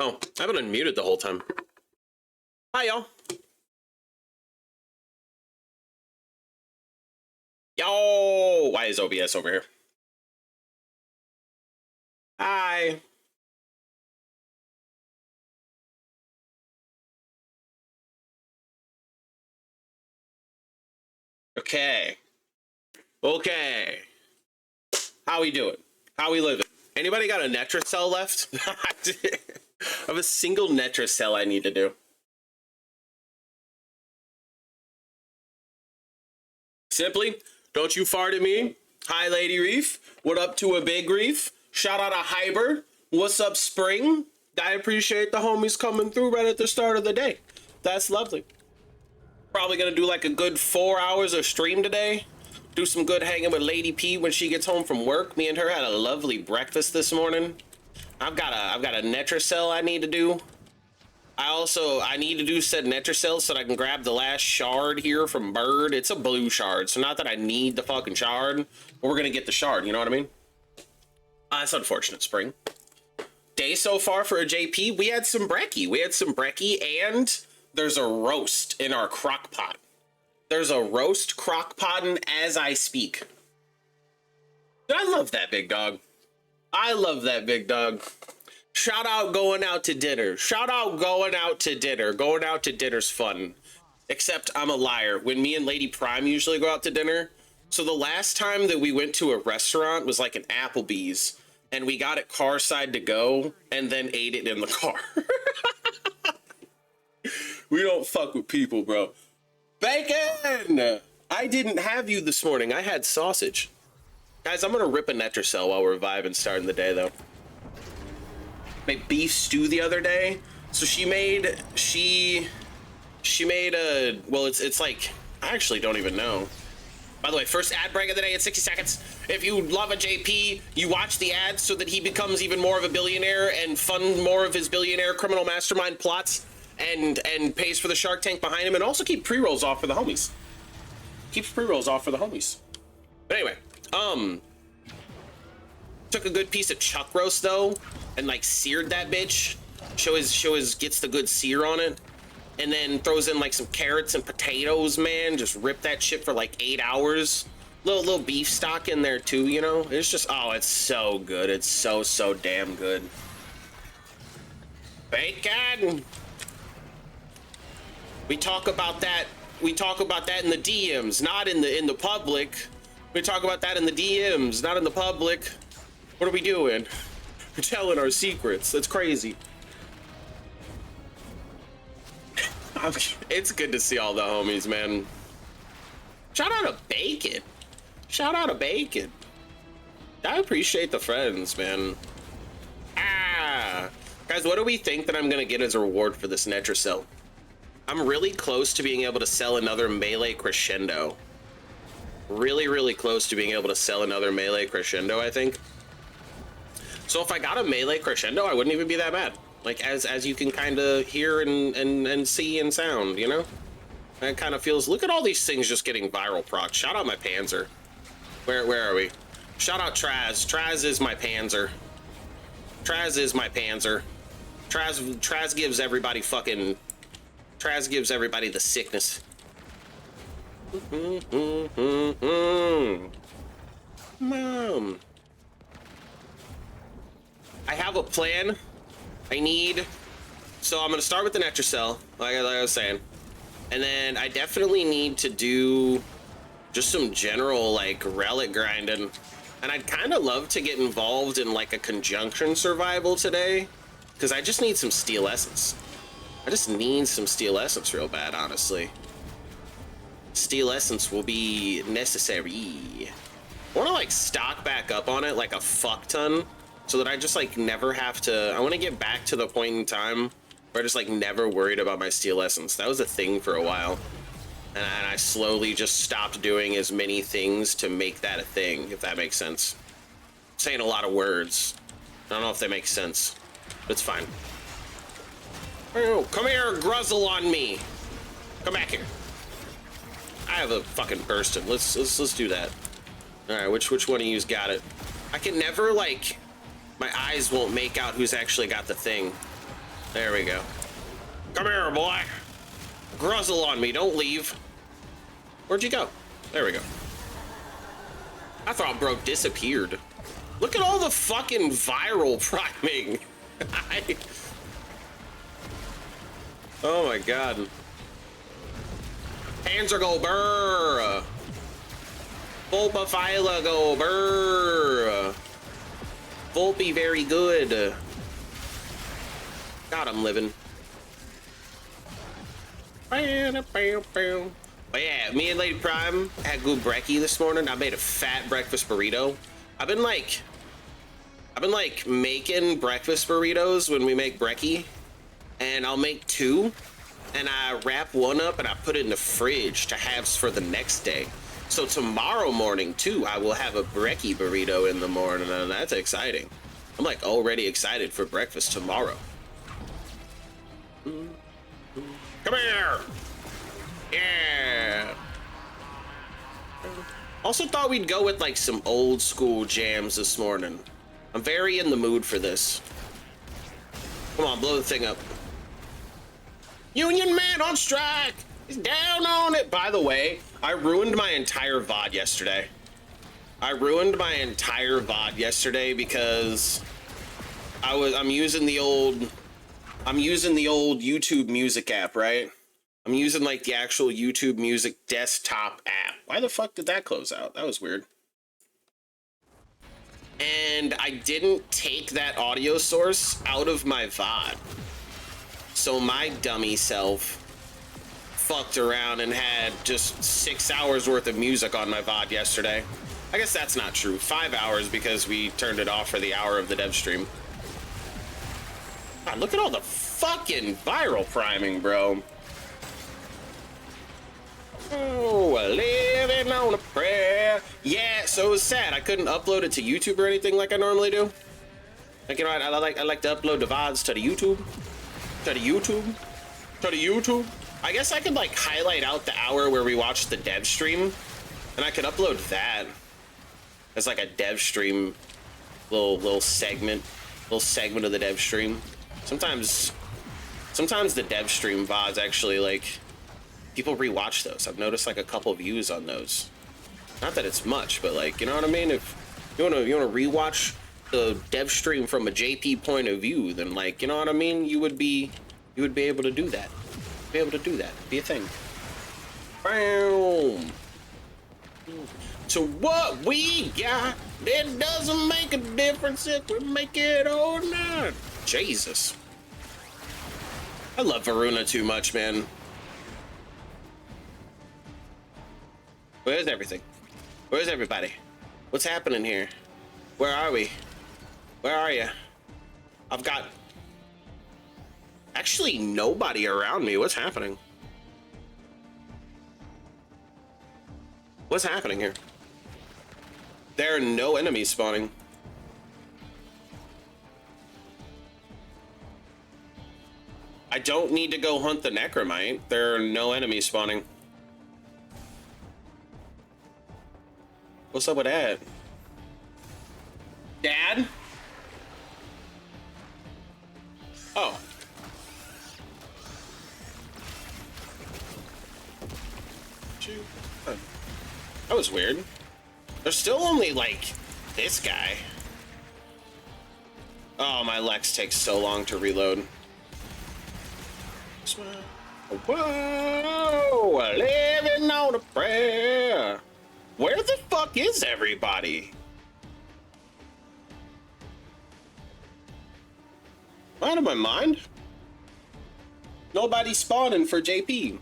Oh, I've been unmuted the whole time. Hi, y'all. Yo! Why is OBS over here? Hi. Okay. Okay. How we doing? How we living? Anybody got a Netra cell left? I have a single Netra cell I need to do. Simply, don't you fart at me. Hi, Lady Reef. What up to a big reef? Shout out to Hyber. What's up, Spring? I appreciate the homies coming through right at the start of the day. That's lovely. Probably gonna do like a good 4 hours of stream today. Do some good hanging with Lady P when she gets home from work. Me and her had a lovely breakfast this morning. I've got a Netra cell I need to do. I need to do said Netra cell so that I can grab the last shard here from Bird. It's a blue shard, so not that I need the fucking shard, but we're gonna get the shard, you know what I mean? That's unfortunate, Spring. Day so far for a JP, we had some brekkie. And there's a roast in our crock pot. There's a roast crock potting as I speak. I love that big dog. I love that big dog. Shout out going out to dinner. Shout out going out to dinner. Going out to dinner's fun. Except I'm a liar. When me and Lady Prime usually go out to dinner. So the last time that we went to a restaurant was like an Applebee's. And we got it car side to go and then ate it in the car. We don't fuck with people, bro. Bacon! I didn't have you this morning. I had sausage. Guys, I'm gonna rip a Netra cell while we're vibing starting the day, though. Made beef stew the other day. So she made a, well, it's like, I actually don't even know. By the way, first ad break of the day in 60 seconds. If you love a JP, you watch the ads so that he becomes even more of a billionaire and fund more of his billionaire criminal mastermind plots and pays for the Shark Tank behind him, and also keep pre-rolls off for the homies. Keeps pre-rolls off for the homies. But anyway, took a good piece of chuck roast though and like seared that bitch. Show his gets the good sear on it. And then throws in like some carrots and potatoes, man. Just rip that shit for like 8 hours. Little beef stock in there too, you know? It's just, oh, it's so good. It's so damn good. Bacon! We talk about that in the DMs, not in the public. We talk about that in the DMs, not in the public. What are we doing? We're telling our secrets. That's crazy. It's good to see all the homies, man. Shout out to Bacon. Shout out to Bacon. I appreciate the friends, man. Guys, what do we think that I'm gonna get as a reward for this Netra cell? I'm really close to being able to sell another melee crescendo. Really close to being able to sell another melee crescendo, I think. So if I got a melee crescendo, I wouldn't even be that bad. Like, as you can kind of hear and see and sound, you know? That kind of feels... Look at all these things just getting viral proc. Shout out my Panzer. Where are we? Shout out Traz. Traz is my Panzer. Traz is my Panzer. Traz gives everybody fucking... Traz gives everybody the sickness. Mom. I have a plan. So I'm gonna start with the Netra cell, like I was saying, and then I definitely need to do just some general like relic grinding, and I'd kind of love to get involved in like a conjunction survival today, because I just need some steel essence. I just need some steel essence real bad, honestly. Steel essence will be necessary. I want to like stock back up on it like a fuck ton, so that I just like never have to... I want to get back to the point in time where I just like never worried about my steel essence. That was a thing for a while, and I slowly just stopped doing as many things to make that a thing, if that makes sense. I'm saying a lot of words. I don't know if they make sense, but it's fine. Oh, come here, gruzzle on me. Come back here. I have a fucking bursted. Let's do that. All right, which one of you's got it? I can never like... My eyes won't make out who's actually got the thing. There we go. Come here, boy. Gruzzle on me, don't leave. Where'd you go? There we go. I thought bro disappeared. Look at all the fucking viral priming. Oh my god. Panzer go burr. Volpaphyla go burr. Volpe very good. God, I'm living. But yeah, me and Lady Prime had good brekkie this morning. I made a fat breakfast burrito. I've been like making breakfast burritos when we make brekkie, and I'll make two, and I wrap one up and I put it in the fridge to have for the next day. So tomorrow morning too, I will have a brekkie burrito in the morning, and that's exciting. I'm like already excited for breakfast tomorrow. Come here! Yeah! Also thought we'd go with like some old school jams this morning. I'm very in the mood for this. Come on, blow the thing up. Union man on strike! He's down on it! By the way, I ruined my entire VOD yesterday. Because I'm using the old YouTube music app, right? I'm using like the actual YouTube music desktop app. Why the fuck did that close out? That was weird. And I didn't take that audio source out of my VOD. So my dummy self fucked around and had just 6 hours worth of music on my VOD yesterday. I guess that's not true. 5 hours because we turned it off for the hour of the dev stream. God, look at all the fucking viral priming, bro. Oh, living on a prayer. Yeah, so it was sad. I couldn't upload it to YouTube or anything like I normally do. Like, you know, I like to upload the VODs to the YouTube. I guess I could like highlight out the hour where we watched the dev stream, and I could upload that as like a dev stream little segment of the dev stream. Sometimes the dev stream VODs actually, like, people rewatch those. I've noticed like a couple views on those. Not that it's much, but like, you know what I mean? If you wanna rewatch the dev stream from a JP point of view, then like, you know what I mean? You would be able to do that. Be able to do that. Be a thing. Boom. So what we got, it doesn't make a difference if we make it or not. Jesus. I love Varuna too much, man. Where's everything? Where's everybody? What's happening here? Where are we? Where are you? I've got actually nobody around me. What's happening? What's happening here? There are no enemies spawning. I don't need to go hunt the Necromite. There are no enemies spawning. What's up with that? Dad? Oh. That was weird. There's still only, like, this guy. Oh, my Lex takes so long to reload. Whoa, living on a prayer. Where the fuck is everybody? Out of my mind. Nobody spawning for JP.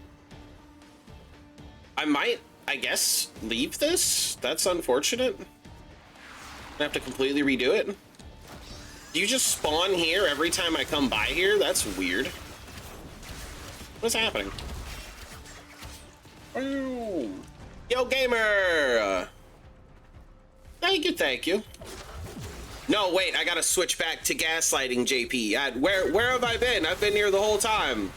I might, I guess, leave this. That's unfortunate. I have to completely redo it. Do you just spawn here every time I come by here? That's weird. What's happening? Oh. Yo, gamer! Thank you, thank you. No, wait, I gotta switch back to gaslighting, JP. Where have I been? I've been here the whole time.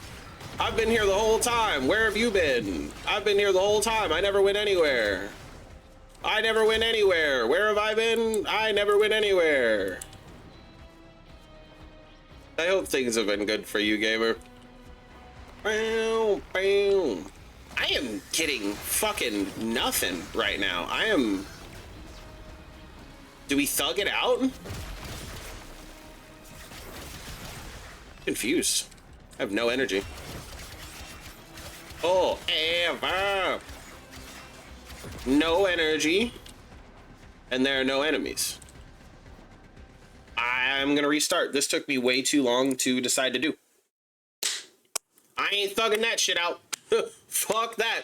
I've been here the whole time. Where have you been? I've been here the whole time. I never went anywhere. I never went anywhere. Where have I been? I never went anywhere. I hope things have been good for you, gamer. Bow, bow. I am getting fucking nothing right now. I am... Do we thug it out? Confused. I have no energy. Oh, ever. No energy. And there are no enemies. I'm gonna restart. This took me way too long to decide to do. I ain't thugging that shit out. Fuck that.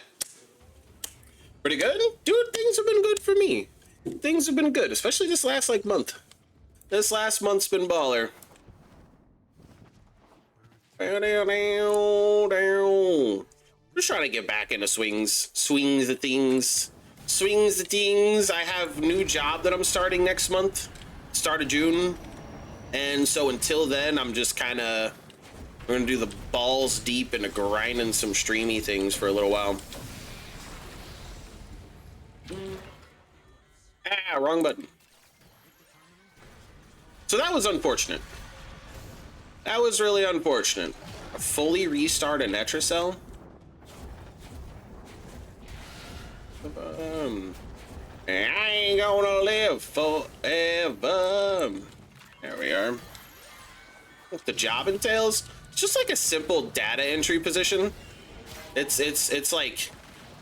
Pretty good? Dude, things have been good for me. Things have been good, especially this last, like, month. This last month's been baller. Just trying to get back into swings. Swings the things. Swings the things. I have a new job that I'm starting next month. Start of June. And so until then, I'm just kind of... We're going to do the balls deep into grinding some streamy things for a little while. Ah, wrong button. So that was unfortunate. That was really unfortunate. Fully restart a Netracell? I ain't gonna live forever. There we are. What the job entails? It's just like a simple data entry position. It's like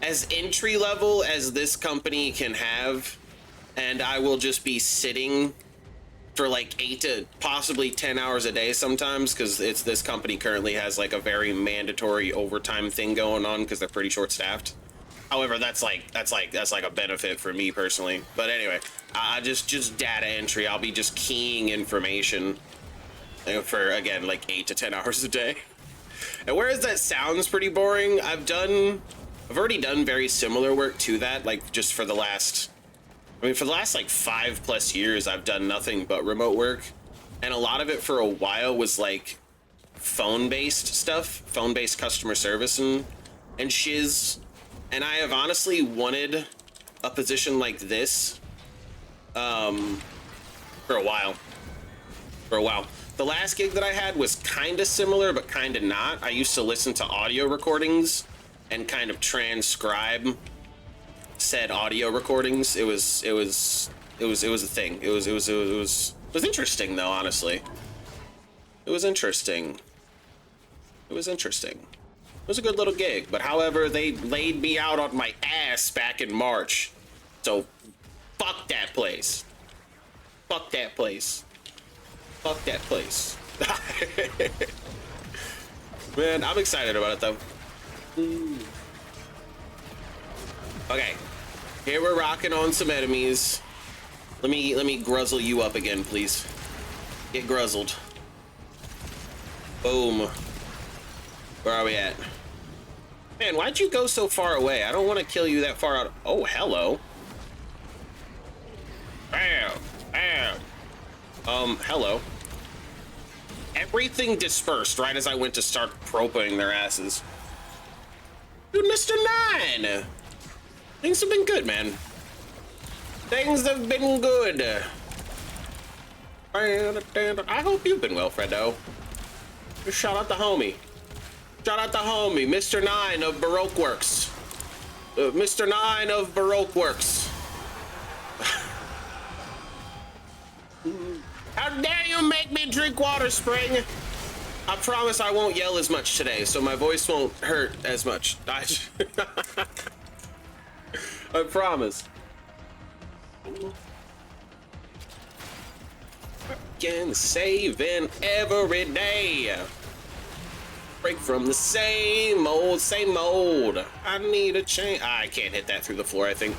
as entry level as this company can have, and I will just be sitting for like 8 to possibly 10 hours a day sometimes, because this company currently has like a very mandatory overtime thing going on because they're pretty short staffed. However, that's like a benefit for me personally. But anyway, just data entry. I'll be just keying information for, again, like 8 to 10 hours a day. And whereas that sounds pretty boring, I've already done very similar work to that, like just for the last, for the last like 5+ years, I've done nothing but remote work. And a lot of it for a while was like phone-based stuff, phone-based customer service and shiz. And I have honestly wanted a position like this for a while. The last gig that I had was kind of similar, but kind of not. I used to listen to audio recordings and kind of transcribe said audio recordings. It was a thing. It was interesting though, honestly. It was interesting. It was a good little gig, but however, they laid me out on my ass back in March. So, fuck that place. Fuck that place. Fuck that place. Man, I'm excited about it though. Okay, here we're rocking on some enemies. Let me gruzzle you up again, please. Get gruzzled. Boom. Where are we at? Man, why'd you go so far away? I don't want to kill you that far out. Oh, hello. Bam. Bam. Hello. Everything dispersed right as I went to start probing their asses. Dude, Mr. 9! Things have been good, man. Things have been good. I hope you've been well, Fredo. Just shout out the homie. Shout out the homie, Mr. 9 of Baroque Works. Mr. 9 of Baroque Works. How dare you make me drink water, Spring? I promise I won't yell as much today, so my voice won't hurt as much. I promise. Again, saving every day. Break from the same old. I need a change. I can't hit that through the floor, I think.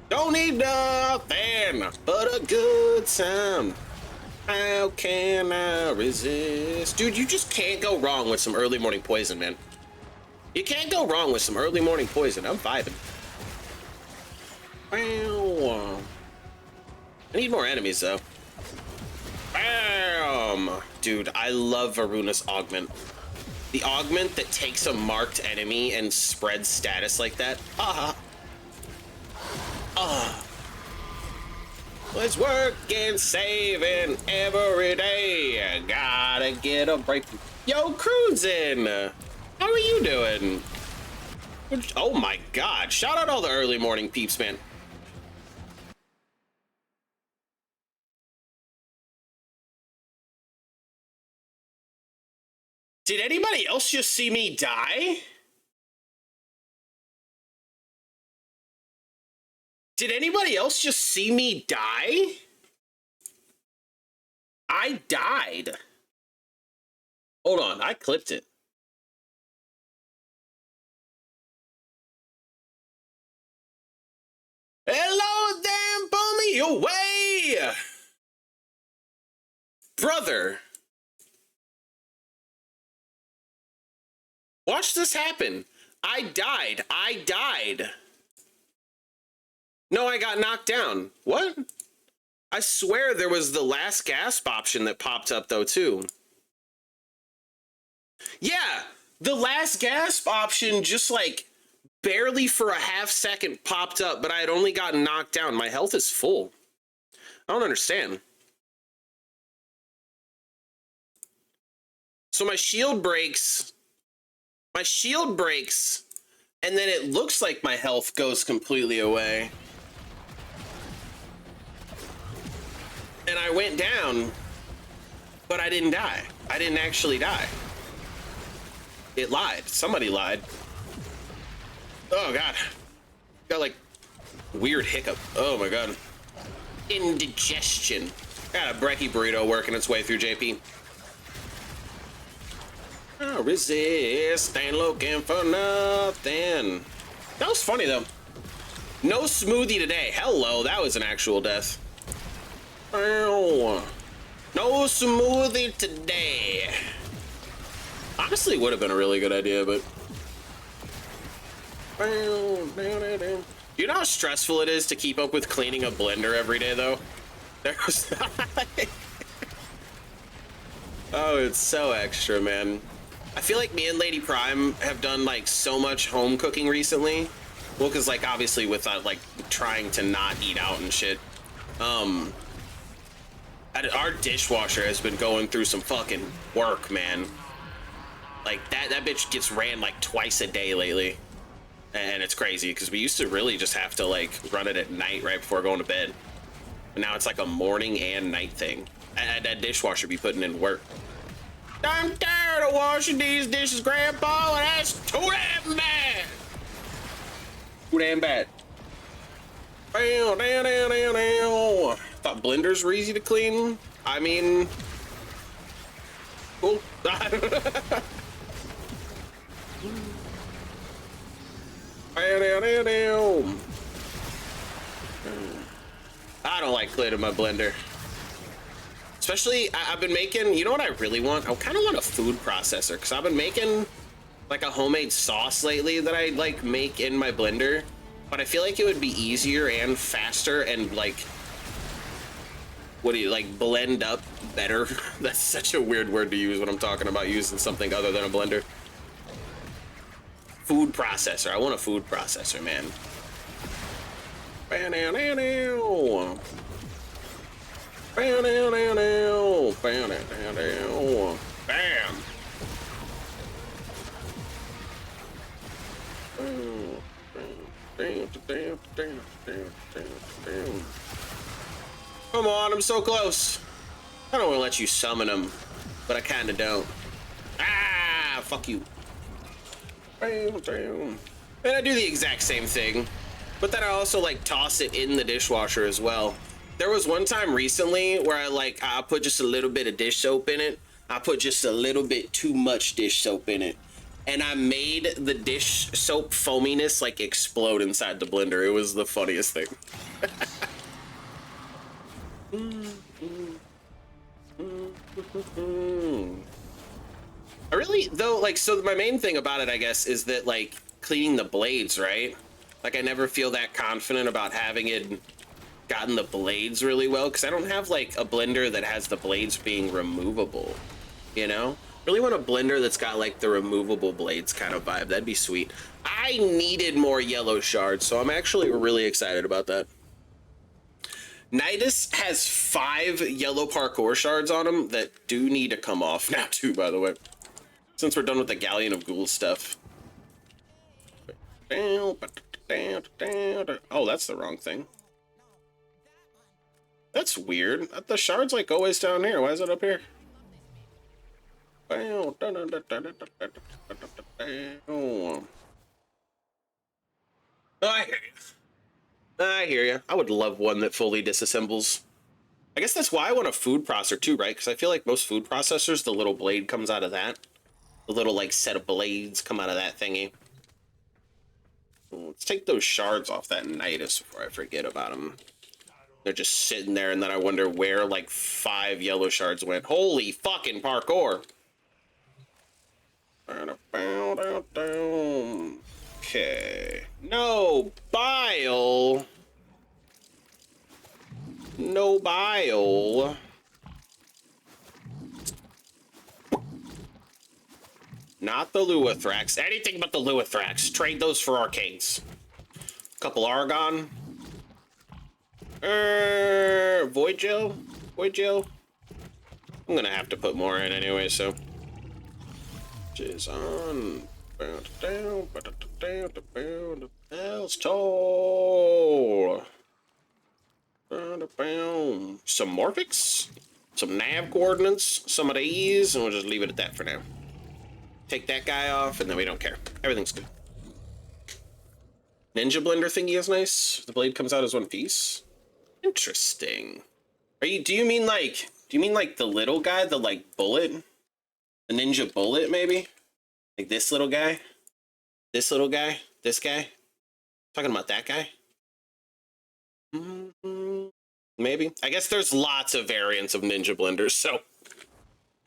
Don't need nothing but a good time. How can I resist? Dude, you just can't go wrong with some early morning poison, man. You can't go wrong with some early morning poison. I'm vibing. I need more enemies, though. Bam! Dude, I love Varuna's augment. The augment that takes a marked enemy and spreads status like that. Always working, saving every day. Gotta get a break. Yo, cruising. How are you doing? Oh my God. Shout out all the early morning peeps, man. Did anybody else just see me die? Did anybody else just see me die? I died. Hold on, I clipped it. Hello, damn bummy, away! Brother. Watch this happen. I died. I died. No, I got knocked down. What? I swear there was the last gasp option that popped up though too. Yeah, the last gasp option just like barely for a half second popped up, but I had only gotten knocked down. My health is full. I don't understand. So my shield breaks. My shield breaks, and then it looks like my health goes completely away. And I went down, but I didn't die. I didn't actually die. It lied. Somebody lied. Oh God. Got like weird hiccup. Oh my God. Indigestion. Got a brekkie burrito working its way through JP. Oh, resist, ain't looking for nothing. That was funny though. No smoothie today. Hello, that was an actual death. No smoothie today. Honestly, would have been a really good idea, but. You know how stressful it is to keep up with cleaning a blender every day, though? There's. Oh, it's so extra, man. I feel like me and Lady Prime have done like so much home cooking recently. Well, because like obviously with like trying to not eat out and shit. Our dishwasher has been going through some fucking work, man. Like that bitch gets ran like twice a day lately. And it's crazy because we used to really just have to like run it at night right before going to bed. But now it's like a morning and night thing. That dishwasher be putting in work. I'm tired of washing these dishes, Grandpa, and that's too damn bad. Too damn bad. Thought blenders were easy to clean. I mean, cool. I don't like cleaning my blender. Especially, I've been making, you know what I really want? I kind of want a food processor, because I've been making like a homemade sauce lately that I like make in my blender, but I feel like it would be easier and faster and like, what do you, like blend up better? That's such a weird word to use when I'm talking about using something other than a blender. Food processor, I want a food processor, man. Bam. Come on, I'm so close. I don't want to let you summon him, but I kind of don't. Ah, fuck you. And I do the exact same thing, but then I also like toss it in the dishwasher as well. There was one time recently where I put just a little bit of dish soap in it. I put just a little bit too much dish soap in it, and I made the dish soap foaminess like explode inside the blender. It was the funniest thing. I really, though, like, so my main thing about it, I guess, is that like cleaning the blades, right? Like I never feel that confident about having it gotten the blades really well, because I don't have like a blender that has the blades being removable, you know? Really want a blender that's got like the removable blades kind of vibe. That'd be sweet. I needed more yellow shards, so I'm actually really excited about that. Nidus has 5 yellow parkour shards on him that do need to come off now too, by the way. Since we're done with the Galleon of Ghoul stuff. Oh, that's the wrong thing. That's weird. The shard's like always down here. Why is it up here? Oh, I hear you. I hear you. I would love one that fully disassembles. I guess that's why I want a food processor too, right? Because I feel like most food processors, the little blade comes out of that. The little like set of blades come out of that thingy. Let's take those shards off that Nidus before I forget about them. They're just sitting there, and then I wonder where like 5 yellow shards went. Holy fucking parkour! Okay. No bile. No bile. Not the Luithrax. Anything but the Luithrax. Trade those for arcades. Couple Argon. Void Gel? Void Gel? I'm gonna have to put more in anyway, so. Is on. Else tall. Some Morphix. Some nav coordinates. Some of these. And we'll just leave it at that for now. Take that guy off, and then we don't care. Everything's good. Ninja blender thingy is nice. The blade comes out as one piece. Interesting. Do you mean like the little guy, the like bullet? The ninja bullet, maybe? Like this little guy? This little guy? This guy? Talking about that guy? Maybe. I guess there's lots of variants of ninja blenders, so.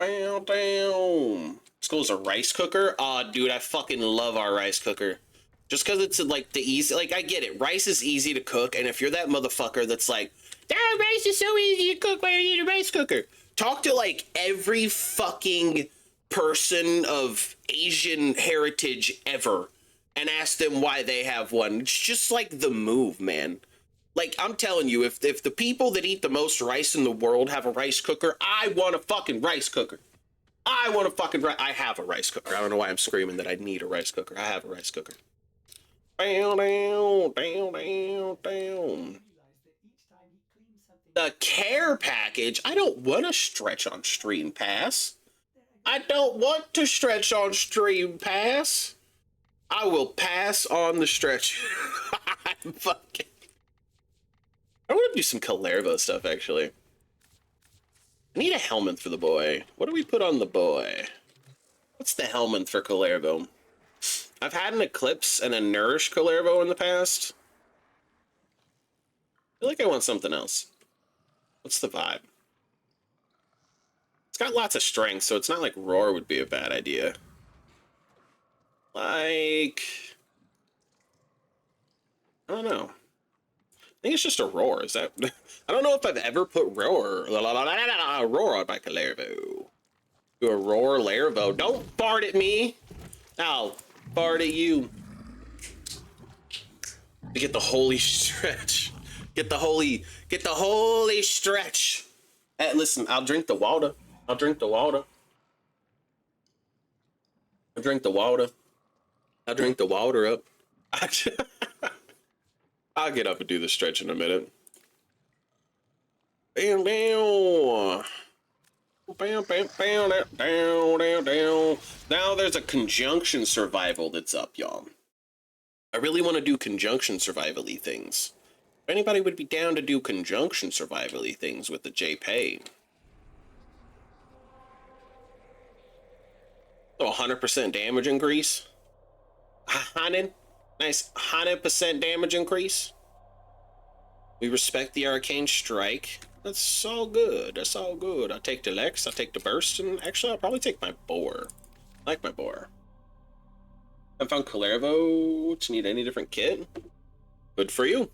Damn. School's a rice cooker? Aw, dude, I fucking love our rice cooker. Just because it's like the easy, like I get it. Rice is easy to cook, and if you're that motherfucker that's like, that rice is so easy to cook, why do you need a rice cooker? Talk to like every fucking person of Asian heritage ever and ask them why they have one. It's just like the move, man. Like, I'm telling you, if the people that eat the most rice in the world have a rice cooker, I want a fucking rice cooker. I want a fucking I have a rice cooker. I don't know why I'm screaming that I need a rice cooker. I have a rice cooker. Down. The care package? I don't want to stretch on Stream Pass. I don't want to stretch on Stream Pass. I will pass on the stretch. I'm fucking... I want to do some Calervo stuff, actually. I need a helmet for the boy. What do we put on the boy? What's the helmet for Calervo? I've had an Eclipse and a Nourish Calervo in the past. I feel like I want something else. What's the vibe? It's got lots of strength, so it's not like Roar would be a bad idea. Like... I don't know. I think it's just a Roar. Is that... I don't know if I've ever put Roar on my Calervo. Do a Roar Larvo. Don't fart at me. I'll fart at you. To get the holy stretch. Get the holy stretch. Hey, listen, I'll drink the water. I'll drink the water. I'll drink the water. I'll drink the water up. I'll get up and do the stretch in a minute. Bam, bam. Bam, bam, bam, down, down, down. Now there's a conjunction survival that's up, y'all. I really want to do conjunction survival-y things. If anybody would be down to do conjunction survival-y things with the JPay. So 100% damage increase. 100. Nice 100% damage increase. We respect the arcane strike. That's all good. That's all good. I'll take the Lex, I'll take the burst, and actually I'll probably take my boar. I like my boar. I found Calervo to need any different kit. Good for you.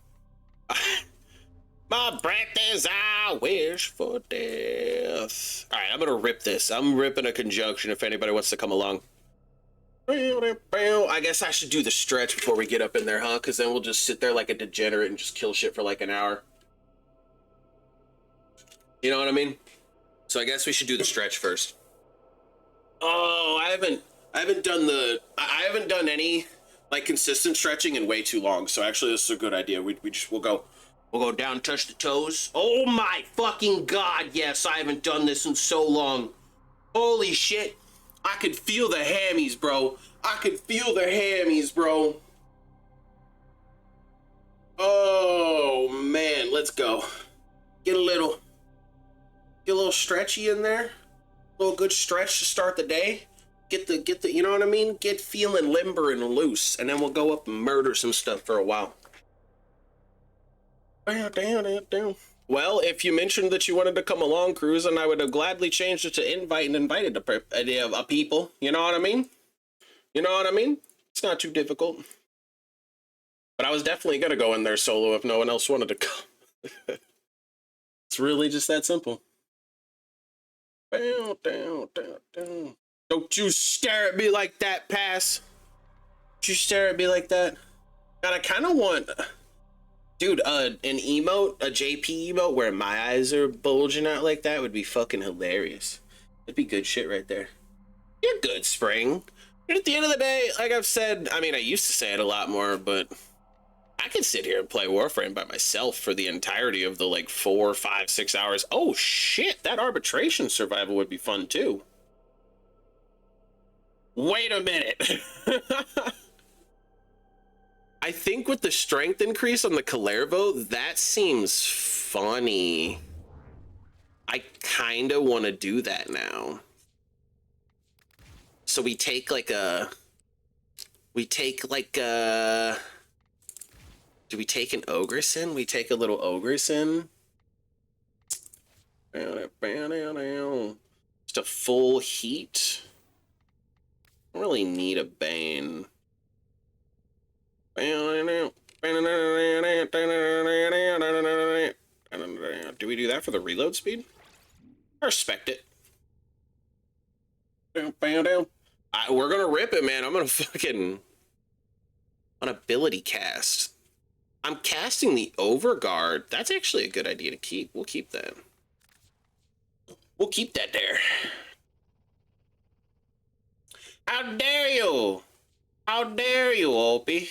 My breath is I wish for death. Alright, I'm gonna rip this. I'm ripping a conjunction if anybody wants to come along. I guess I should do the stretch before we get up in there, huh? Because then we'll just sit there like a degenerate and just kill shit for like an hour. You know what I mean? So I guess we should do the stretch first. Oh, I haven't done any like consistent stretching in way too long. So actually, this is a good idea. We'll go down, touch the toes. Oh my fucking god! Yes, I haven't done this in so long. Holy shit! I could feel the hammies, bro. I could feel the hammies, bro. Oh man, let's go. Get a little stretchy in there. A little good stretch to start the day. Get the, you know what I mean? Get feeling limber and loose, and then we'll go up and murder some stuff for a while. Down. Well, if you mentioned that you wanted to come along, Cruz, and I would have gladly changed it to invite and invited a people. You know what I mean? You know what I mean? It's not too difficult. But I was definitely gonna go in there solo if no one else wanted to come. It's really just that simple. Down. Don't you stare at me like that, Pass. Don't you stare at me like that. God, I kind of want, dude, an emote, a JP emote where my eyes are bulging out like that would be fucking hilarious. It'd be good shit right there. You're good, Spring. But at the end of the day, like I've said, I mean, I used to say it a lot more, but I could sit here and play Warframe by myself for the entirety of the like 4, 5, 6 hours. Oh shit, that arbitration survival would be fun too. Wait a minute. I think with the strength increase on the Kalervo, that seems funny. I kind of want to do that now. So we take like a... Do we take an Ogrison? We take a little Ogrison. Just a full heat. I don't really need a Bane. Do we do that for the reload speed? I respect it. We're gonna rip it, man. I'm gonna fucking... on ability cast. I'm casting the Overguard. That's actually a good idea to keep. We'll keep that. We'll keep that there. How dare you? How dare you, Opie?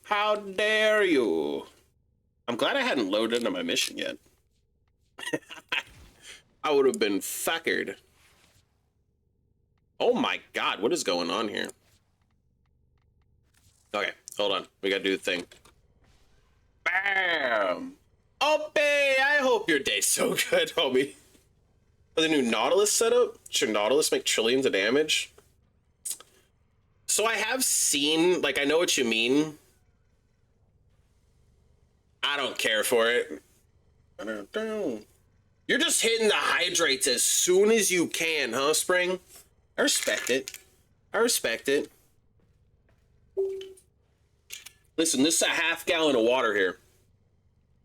How dare you? I'm glad I hadn't loaded into my mission yet. I would have been fuckered. Oh my god, what is going on here? Okay, hold on. We gotta do the thing. Bam! Opie, I hope your day's so good, homie. The new Nautilus setup? Should Nautilus make trillions of damage? So I have seen, like, I know what you mean. I don't care for it. You're just hitting the hydrates as soon as you can, huh, Spring? I respect it. I respect it. Listen, this is a half gallon of water here.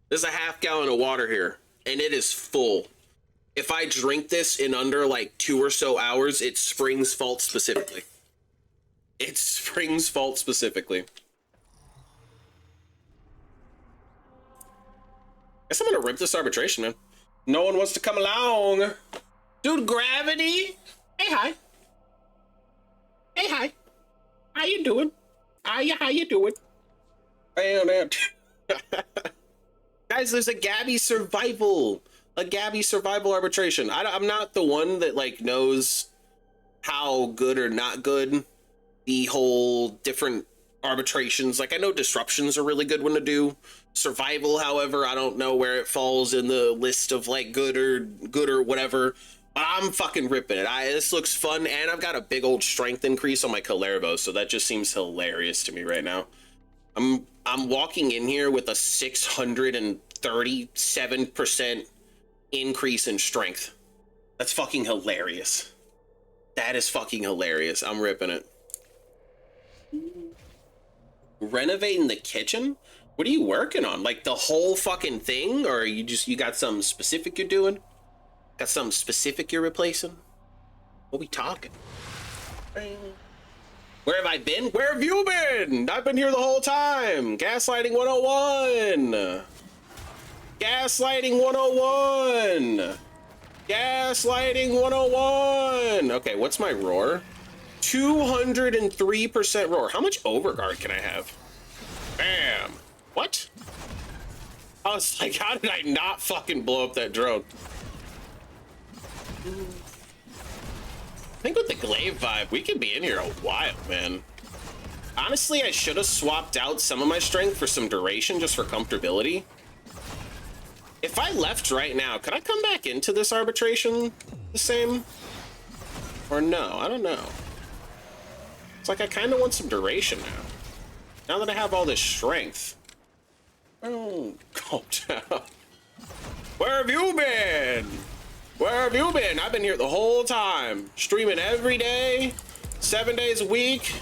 This is a half gallon of water here, and it is full. If I drink this in under like 2 or so hours, it's Spring's fault specifically. It's Spring's fault specifically. Guess I'm gonna rip this arbitration, man. No one wants to come along. Dude, Gravity. Hey, hi. Hey, hi. How you doing? How you doing? Guys, there's a Gabby survival. A Gabby survival arbitration. I'm not the one that like knows how good or not good the whole different arbitrations. Like I know disruptions are really good one to do. Survival, however, I don't know where it falls in the list of like good or whatever. But I'm fucking ripping it. This looks fun, and I've got a big old strength increase on my Kalervo, so that just seems hilarious to me right now. I'm walking in here with a 637% increase in strength. That's fucking hilarious. That is fucking hilarious. I'm ripping it. Renovating the kitchen? What are you working on? Like the whole fucking thing? Or you got something specific you're doing? Got something specific you're replacing? What we talking? Where have I been? Where have you been? I've been here the whole time. Gaslighting 101. Gaslighting 101. Gaslighting 101. Okay, what's my roar? 203% roar. How much overguard can I have? Bam. What? I was like, how did I not fucking blow up that drone? I think with the glaive vibe, we could be in here a while, man. Honestly, I should have swapped out some of my strength for some duration just for comfortability. If I left right now, could I come back into this arbitration the same? Or no? I don't know. It's like I kind of want some duration now. Now that I have all this strength. Oh, calm down. Where have you been? Where have you been? I've been here the whole time. Streaming every day, 7 days a week,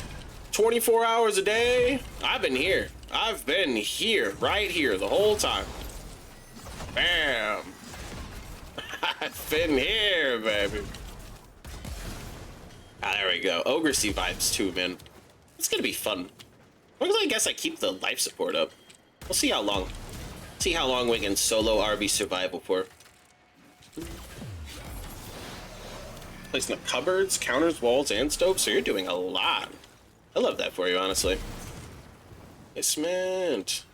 24 hours a day. I've been here. I've been here, right here the whole time. Bam. I've been here, baby. Ah, there we go. Ogresy vibes too, man. It's gonna be fun. As long as I guess I keep the life support up. We'll see how long. See how long we can solo RB survival for. Placing up cupboards, counters, walls, and stoves. So you're doing a lot. I love that for you, honestly. Basement.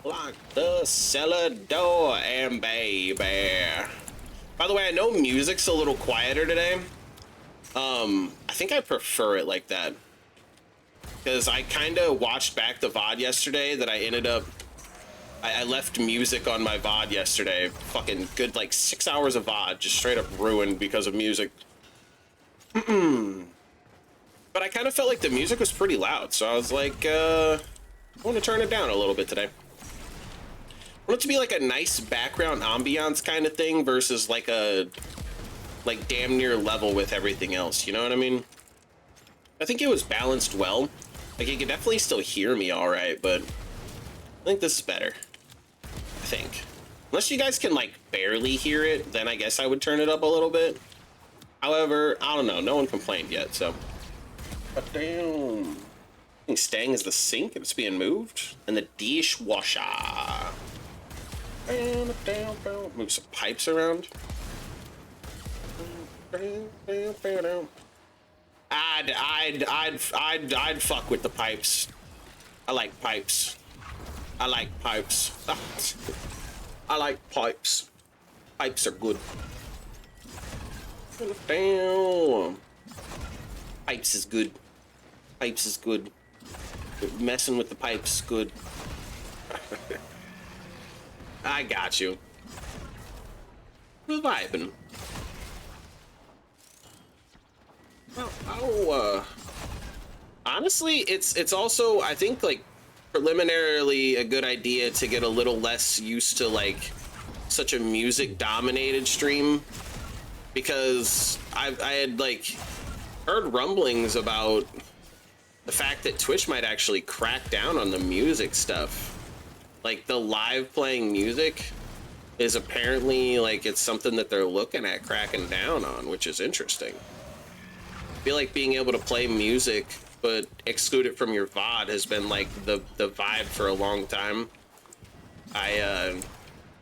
Lock the cellar door, and baby. By the way, I know music's a little quieter today. I think I prefer it like that. Because I kind of watched back the VOD yesterday that I ended up... I left music on my VOD yesterday. Fucking good, like 6 hours of VOD just straight up ruined because of music. But I kind of felt like the music was pretty loud, so I was like, I want to turn it down a little bit today. I want it to be like a nice background ambiance kind of thing versus like a, like damn near level with everything else, you know what I mean? I think it was balanced well. Like you could definitely still hear me all right, but I think this is better. I think. Unless you guys can like barely hear it, then I guess I would turn it up a little bit. However, I don't know. No one complained yet, so. But damn. I think staying is the sink and it's being moved. And the dishwasher. Move some pipes around. I'd fuck with the pipes. I like pipes. I like pipes. I like pipes. Pipes are good. Damn. Pipes is good. Pipes is good. Messing with the pipes is good. I got you. We're vibing. Honestly, it's also, I think, like, preliminarily a good idea to get a little less used to, like, such a music-dominated stream. Because I had, like, heard rumblings about the fact that Twitch might actually crack down on the music stuff. Like, the live playing music is apparently, like, it's something that they're looking at cracking down on, which is interesting. I feel like being able to play music but exclude it from your VOD has been, like, the vibe for a long time. I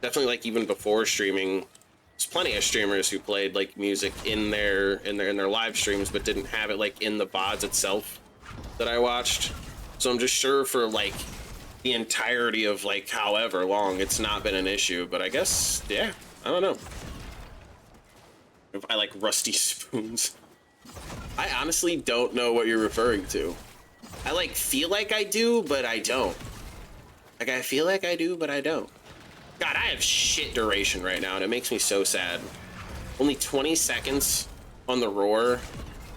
definitely, like, even before streaming, there's plenty of streamers who played, like, music in their live streams but didn't have it, like, in the VODs itself that I watched. So I'm just sure for, like, the entirety of, like, however long, it's not been an issue. But I guess, yeah, I don't know. If I like rusty spoons. I honestly don't know what you're referring to. I, like, feel like I do, but I don't. Like, I feel like I do, but I don't. God, I have shit duration right now, and it makes me so sad. Only 20 seconds on the roar,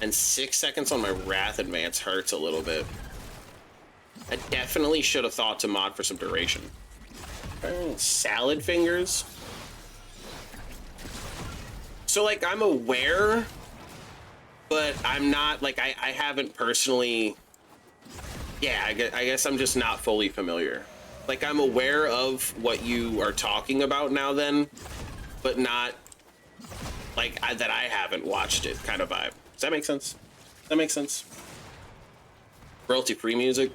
and 6 seconds on my Wrath Advance hurts a little bit. I definitely should have thought to mod for some duration. Salad fingers. So, like, I'm aware, but I'm not, like, I haven't personally... Yeah, I guess I'm just not fully familiar. Like, I'm aware of what you are talking about now then, but not, like, that I haven't watched it kind of vibe. Does that make sense? That makes sense? Royalty-free music.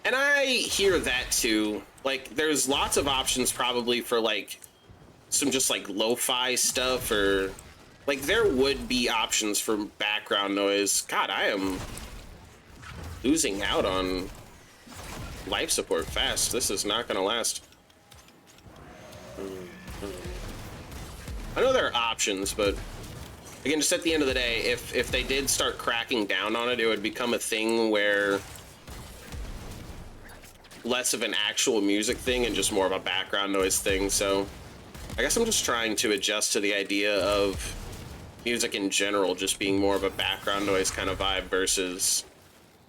And I hear that too. Like, there's lots of options probably for, like, some just like lo-fi stuff, or like there would be options for background noise. God, I am losing out on life support fast. This is not gonna last. I know there are options, but again, just at the end of the day, if they did start cracking down on it, it would become a thing where less of an actual music thing and just more of a background noise thing. So I guess I'm just trying to adjust to the idea of music in general just being more of a background noise kind of vibe versus,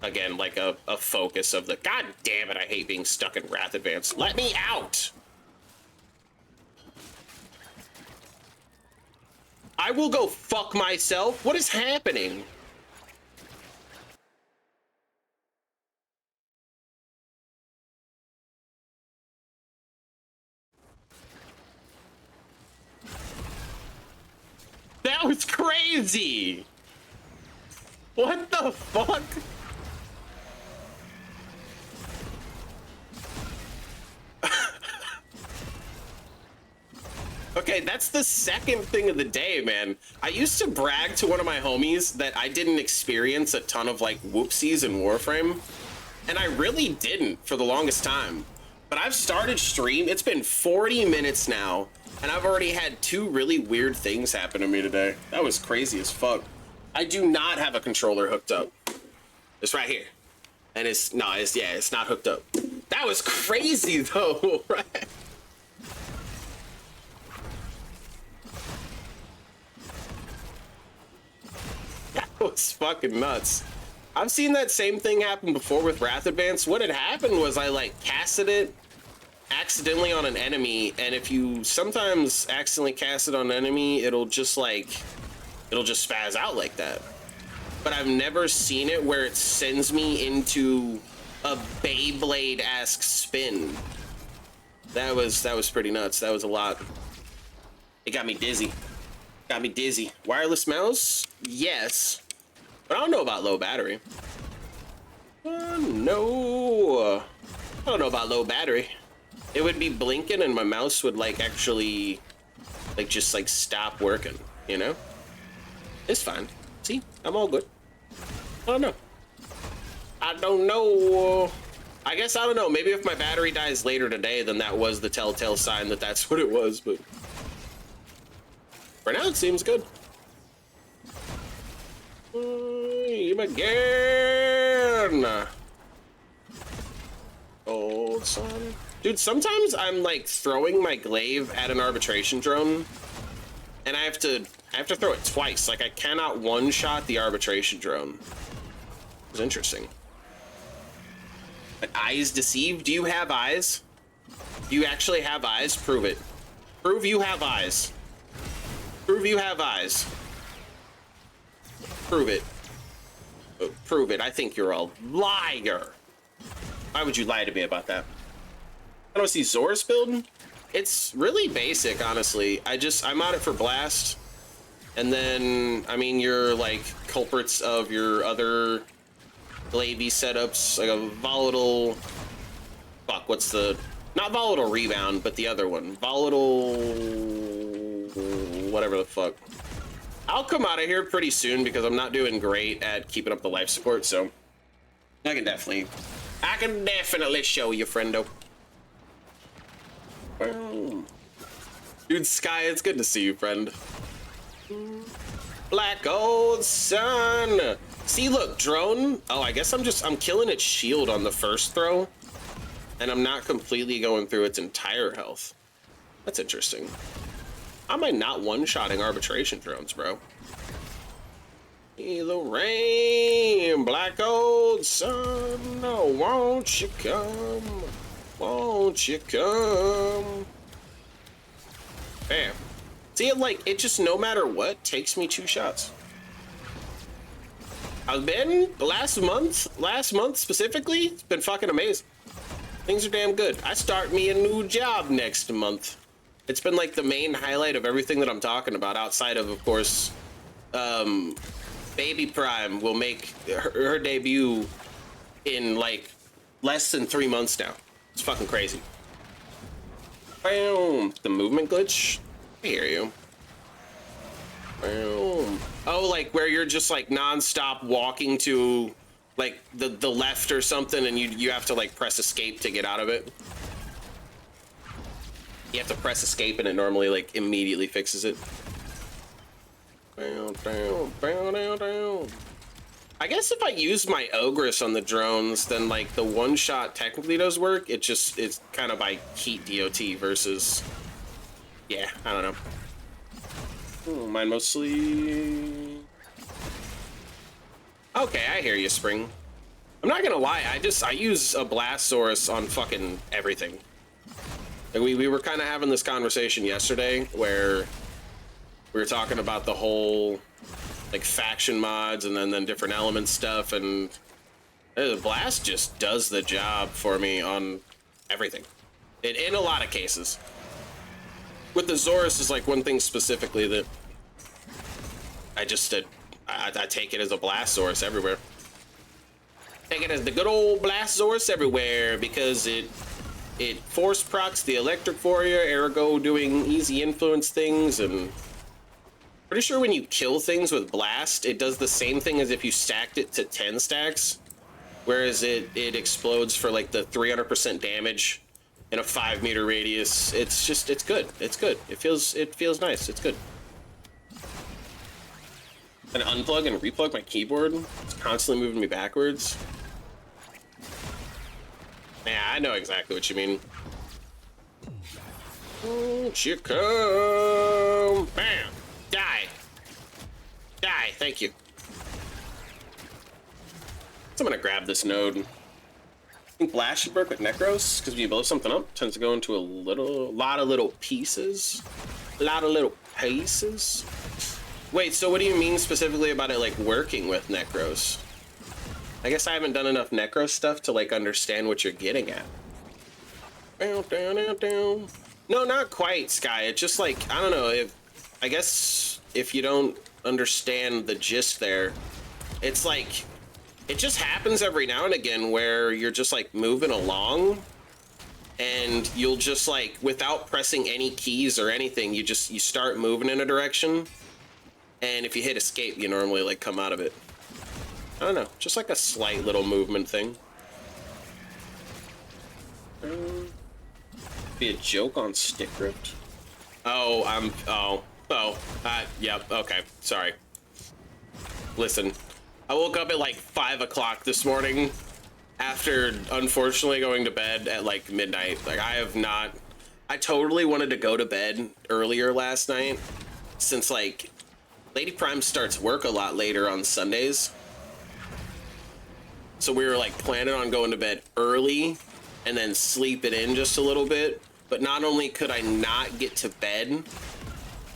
again, like a focus of the, God damn it, I hate being stuck in Wrath Advance. Let me out! I will go fuck myself. What is happening? That was crazy! What the fuck? Okay, that's the second thing of the day, man. I used to brag to one of my homies that I didn't experience a ton of like whoopsies in Warframe, and I really didn't for the longest time. But I've started stream, it's been 40 minutes now, and I've already had 2 really weird things happen to me today. That was crazy as fuck. I do not have a controller hooked up. It's right here. And it's not hooked up. That was crazy though, right? That was fucking nuts. I've seen that same thing happen before with Wrath Advance. What had happened was I like casted it accidentally on an enemy, and if you sometimes accidentally cast it on an enemy, it'll just spaz out like that. But I've never seen it where it sends me into a Beyblade-esque spin. That was pretty nuts. That was a lot. It got me dizzy. Got me dizzy. Wireless mouse? Yes. But I don't know about low battery. No. I don't know about low battery. It would be blinking and my mouse would like actually like just like stop working, you know? It's fine. See, I'm all good. I don't know. I don't know. I guess I don't know. Maybe if my battery dies later today, then that was the telltale sign that that's what it was, but for now it seems good. Again. Old son. Dude, sometimes I'm like throwing my glaive at an arbitration drone and I have to throw it twice. Like I cannot one-shot the arbitration drone. It's interesting. But eyes deceive? Do you have eyes? Do you actually have eyes? Prove it. Prove you have eyes. Prove you have eyes. Prove it. Prove it. I think you're a liar. Why would you lie to me about that? I don't see Zor's build. It's really basic, honestly. I'm on it for blast. And then, I mean, your like culprits of your other glavy setups, like a volatile, fuck, what's the, not volatile rebound, but the other one, volatile, whatever the fuck. I'll come out of here pretty soon because I'm not doing great at keeping up the life support, so I can definitely show you, friendo. Boom. Dude, Sky, it's good to see you, friend. Black old sun. See, look, drone. Oh, I guess I'm killing its shield on the first throw, and I'm not completely going through its entire health. That's interesting. How am I not one-shotting arbitration drones, bro? See the rain, black old sun. Oh, won't you come? Won't you come? Bam. See, it just, no matter what, takes me 2 shots. I've been, last month specifically, it's been fucking amazing. Things are damn good. I start me a new job next month. It's been like the main highlight of everything that I'm talking about, outside of course, Baby Prime will make her debut in like less than 3 months now. It's fucking crazy. Boom. The movement glitch. I hear you. Oh, like where you're just like non-stop walking to like the left or something, and you have to like press escape to get out of it. You have to press escape and it normally like immediately fixes it. I guess if I use my Ogress on the drones, then like the one shot technically does work. It's kind of like heat DOT versus, yeah, I don't know. Ooh, mine mostly. Okay, I hear you, Spring. I'm not gonna lie, I use a Blastosaurus on fucking everything. Like we were kind of having this conversation yesterday where we were talking about the whole like faction mods and then different element stuff, and the Blast just does the job for me on everything. In a lot of cases. With the Zorus is like one thing specifically that I just I take it as a Blastosaurus everywhere. Take it as the good old Blastosaurus everywhere because it force procs the electric for you, ergo doing easy influence things, and pretty sure when you kill things with Blast, it does the same thing as if you stacked it to 10 stacks, whereas it explodes for like the 300% damage in a 5-meter radius. It's good. It's good. It feels nice. It's good. And unplug and replug my keyboard. It's constantly moving me backwards. Yeah, I know exactly what you mean. Chico! Bam! Die! Die! Thank you. So I'm gonna grab this node. I think Blast should work with Necros, because when you blow something up, it tends to go into a lot of little pieces. Wait, so what do you mean specifically about it like working with Necros? I guess I haven't done enough Necros stuff to like understand what you're getting at. No, not quite, Sky. It's just like, I don't know, I guess if you don't understand the gist there, it's like, it just happens every now and again where you're just like moving along and you'll just like, without pressing any keys or anything, you start moving in a direction. And if you hit escape, you normally like come out of it. I don't know, just like a slight little movement thing. Be a joke on stick ripped. Yep, okay, sorry. Listen, I woke up at like 5 o'clock this morning after unfortunately going to bed at like midnight. Like I totally wanted to go to bed earlier last night since like Lady Prime starts work a lot later on Sundays. So we were like planning on going to bed early and then sleep it in just a little bit. But not only could I not get to bed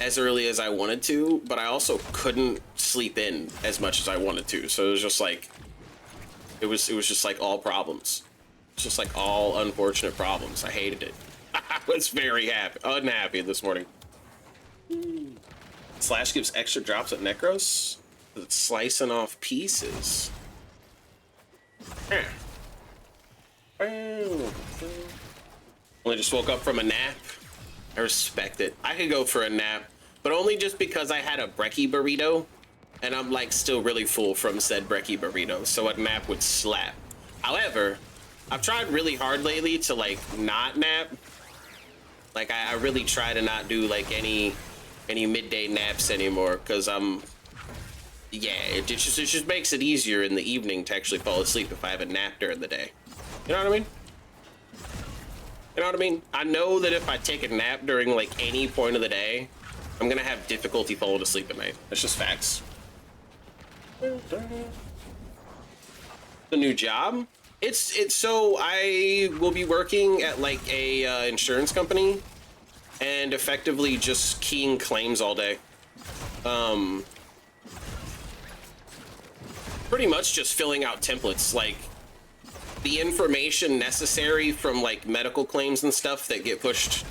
as early as I wanted to, but I also couldn't sleep in as much as I wanted to. So it was just like, it was just like all problems. It's just like all unfortunate problems. I hated it. I was very unhappy this morning. Slash gives extra drops at Necros. It's slicing off pieces. Only just woke up from a nap. I respect it. I could go for a nap, but only just because I had a brekkie burrito and I'm like still really full from said brekkie burrito, so a nap would slap. However, I've tried really hard lately to like not nap. Like I really try to not do like any midday naps anymore, because yeah, it just makes it easier in the evening to actually fall asleep if I have a nap during the day. You know what I mean? You know what I mean? I know that if I take a nap during like any point of the day, I'm gonna have difficulty falling asleep at night. That's just facts. The new job? It's so I will be working at like a insurance company and effectively just keying claims all day. Pretty much just filling out templates, like the information necessary from like medical claims and stuff that get pushed,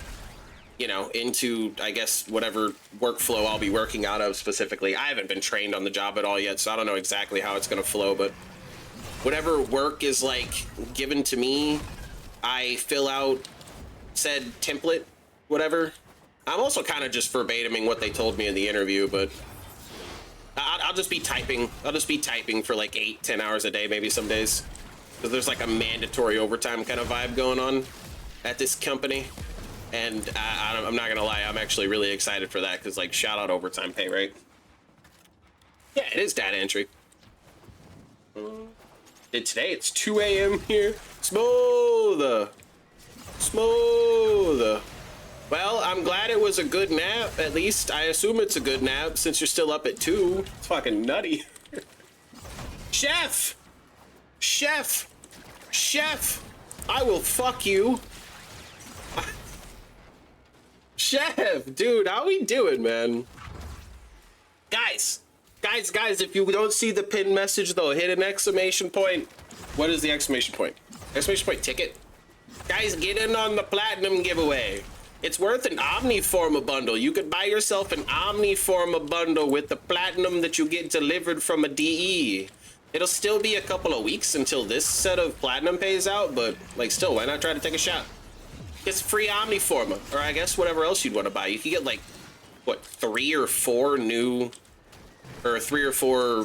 you know, into, I guess, whatever workflow I'll be working out of specifically. I haven't been trained on the job at all yet, so I don't know exactly how it's gonna flow, but whatever work is like given to me, I fill out said template, whatever, I'm also kind of just verbatiming what they told me in the interview, but I'll just be typing. I'll just be typing for like 8-10 hours a day, maybe some days. Because there's like a mandatory overtime kind of vibe going on at this company. And I'm not gonna lie, I'm actually really excited for that, because like, shout out overtime pay, right? Yeah, it is data entry. Today it's 2 a.m. here. Smooth. Smooth. Well, I'm glad it was a good nap. At least I assume it's a good nap since you're still up at 2. It's fucking nutty. Chef! Chef! Chef! I will fuck you. Chef! Dude, how we doing, man? Guys, if you don't see the pinned message though, hit an exclamation point. What is the exclamation point? Exclamation point ticket? Guys, get in on the platinum giveaway. It's worth an Omniforma bundle. You could buy yourself an Omniforma bundle with the platinum that you get delivered from a DE. It'll still be a couple of weeks until this set of platinum pays out, but like still, why not try to take a shot? It's free Omniforma, or I guess whatever else you'd want to buy. You could get like, what, 3 or 4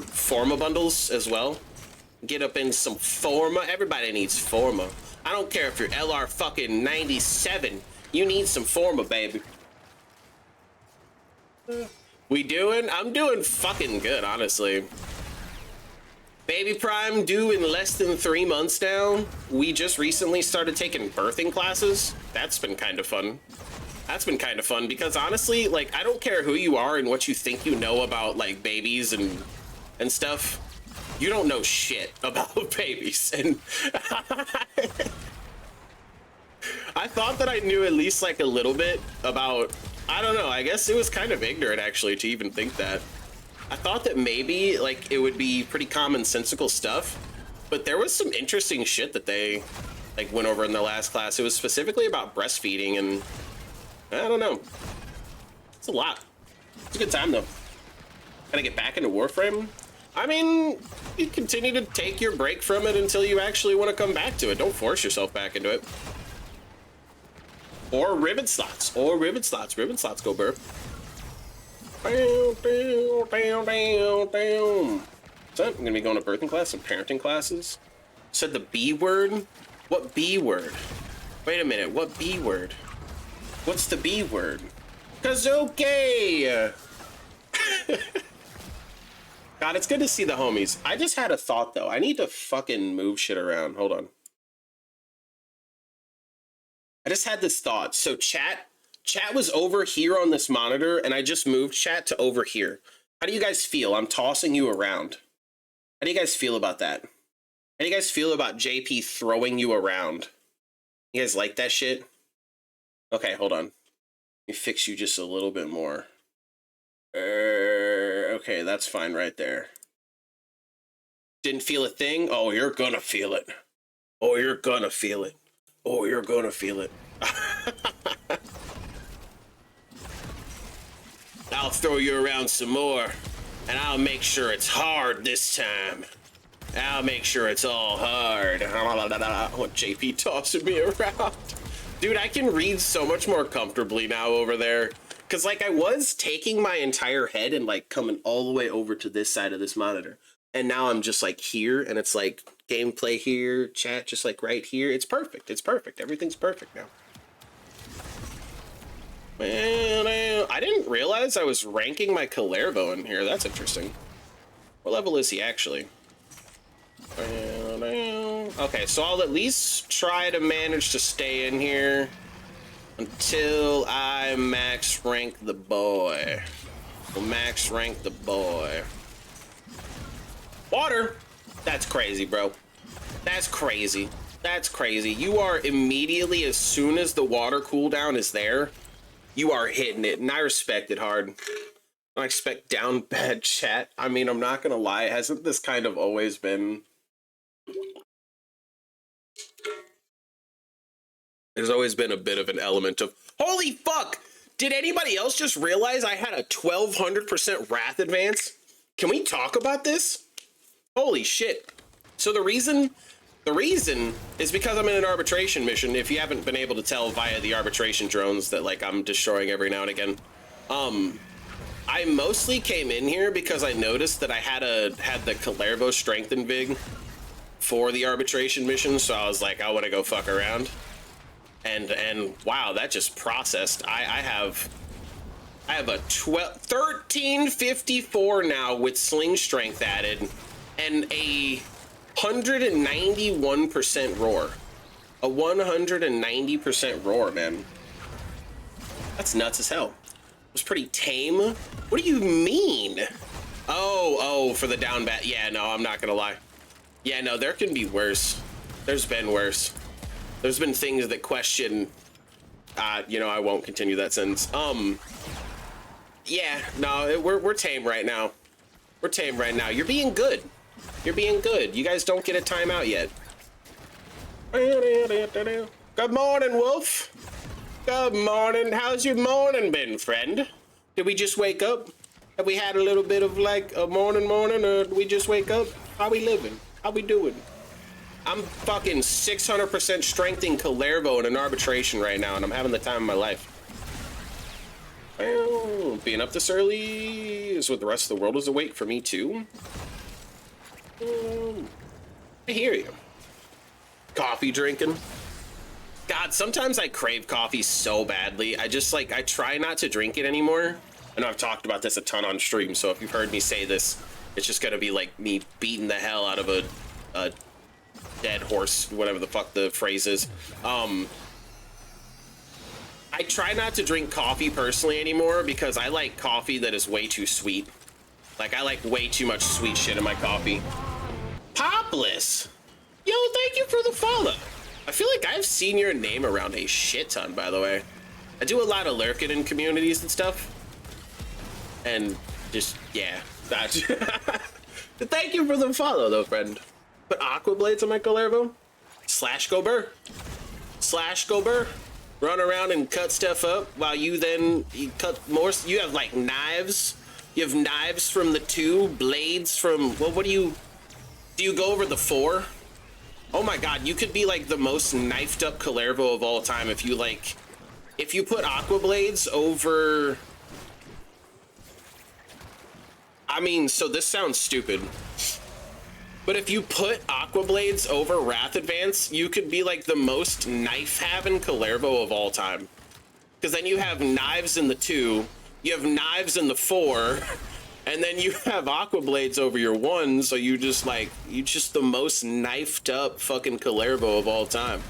Forma bundles as well. Get up in some Forma. Everybody needs Forma. I don't care if you're LR fucking 97. You need some Forma, baby. We doing? I'm doing fucking good, honestly. Baby Prime due in less than 3 months now. We just recently started taking birthing classes. That's been kind of fun. That's been kind of fun because honestly, like, I don't care who you are and what you think you know about like babies and stuff. You don't know shit about babies, and I thought that I knew at least like a little bit about, I don't know, I guess it was kind of ignorant actually to even think that. I thought that maybe like it would be pretty commonsensical stuff, but there was some interesting shit that they like went over in the last class. It was specifically about breastfeeding, and I don't know. It's a lot. It's a good time though. Gotta get back into Warframe. I mean, you continue to take your break from it until you actually want to come back to it. Don't force yourself back into it. Or ribbon slots. Or ribbon slots. Ribbon slots go burp. So I'm gonna be going to birthing class and parenting classes. Said the B word? What B word? Wait a minute, what B word? What's the B word? Kazuki! God, it's good to see the homies. I just had a thought though. I need to fucking move shit around. Hold on. I just had this thought. So chat was over here on this monitor, and I just moved chat to over here. How do you guys feel? I'm tossing you around. How do you guys feel about that? How do you guys feel about JP throwing you around? You guys like that shit? Okay, hold on. Let me fix you just a little bit more. Okay, that's fine right there. Didn't feel a thing? Oh, you're gonna feel it. Oh, you're gonna feel it. Oh, you're gonna feel it. I'll throw you around some more, and I'll make sure it's hard this time. I'll make sure it's all hard. What JP tossing me around. Dude, I can read so much more comfortably now over there. Cause like I was taking my entire head and like coming all the way over to this side of this monitor. And now I'm just like here, and it's like gameplay here, chat just like right here. It's perfect. It's perfect. Everything's perfect now. Man, I didn't realize I was ranking my Calervo in here. That's interesting. What level is he actually? Okay, so I'll at least try to manage to stay in here until I max rank the boy. We'll max rank the boy. Water! That's crazy, bro. That's crazy. That's crazy. You are immediately, as soon as the water cooldown is there, you are hitting it, and I respect it hard. I expect down bad chat. I mean, I'm not gonna lie, hasn't this kind of always been... There's always been a bit of an element of, holy fuck! Did anybody else just realize I had a 1200% wrath advance? Can we talk about this? Holy shit. So the reason The reason is because I'm in an arbitration mission. If you haven't been able to tell via the arbitration drones that like I'm destroying every now and again. I mostly came in here because I noticed that I had the Kalervo strengthen vig for the arbitration mission, so I was like, I want to go fuck around. And wow, that just processed. I have a 1354 now with sling strength added and a 191% roar. A 190% roar, man. That's nuts as hell. It was pretty tame. What do you mean? Oh, for the down bat. Yeah, no, I'm not gonna lie. Yeah, no, there can be worse. There's been worse. There's been things that question, you know, I won't continue that sentence. Yeah, no, we're tame right now. We're tame right now. You're being good. You're being good. You guys don't get a timeout yet. Good morning, Wolf. Good morning. How's your morning been, friend? Did we just wake up? Have we had a little bit of like a morning, or did we just wake up? How we living? How we doing? I'm fucking 600% strength in Kalervo in an arbitration right now, and I'm having the time of my life. Well, being up this early is what the rest of the world is awake for me too. I hear you. Coffee drinking. God, sometimes I crave coffee so badly. I just like, I try not to drink it anymore. I know I've talked about this a ton on stream, so if you've heard me say this, it's just gonna be like me beating the hell out of a dead horse, whatever the fuck the phrase is. I try not to drink coffee personally anymore because I like coffee that is way too sweet. Like, I like way too much sweet shit in my coffee. Popless! Yo, thank you for the follow. I feel like I've seen your name around a shit ton, by the way. I do a lot of lurking in communities and stuff. And just, yeah. Thank you for the follow, though, friend. Put aqua blades on my Kalervo. Slash go burr. Slash go burr. Run around and cut stuff up while you cut more. You have like knives. You have knives from the 2, blades from, well, what do you go over the 4? Oh my god, you could be like the most knifed up Kalervo of all time if you put aqua blades over, I mean, so this sounds stupid, but if you put aqua blades over Wrath Advance, you could be like the most knife having Kalervo of all time. Because then you have knives in the 2, you have knives in the 4, and then you have aqua blades over your 1, so you just the most knifed up fucking Kalervo of all time.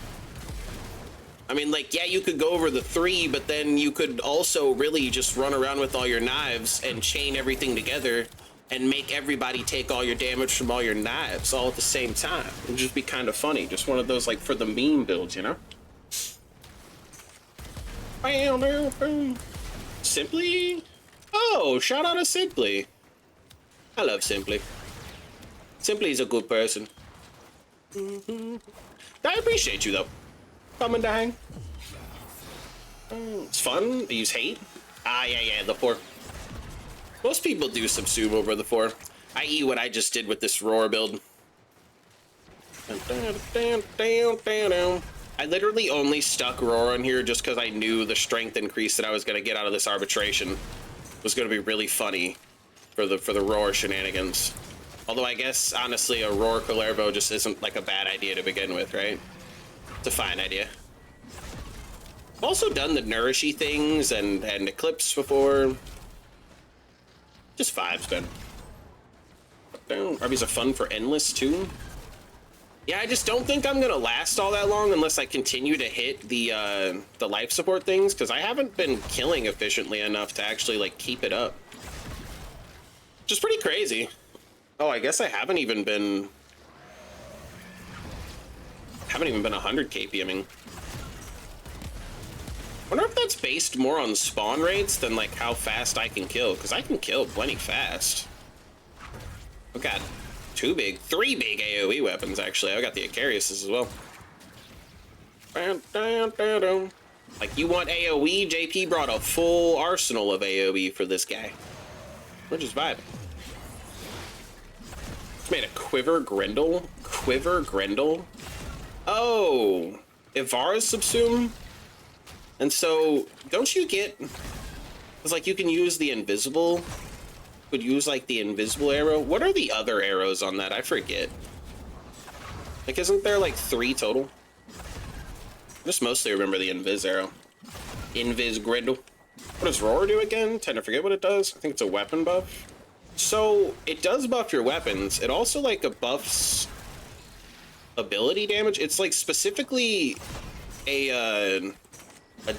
I mean, like, yeah, you could go over the 3, but then you could also really just run around with all your knives and chain everything together and make everybody take all your damage from all your knives all at the same time. It'd just be kind of funny. Just one of those, like, for the meme builds, you know? Simply? Oh, shout out to Simply. I love Simply. Simply's a good person. I appreciate you, though. Come and hang. It's fun. I use hate. Ah, yeah, the 4. Most people do subsume over the 4, i.e. what I just did with this roar build. I literally only stuck roar on here just because I knew the strength increase that I was going to get out of this arbitration was going to be really funny for the roar shenanigans. Although I guess, honestly, a roar Kalervo just isn't like a bad idea to begin with, right? It's a fine idea. I've also done the nourishy things and Eclipse before. Just 5's good. Arby's are fun for endless too. Yeah, I just don't think I'm gonna last all that long unless I continue to hit the life support things, because I haven't been killing efficiently enough to actually like keep it up. Which is pretty crazy. Oh, I guess I haven't even been 100 KPMing. Wonder if that's based more on spawn rates than like how fast I can kill, because I can kill plenty fast. I've got 3 big AoE weapons actually. I got the Icariuses as well. Like, you want AoE? JP brought a full arsenal of AoE for this guy. We're just vibing. Made a Quiver Grendel. Quiver Grendel. Oh, Ivara's subsume. And so, don't you get... It's like you can use the invisible... Would use like the invisible arrow. What are the other arrows on that? I forget. Like, isn't there like 3 total? I just mostly remember the invis arrow. Invis Grendel. What does Roar do again? Tend to forget what it does. I think it's a weapon buff. So it does buff your weapons. It also like buffs ability damage. It's like specifically a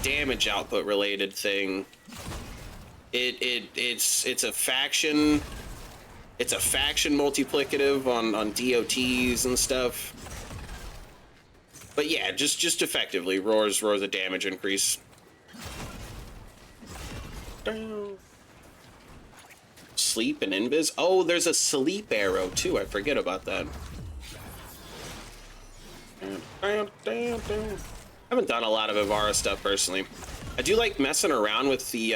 damage output related thing. It's a faction. It's a faction multiplicative on DOTs and stuff. But yeah, just effectively, roars a damage increase. Sleep and invis. Oh, there's a sleep arrow too. I forget about that. I haven't done a lot of Ivara stuff personally. I do like messing around with the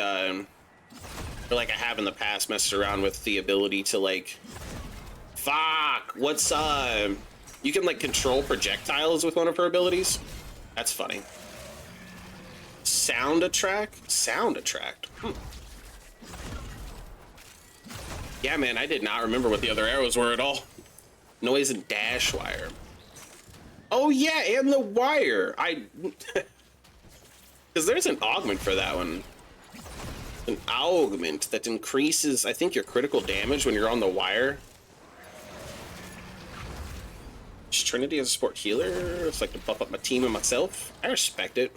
or like I have in the past, messed around with the ability to like, fuck, what's you can like control projectiles with one of her abilities. That's funny. Sound attract. Yeah, man, I did not remember what the other arrows were at all. Noise and dash wire. Oh yeah, and the wire. Because there's an augment for that one. An augment that increases, I think, your critical damage when you're on the wire. Is Trinity as a support healer? It's like to buff up my team and myself. I respect it.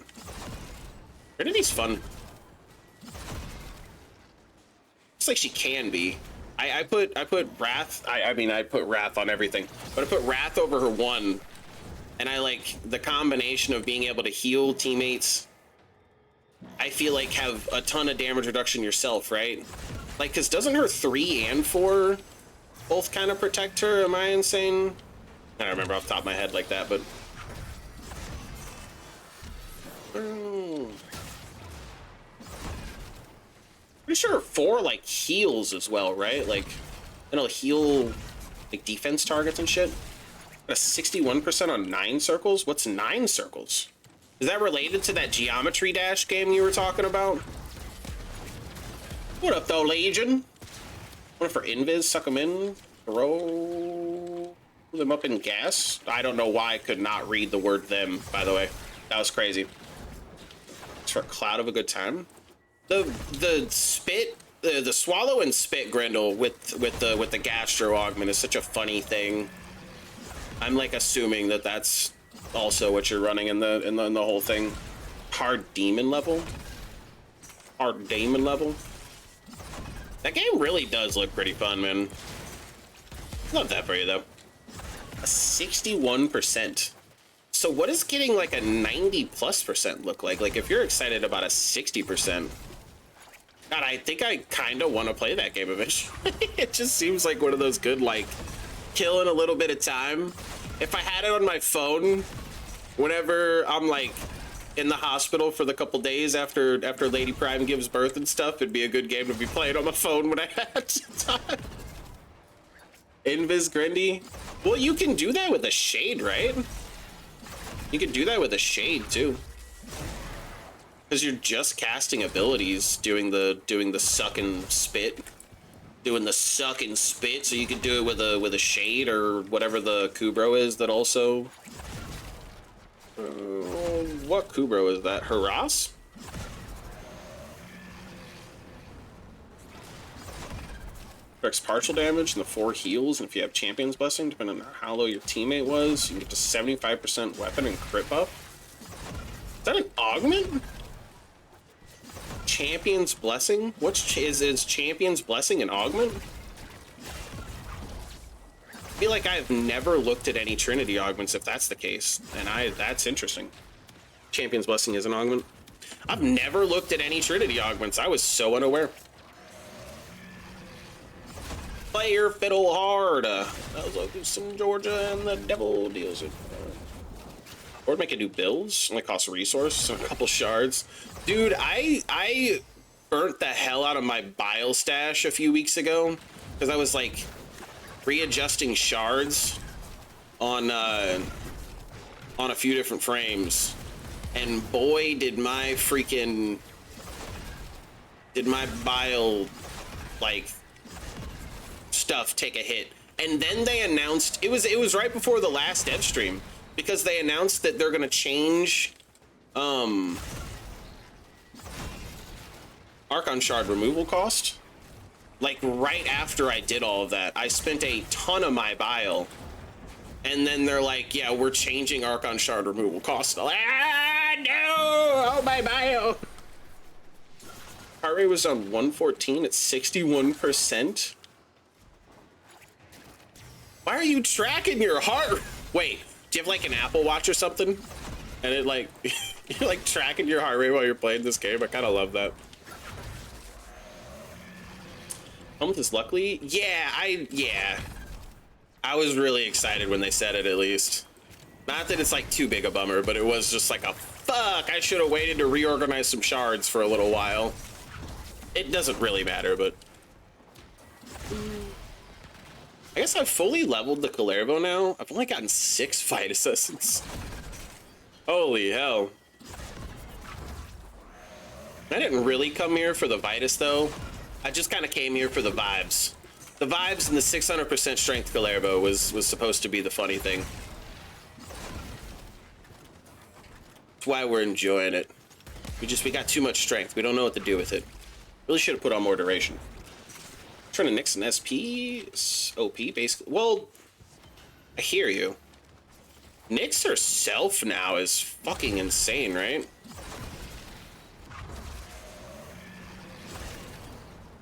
Trinity's fun. It's like she can be. I put Wrath. I mean, I put Wrath on everything, but I put Wrath over her 1, and I like the combination of being able to heal teammates. I feel like have a ton of damage reduction yourself, right? Like, because doesn't her 3 and 4 both kind of protect her? Am I insane? I don't remember off the top of my head like that, but... Pretty sure 4, like, heals as well, right? Like, it'll heal, like, defense targets and shit. A 61% on 9 circles? What's 9 circles? Is that related to that Geometry Dash game you were talking about? What up, though, Legion? One for Invis, suck them in, throw them up in gas. I don't know why I could not read the word them, by the way. That was crazy. It's for a cloud of a good time. The spit, the swallow and spit Grendel with the gastro augment is such a funny thing. I'm like assuming that that's also what you're running in the whole thing. Hard demon level. Hard demon level. That game really does look pretty fun, man. Love that for you though. A 61%. So what does getting like a 90+% look like? Like if you're excited about a 60%. God, I think I kind of want to play that game eventually. It just seems like one of those good, like, killing a little bit of time. If I had it on my phone, whenever I'm, like, in the hospital for the couple days after Lady Prime gives birth and stuff, it'd be a good game to be playing on my phone when I had time. Invis Grindy. Well, you can do that with a shade, right? You can do that with a shade, too. Because you're just casting abilities, doing the suck and spit, so you can do it with a shade or whatever the Kubro is that also. What Kubro is that? Harass? Affects partial damage and the 4 heals, and if you have Champion's Blessing, depending on how low your teammate was, you can get to 75% weapon and crit buff. Is that an augment? Champion's Blessing? Is Champion's Blessing an augment? I feel like I've never looked at any Trinity augments if that's the case, and that's interesting. Champion's Blessing is an augment. I've never looked at any Trinity augments. I was so unaware. Player fiddle hard. That was like some Georgia and the devil deals it. Or make it do builds. Only costs a resource, so a couple shards. Dude, I burnt the hell out of my bile stash a few weeks ago because I was like readjusting shards on a few different frames, and boy, did my bile like stuff take a hit. And then they announced it was right before the last dev stream, because they announced that they're gonna change Archon Shard removal cost. Like right after I did all of that, I spent a ton of my bile, and then they're like, yeah, we're changing Archon Shard removal cost. I'm like, ah, no, oh my bile. Heart rate was on 114 at 61%. Why are you tracking your heart? Wait, do you have like an Apple Watch or something? And it like, you're like tracking your heart rate while you're playing this game? I kind of love that. Home with this luckily? Yeah, I was really excited when they said it, at least. Not that it's like too big a bummer, but it was just like a fuck, I should have waited to reorganize some shards for a little while. It doesn't really matter, but I guess I've fully leveled the Calervo now. I've only gotten 6 fight assessments. Holy hell. I didn't really come here for the Vitus though. I just kind of came here for the vibes. The vibes and the 600% strength Calervo was supposed to be the funny thing. That's why we're enjoying it. We got too much strength. We don't know what to do with it. Really should have put on more duration. Trying to nix an SP, OP basically. Well, I hear you. Nix herself now is fucking insane, right?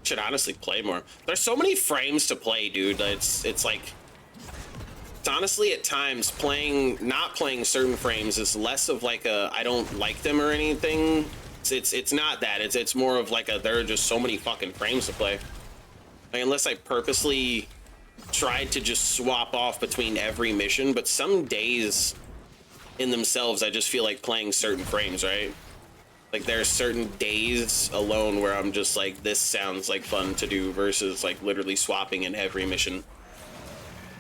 Should honestly play more. There's so many frames to play, dude. It's like, it's honestly at times not playing certain frames is less of like a I don't like them or anything. It's not that. It's more of like there are just so many fucking frames to play. Like, unless I purposely tried to just swap off between every mission, but some days in themselves I just feel like playing certain frames, right? Like there are certain days alone where I'm just like, this sounds like fun to do versus like literally swapping in every mission.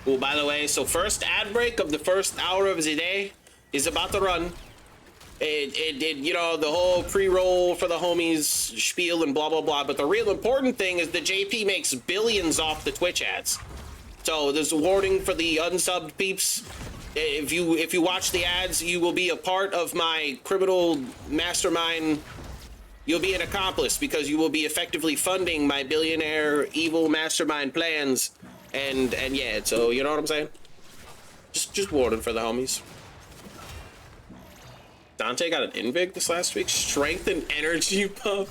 Oh, by the way, so first ad break of the first hour of the day is about to run. You know, the whole pre-roll for the homies spiel and blah, blah, blah. But the real important thing is that JP makes billions off the Twitch ads. So there's a warning for the unsubbed peeps. If you watch the ads, you will be a part of my criminal mastermind. You'll be an accomplice because you will be effectively funding my billionaire evil mastermind plans. And yeah, so you know what I'm saying? Just warning for the homies. Dante got an invig this last week. Strength and energy buff.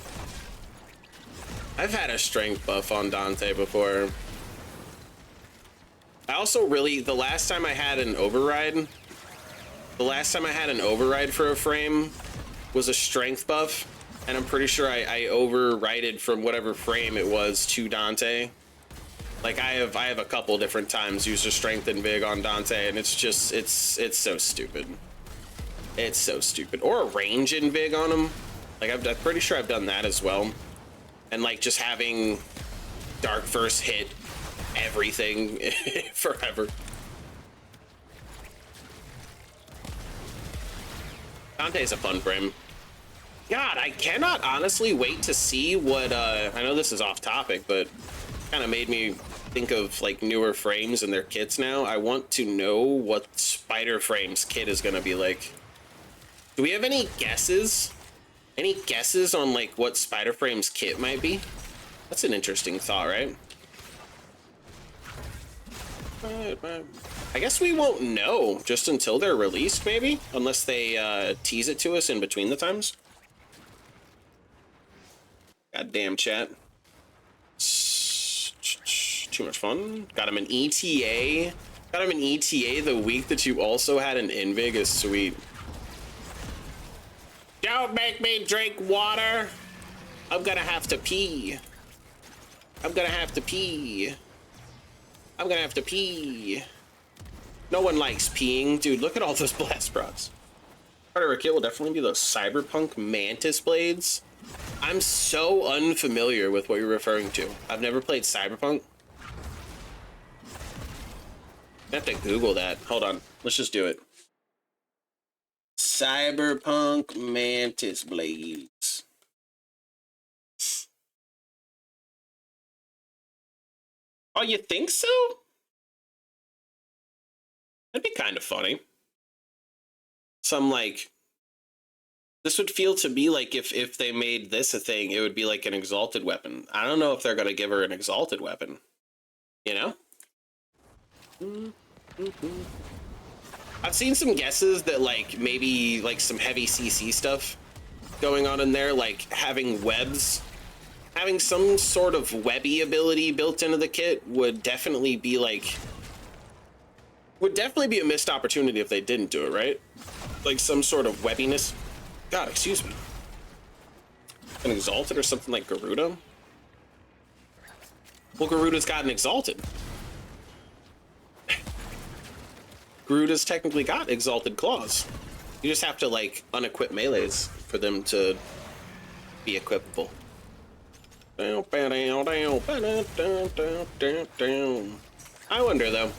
I've had a strength buff on Dante before. I also really, the last time I had an override for a frame was a strength buff, and I'm pretty sure I overrided from whatever frame it was to Dante. Like I have a couple different times used a strength and vig on Dante, and it's just it's so stupid. It's so stupid. Or a range in vig on him. Like I'm pretty sure I've done that as well. And like just having dark first hit everything forever. Dante's a fun frame. God, I cannot honestly wait to see what I know this is off topic, but kind of made me think of like newer frames and their kits now. I want to know what Spider Frame's kit is gonna be like. Do we have any guesses? Any guesses on like what Spider Frame's kit might be? That's an interesting thought, right? I guess we won't know just until they're released, maybe? Unless they tease it to us in between the times. Goddamn chat. Too much fun. Got him an ETA. Got him an ETA the week that you also had an invig is sweet. Don't make me drink water. I'm gonna have to pee. I'm gonna have to pee. I'm gonna have to pee. No one likes peeing. Dude, look at all those blast procs. Part of our kit will definitely be those cyberpunk mantis blades. I'm so unfamiliar with what you're referring to. I've never played cyberpunk. I have to Google that. Hold on. Let's just do it. Cyberpunk Mantis Blades. Oh, you think so? That'd be kind of funny. Some like, this would feel to me like if they made this a thing, it would be like an exalted weapon. I don't know if they're gonna give her an exalted weapon. You know? I've seen some guesses that like maybe like some heavy CC stuff going on in there, like having webs, having some sort of webby ability built into the kit would definitely be like, would definitely be a missed opportunity if they didn't do it, right? Like some sort of webbiness. God, excuse me. An exalted or something like Garuda? Well, Garuda's gotten exalted. Garuda's technically got exalted claws. You just have to like unequip melees for them to be equipable. I wonder though.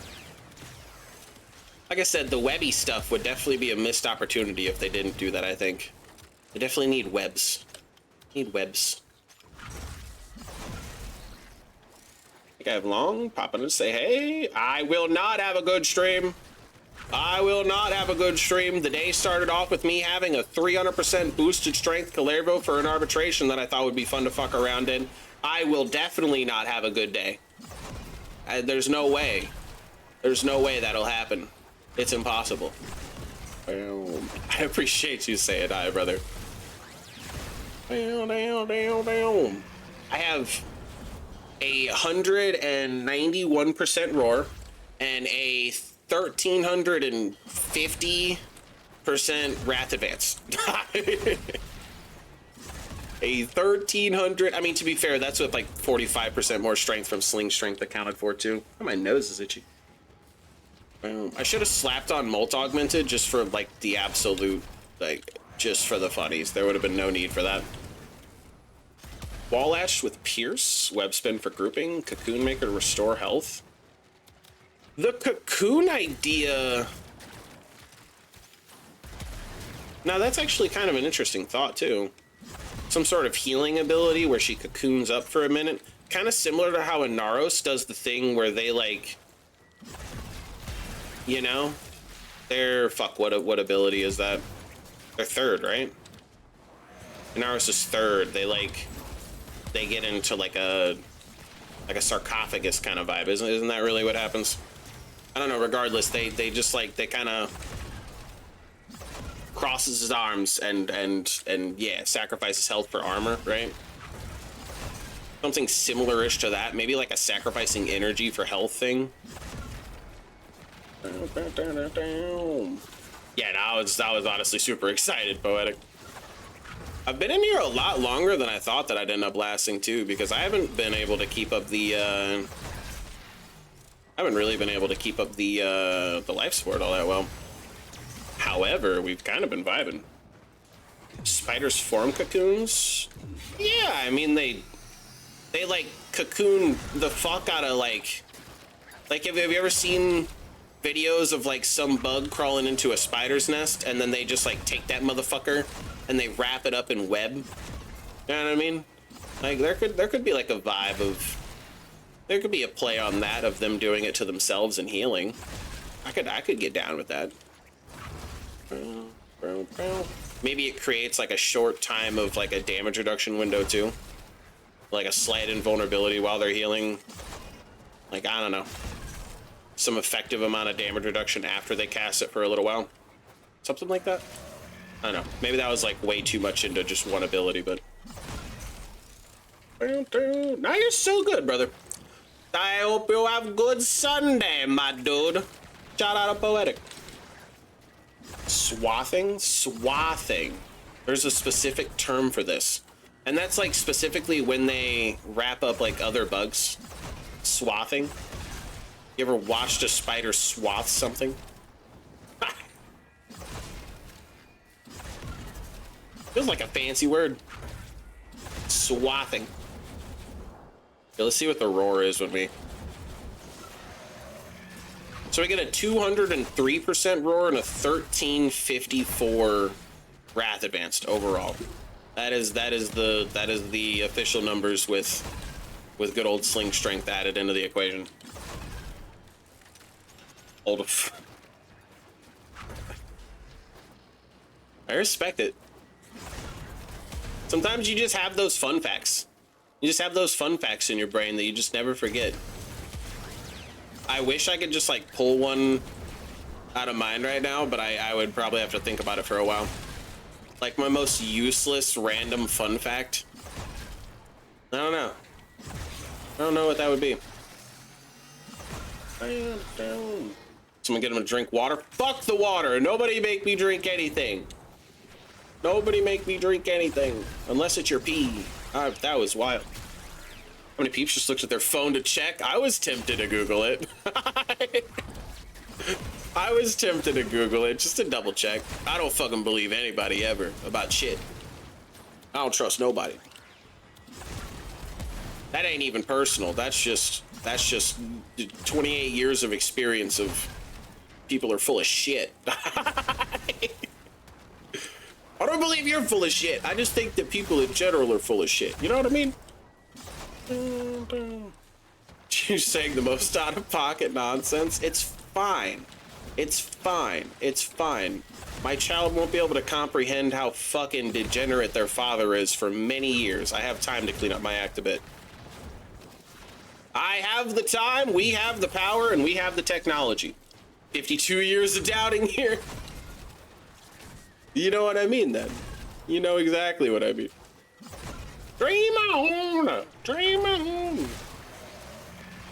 Like I said, the webby stuff would definitely be a missed opportunity if they didn't do that, I think. They definitely need webs. Need webs. I think I have long. Pop in and say, hey, I will not have a good stream. I will not have a good stream. The day started off with me having a 300% boosted strength Calervo for an arbitration that I thought would be fun to fuck around in. I will definitely not have a good day. There's no way. There's no way that'll happen. It's impossible. I appreciate you saying hi, brother. I have a 191% roar and a 1,350% wrath advance. A 1,300. I mean, to be fair, that's with like 45% more strength from sling strength accounted for too. Oh, my nose is itchy. I should have slapped on Molt Augmented just for like the absolute, like just for the funnies. There would have been no need for that. Wall Lash with Pierce, Web Spin for grouping, Cocoon Maker to restore health. The cocoon idea. Now that's actually kind of an interesting thought too. Some sort of healing ability where she cocoons up for a minute. Kind of similar to how Inaros does the thing where they like, you know, they're, fuck, what ability is that? They're third, right? Inaros is third. They like, they get into like a sarcophagus kind of vibe. Isn't that really what happens? I don't know. Regardless, they just like, they kind of crosses his arms and yeah, sacrifices health for armor, right? Something similar-ish to that. Maybe like a sacrificing energy for health thing. Yeah, that was honestly super excited, Poetic. I've been in here a lot longer than I thought that I'd end up lasting too, because I haven't been able to keep up the I haven't really been able to keep up the life support all that well. However, we've kind of been vibing. Spiders form cocoons? Yeah, I mean they like cocoon the fuck out of like have you ever seen videos of like some bug crawling into a spider's nest and then they just like take that motherfucker and they wrap it up in web? You know what I mean? Like there could be like a vibe of, there could be a play on that of them doing it to themselves and healing. I could get down with that. Maybe it creates like a short time of like a damage reduction window too. Like a slight invulnerability while they're healing. Like, I don't know. Some effective amount of damage reduction after they cast it for a little while. Something like that. I don't know. Maybe that was like way too much into just one ability, but. Now you're so good, brother. I hope you have a good Sunday, my dude. Shout out to Poetic. Swathing? Swathing. There's a specific term for this. And that's like specifically when they wrap up like other bugs. Swathing. You ever watched a spider swath something? Feels like a fancy word. Swathing. Okay, let's see what the roar is when we... So So we get a 203% roar and a 1354 wrath advanced overall. That is the official numbers with good old sling strength added into the equation. I respect it. Sometimes you just have those fun facts. You just have those fun facts in your brain that you just never forget. I wish I could just like pull one out of mind right now, but I would probably have to think about it for a while. Like my most useless random fun fact. I don't know. I don't know what that would be. Someone get him to drink water. Fuck the water. Nobody make me drink anything. Nobody make me drink anything unless it's your pee. That was wild. How many peeps just looked at their phone to check? I was tempted to Google it. I was tempted to Google it just to double check. I don't fucking believe anybody ever about shit. I don't trust nobody. That ain't even personal. That's just 28 years of experience of people are full of shit. I don't believe you're full of shit. I just think that people in general are full of shit. You know what I mean? You're saying the most out-of-pocket nonsense. It's fine. It's fine. It's fine. My child won't be able to comprehend how fucking degenerate their father is for many years. I have time to clean up my act a bit. I have the time, we have the power, and we have the technology. 52 years of doubting here. You know what I mean, then. You know exactly what I mean. Dream on! Dream on!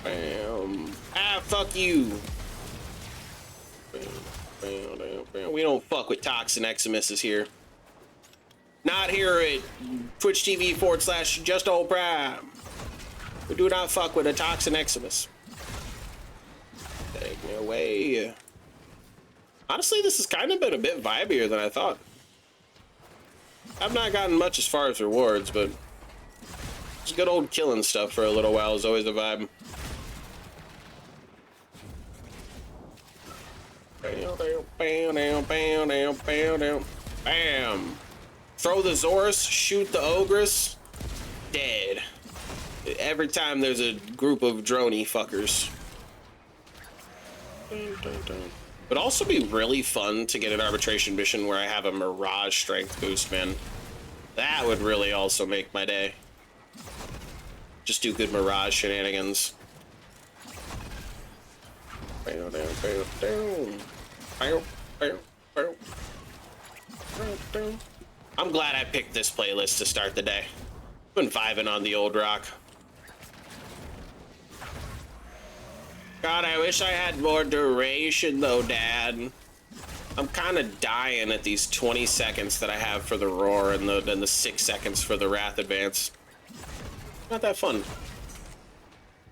Bam. Ah, fuck you. Bam, bam, bam. We don't fuck with Toxin Eximus here. Not here at Twitch TV /JustOldPrime. We do not fuck with a Toxin Eximus. Take me away. Honestly, this has kind of been a bit vibier than I thought. I've not gotten much as far as rewards, but just good old killing stuff for a little while is always a vibe. Bam! Throw the Zorus, shoot the Ogress, dead. Every time there's a group of droney fuckers. Would also be really fun to get an arbitration mission where I have a Mirage strength boost, man. That would really also make my day. Just do good Mirage shenanigans. I'm glad I picked this playlist to start the day. Been vibing on the old rock. God, I wish I had more duration though, Dad. I'm kind of dying at these 20 seconds that I have for the roar and the 6 seconds for the wrath advance. Not that fun.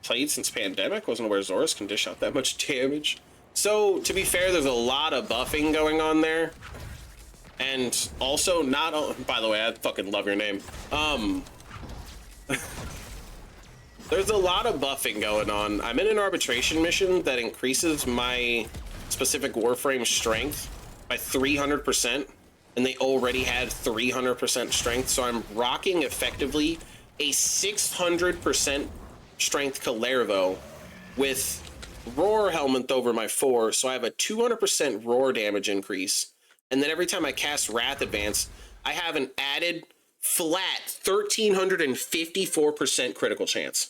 Played since pandemic, wasn't aware Zorus can dish out that much damage. So, to be fair, there's a lot of buffing going on there. And also not, by the way, I fucking love your name. There's a lot of buffing going on. I'm in an arbitration mission that increases my specific Warframe strength by 300%, and they already had 300% strength, so I'm rocking effectively a 600% strength Kalervo with Roar Helmet over my 4, so I have a 200% Roar damage increase, and then every time I cast Wrath Advance, I have an added flat 1354% critical chance.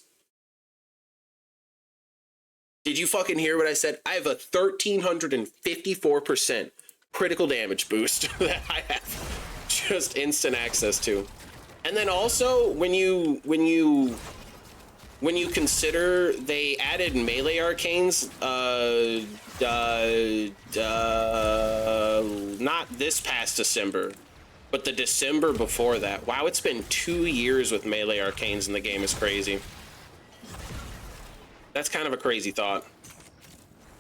Did you fucking hear what I said? I have a 1354% critical damage boost that I have just instant access to. And then also when you consider they added melee arcanes, not this past December, but the December before that. Wow, it's been 2 years with melee arcanes in the game is crazy. That's kind of a crazy thought.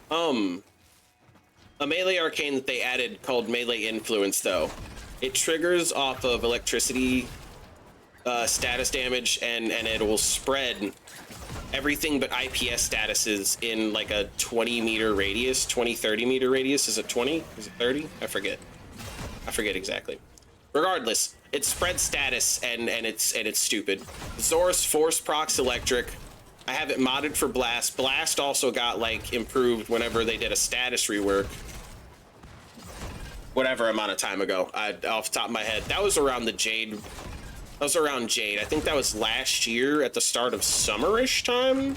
A melee arcane that they added called Melee Influence, though. It triggers off of electricity status damage, and it will spread everything but IPS statuses in like a 20-meter radius, 30-meter radius. Is it 20? Is it 30? I forget exactly. Regardless, it spreads status and it's stupid. Zorus Force procs electric. I have it modded for Blast. Blast also got like improved whenever they did a status rework. Whatever amount of time ago, off the top of my head. That was around the Jade. That was around Jade. I think that was last year at the start of summerish time,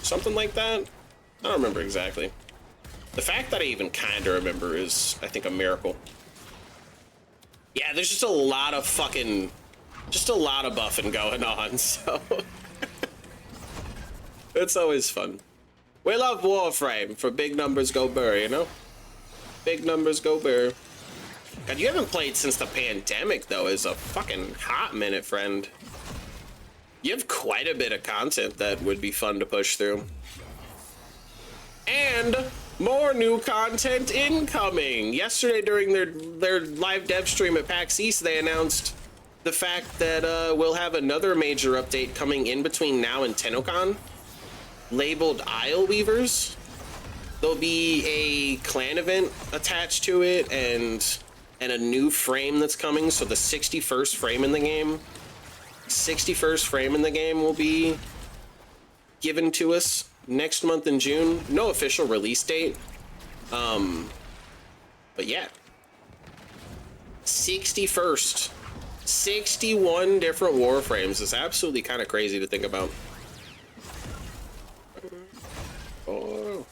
something like that. I don't remember exactly. The fact that I even kind of remember is, I think, a miracle. Yeah, there's just a lot of fucking, just a lot of buffing going on, so it's always fun. We love Warframe for big numbers go burr, you know? Big numbers go burr. God, you haven't played since the pandemic, though. Is a fucking hot minute, friend. You have quite a bit of content that would be fun to push through. And more new content incoming. Yesterday, during their live dev stream at PAX East, they announced the fact that we'll have another major update coming in between now and TennoCon, labeled Isle Weavers. There'll be a clan event attached to it and a new frame that's coming. So the 61st frame in the game, 61st frame in the game will be given to us next month in June. No official release date. But yeah. 61st. 61 different Warframes is absolutely kind of crazy to think about. Oh.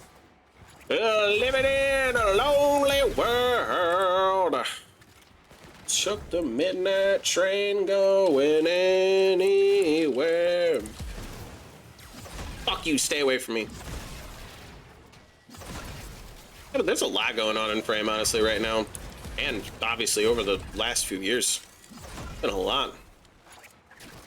Living in a lonely world. Took the midnight train going anywhere. Fuck you, stay away from me. Yeah, but there's a lot going on in Frame, honestly, right now. And obviously over the last few years. Been a lot.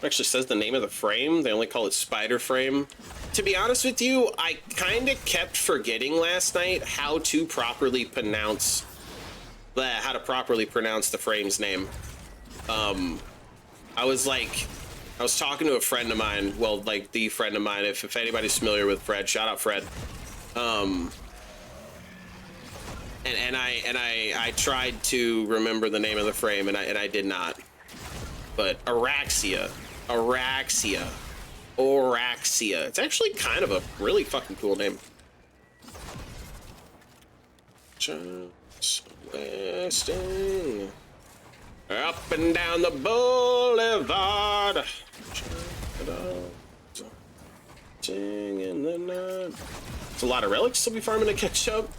It actually says the name of the frame. They only call it Spider Frame. To be honest with you, I kind of kept forgetting last night how to properly pronounce the frame's name. I was talking to a friend of mine, well, like the friend of mine, if anybody's familiar with Fred, shout out Fred. And I tried to remember the name of the frame and I did not. But Araxia. It's actually kind of a really fucking cool name. Just blasting up and down the boulevard. In the night. It's a lot of relics to be farming to catch up.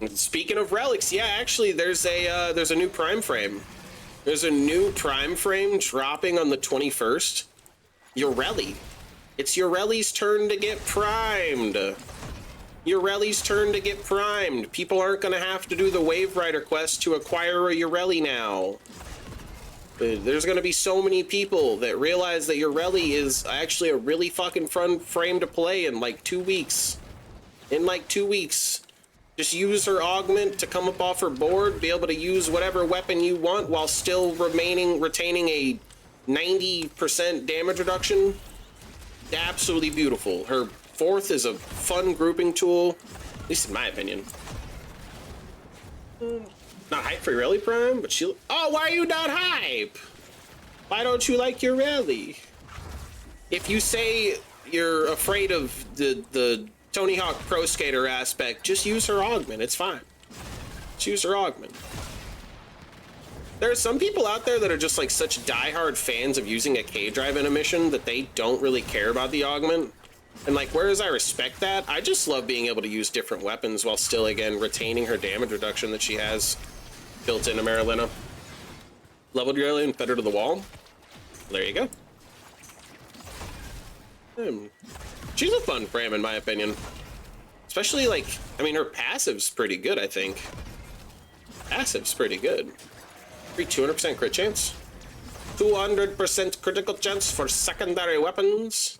And speaking of relics, yeah, actually, there's a new prime frame. There's a new prime frame dropping on the 21st. Yoreli. It's Yoreli's turn to get primed. Yoreli's turn to get primed. People aren't going to have to do the Wave Rider quest to acquire a Yoreli now. There's going to be so many people that realize that Yoreli is actually a really fucking fun frame to play in like 2 weeks. In like 2 weeks. Just use her augment to come up off her board, be able to use whatever weapon you want while still retaining a 90% damage reduction. Absolutely beautiful. Her fourth is a fun grouping tool, at least in my opinion. Not hype for Yoreli Prime, but she... Oh, why are you not hype? Why don't you like Yoreli? If you say you're afraid of the Tony Hawk Pro Skater aspect, just use her augment. It's fine. Just use her augment. There are some people out there that are just like such diehard fans of using a K-Drive in a mission that they don't really care about the augment. And like, whereas I respect that, I just love being able to use different weapons while still, again, retaining her damage reduction that she has built into Marilena. Leveled Yoreli and fed her to the wall. There you go. She's a fun frame in my opinion. Especially like, I mean, her passive's pretty good, I think. Passive's pretty good. 200% crit chance. 200% critical chance for secondary weapons.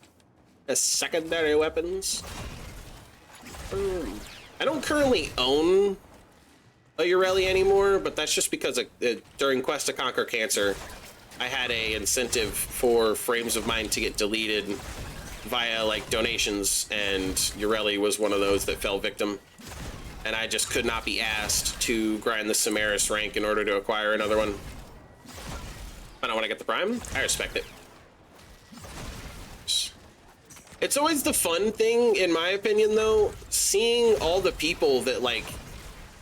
Secondary weapons. I don't currently own a Yoreli anymore, but that's just because during Quest to Conquer Cancer, I had a incentive for frames of mine to get deleted via like donations, and Ureli was one of those that fell victim. And I just could not be asked to grind the Samaris rank in order to acquire another one. But I want to get the Prime. I respect it. It's always the fun thing, in my opinion, though, seeing all the people that like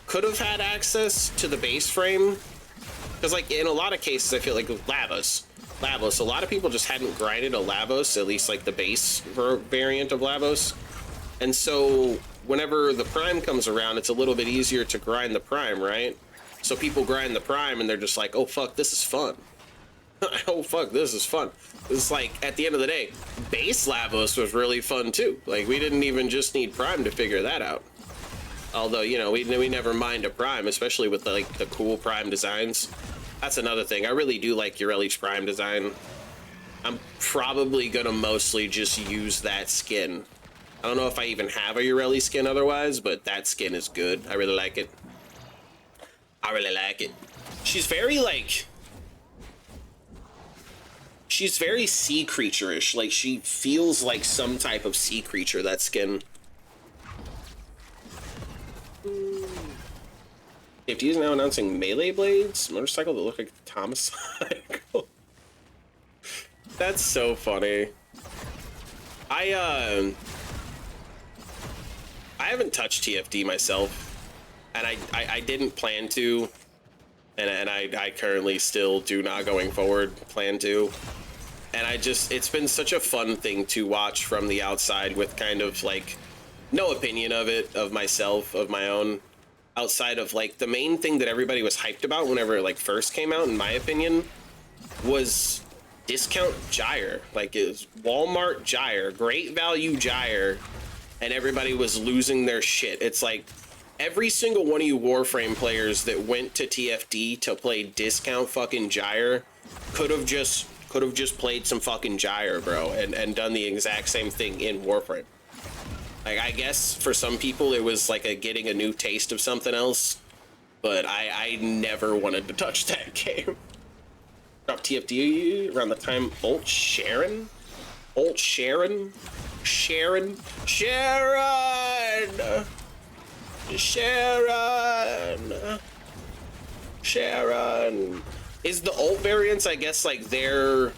could have had access to the base frame. Because like in a lot of cases, I feel like with Lavos, a lot of people just hadn't grinded a Lavos, at least like the base variant of Lavos. And so whenever the Prime comes around, it's a little bit easier to grind the Prime, right? So people grind the Prime and they're just like, oh fuck, this is fun. Oh fuck, this is fun. It's like, at the end of the day, base Lavos was really fun too. Like, we didn't even just need Prime to figure that out. Although, you know, we never mind a Prime, especially with the, like the cool Prime designs. That's another thing. I really do like Ureli's Prime design. I'm probably gonna mostly just use that skin. I don't know if I even have a Ureli skin otherwise, but that skin is good. I really like it. I really like it. She's very like... She's very sea creature-ish. Like, she feels like some type of sea creature, that skin. JPG is now announcing melee blades, motorcycle that look like a Thomas-cycle. That's so funny. I haven't touched TFD myself, and I didn't plan to, and I currently still do not going forward plan to. And it's been such a fun thing to watch from the outside with kind of like no opinion of it, of myself, of my own, outside of like the main thing that everybody was hyped about whenever it like first came out, in my opinion, was discount gyre. Like, it was Walmart gyre, great value gyre, and everybody was losing their shit. It's like every single one of you Warframe players that went to TFD to play discount fucking gyre could have just played some fucking gyre, bro, and done the exact same thing in Warframe. Like, I guess for some people it was like getting a new taste of something else, but I never wanted to touch that game. Drop TFD around the time Ult Sharon? Ult Sharon? Sharon? Sharon! Sharon! Sharon! Is the ult variants, I guess, like their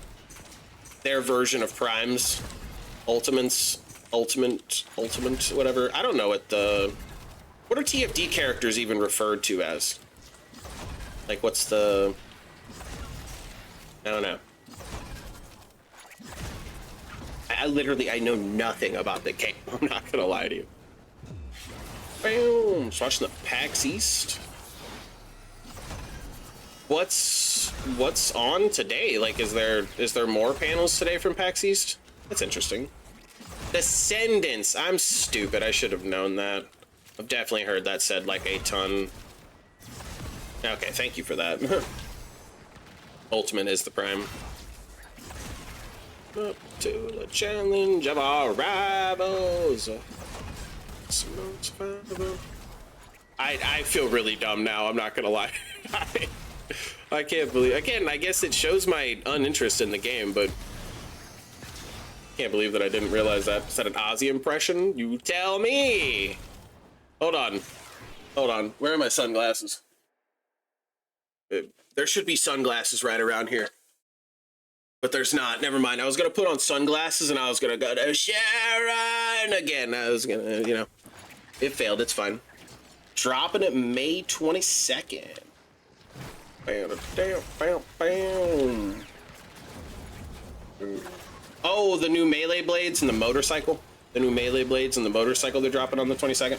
version of primes, ultimate, whatever. I don't know what are TFD characters even referred to as? Like, what's the... I don't know. I know nothing about the game. I'm not gonna lie to you. Boom! Just watching the PAX East. What's on today? Like, is there more panels today from PAX East? That's interesting. Descendants. I'm stupid. I should have known that. I've definitely heard that said like a ton. Okay, thank you for that. Ultimate is the Prime. Up to the challenge of our rivals. I feel really dumb now. I'm not gonna lie. I can't believe, again, I guess it shows my uninterest in the game, but can't believe that I didn't realize that. Is that an Ozzy impression? You tell me. Hold on. Where are my sunglasses? There should be sunglasses right around here, but there's not. Never mind. I was gonna put on sunglasses and I was gonna go to Sharon again. I was gonna, you know, it failed. It's fine. Dropping it May 22nd. Bam, bam, bam, bam. Oh, the new melee blades and the motorcycle. The new melee blades and the motorcycle they're dropping on the 22nd.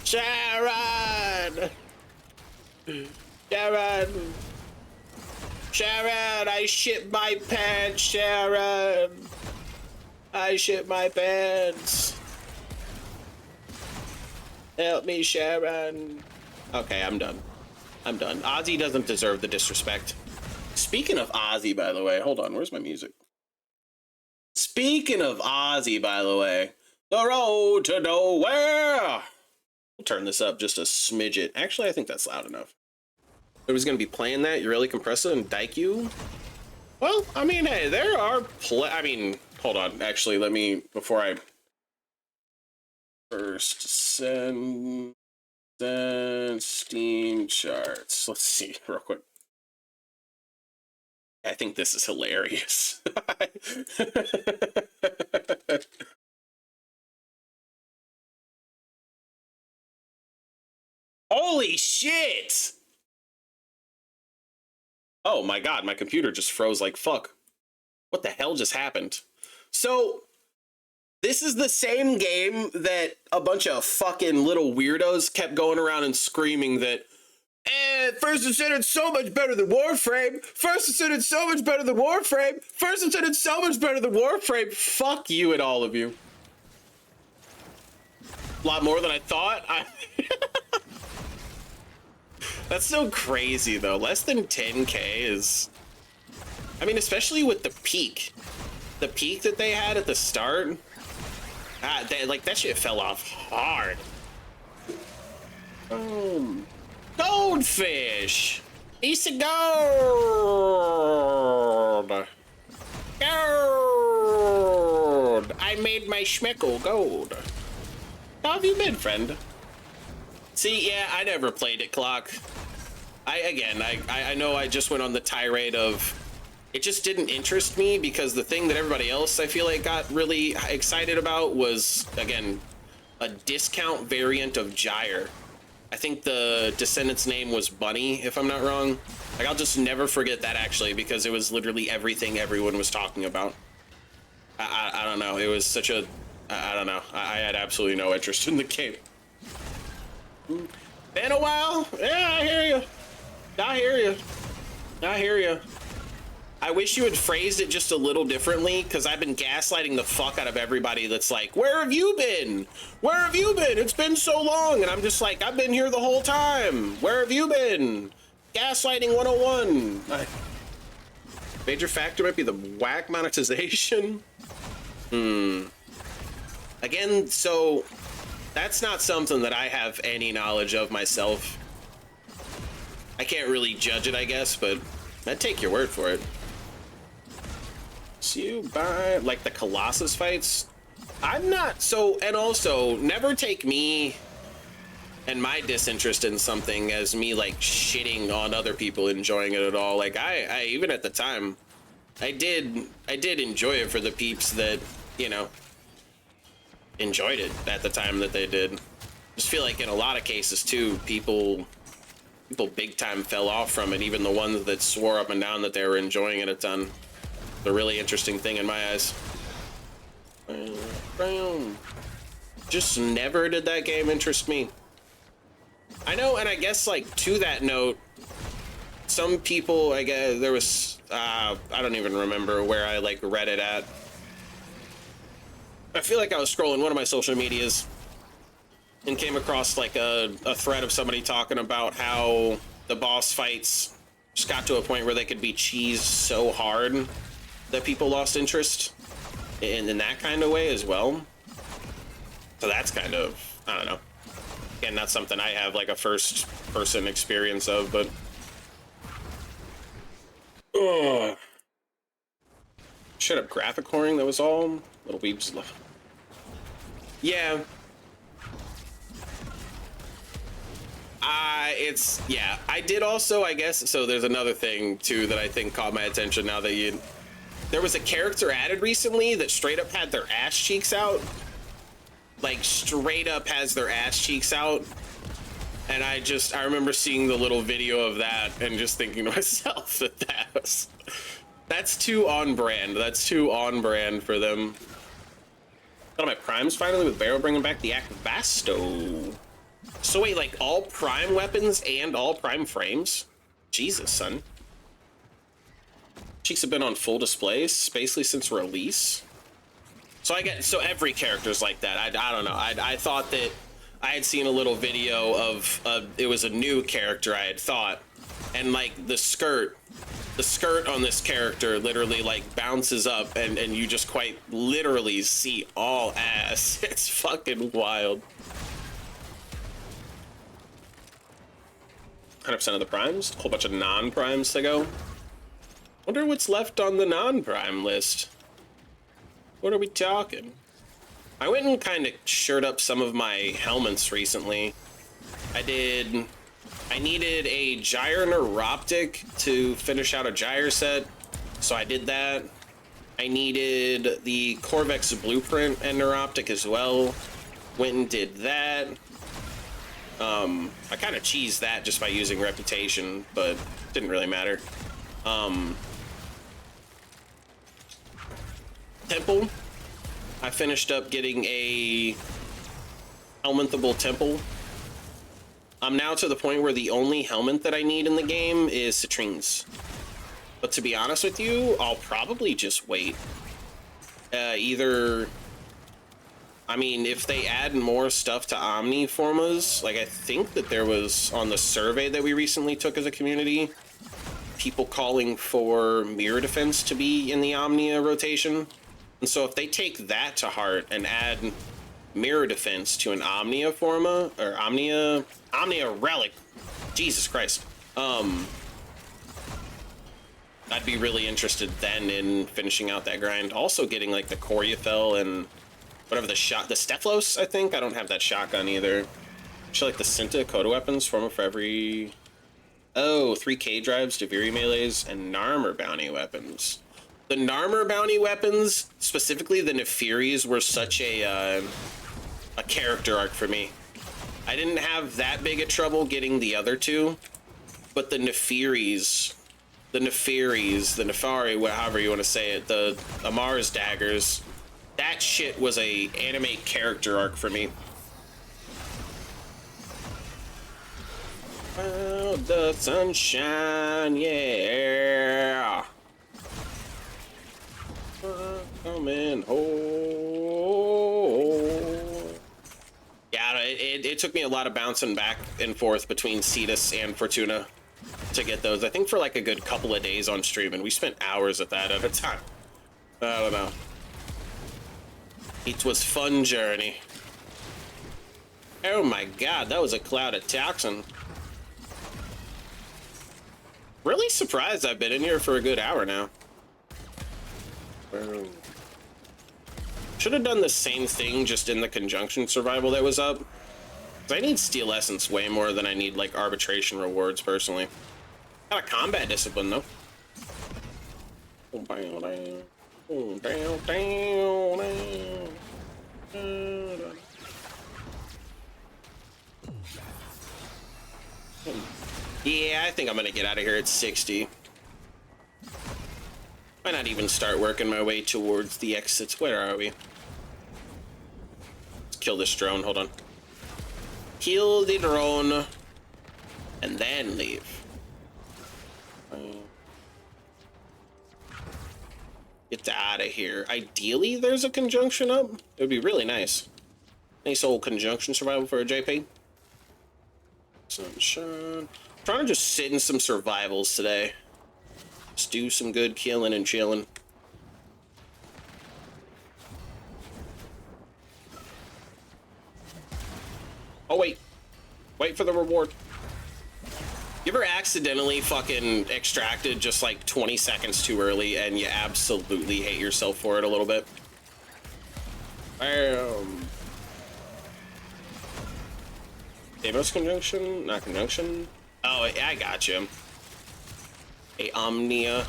Sharon! Sharon! Sharon, I shit my pants, Sharon! I shit my pants. Help me, Sharon. Okay, I'm done. Ozzy doesn't deserve the disrespect. Speaking of Ozzy, by the way, hold on, where's my music? Speaking of Ozzy, by the way, the road to nowhere. We'll turn this up just a smidget. Actually, I think that's loud enough. It was gonna be playing that. You really compress it and dike you. Well, I mean, hey, there are I mean, hold on. Actually, let me, before I first send Steam charts. Let's see real quick. I think this is hilarious. Holy shit! Oh my god, my computer just froze like fuck. What the hell just happened? So, this is the same game that a bunch of fucking little weirdos kept going around and screaming that First Ascendant's so much better than Warframe. First Ascendant's so much better than Warframe. First Ascendant's so much better than Warframe. Fuck you and all of you. A lot more than I thought. That's so crazy though. Less than 10K is, I mean, especially with the peak that they had at the start. Like that shit fell off hard. Goldfish. Piece of gold. Gold. I made my schmeckle gold. How have you been, friend? See, yeah, I never played it, Clock. I know I just went on the tirade of it just didn't interest me because the thing that everybody else I feel like got really excited about was, again, a discount variant of Gyre. I think the Descendant's name was Bunny, if I'm not wrong. Like, I'll just never forget that, actually, because it was literally everything everyone was talking about. I don't know. It was such a... I don't know. I had absolutely no interest in the game. Been a while? Yeah, I hear you. I hear you. I hear you. I wish you had phrased it just a little differently, because I've been gaslighting the fuck out of everybody that's like, where have you been? Where have you been? It's been so long. And I'm just like, I've been here the whole time. Where have you been? Gaslighting 101. Major factor might be the whack monetization. Again, so that's not something that I have any knowledge of myself. I can't really judge it, I guess, but I'd take your word for it. So you buy, like, the Colossus fights? I'm not, so, and also, never take me and my disinterest in something as me, like, shitting on other people enjoying it at all. Like, I even at the time, I did enjoy it for the peeps that, you know, enjoyed it at the time that they did. Just feel like in a lot of cases, too, people big time fell off from it, even the ones that swore up and down that they were enjoying it a ton. A really interesting thing in my eyes. Just never did that game interest me. I know, and I guess, like, to that note, some people, I guess, there was, I don't even remember where I, like, read it at. I feel like I was scrolling one of my social medias and came across, like, a thread of somebody talking about how the boss fights just got to a point where they could be cheesed so hard that people lost interest in that kind of way as well. So that's kind of, I don't know. Again, not something I have like a first person experience of, but shut up, graphic whoring, that was all. Little weebs left. Yeah. Yeah, I did also, I guess, so there's another thing too that I think caught my attention now that there was a character added recently that straight up had their ass cheeks out. Like, straight up has their ass cheeks out. And I remember seeing the little video of that and just thinking to myself that's too on brand. That's too on brand for them. Got my primes finally with Barrow bringing back the Akvasto. So wait, like all prime weapons and all prime frames? Jesus, son. Cheeks have been on full display basically since release. So so every character's like that. I don't know. I thought that I had seen a little video of it was a new character I had thought, and like the skirt on this character literally like bounces up and you just quite literally see all ass. It's fucking wild. 100% of the primes, a whole bunch of non-primes to go. Wonder what's left on the non-prime list. What are we talking? I went and kind of shored up some of my helmets recently. I needed a gyre neuroptic to finish out a gyre set, so I did that. I needed the Corvex blueprint and neuroptic as well. Went and did that. I kind of cheesed that just by using reputation, but didn't really matter. Temple. I finished up getting a helmetable temple. I'm now to the point where the only helmet that I need in the game is Citrine's. But to be honest with you, I'll probably just wait. I mean, if they add more stuff to Omni formas, like I think that there was on the survey that we recently took as a community, people calling for mirror defense to be in the Omnia rotation. And so if they take that to heart and add mirror defense to an Omnia forma, or Omnia relic, Jesus Christ, I'd be really interested then in finishing out that grind. Also getting like the Coriathel and whatever the Stephalos, I think. I don't have that shotgun either. Actually, like the Cinta Coda weapons, form for every... Oh, 3 K drives, Deviri melees, and Narmer bounty weapons. The Narmer bounty weapons, specifically the Nefiris, were such a character arc for me. I didn't have that big of trouble getting the other two, but the Nefiris, the Nefari, however you want to say it, the Amar's daggers, that shit was a anime character arc for me. Oh, the sunshine, yeah. Coming home. Yeah, it took me a lot of bouncing back and forth between Cetus and Fortuna to get those. I think for like a good couple of days on stream, and we spent hours at that at a time. I don't know. It was fun journey. Oh my god, that was a cloud of toxin. Really surprised I've been in here for a good hour now. Should have done the same thing just in the conjunction survival that was up. 'Cause I need steel essence way more than I need like arbitration rewards personally. Got a combat discipline though. Yeah, I think I'm gonna get out of here at 60. Might not even start working my way towards the exits. Where are we? Let's kill this drone. Hold on. Kill the drone and then leave. Get out of here. Ideally, there's a conjunction up. It would be really nice. Nice old conjunction survival for a JP. Sunshine. Trying to just sit in some survivals today. Just do some good killing and chilling. Oh, wait. Wait for the reward. You ever accidentally fucking extracted just like 20 seconds too early and you absolutely hate yourself for it a little bit? Deimos conjunction? Not conjunction? Oh, I got you. A Omnia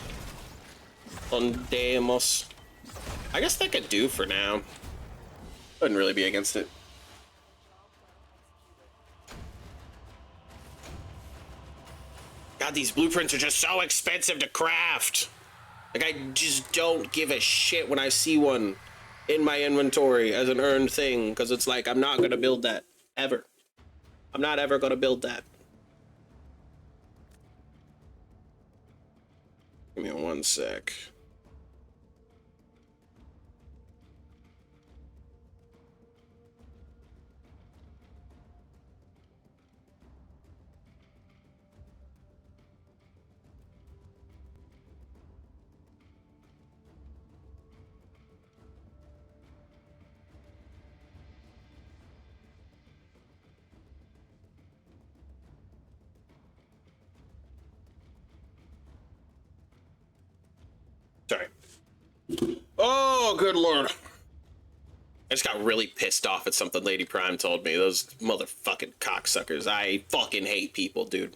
on Deimos. I guess that could do for now. Wouldn't really be against it. God, these blueprints are just so expensive to craft. Like, I just don't give a shit when I see one in my inventory as an earned thing, because it's like, I'm not going to build that, ever. I'm not ever going to build that. Give me 1 sec. Oh, good lord. I just got really pissed off at something Lady Prime told me. Those motherfucking cocksuckers. I fucking hate people, dude.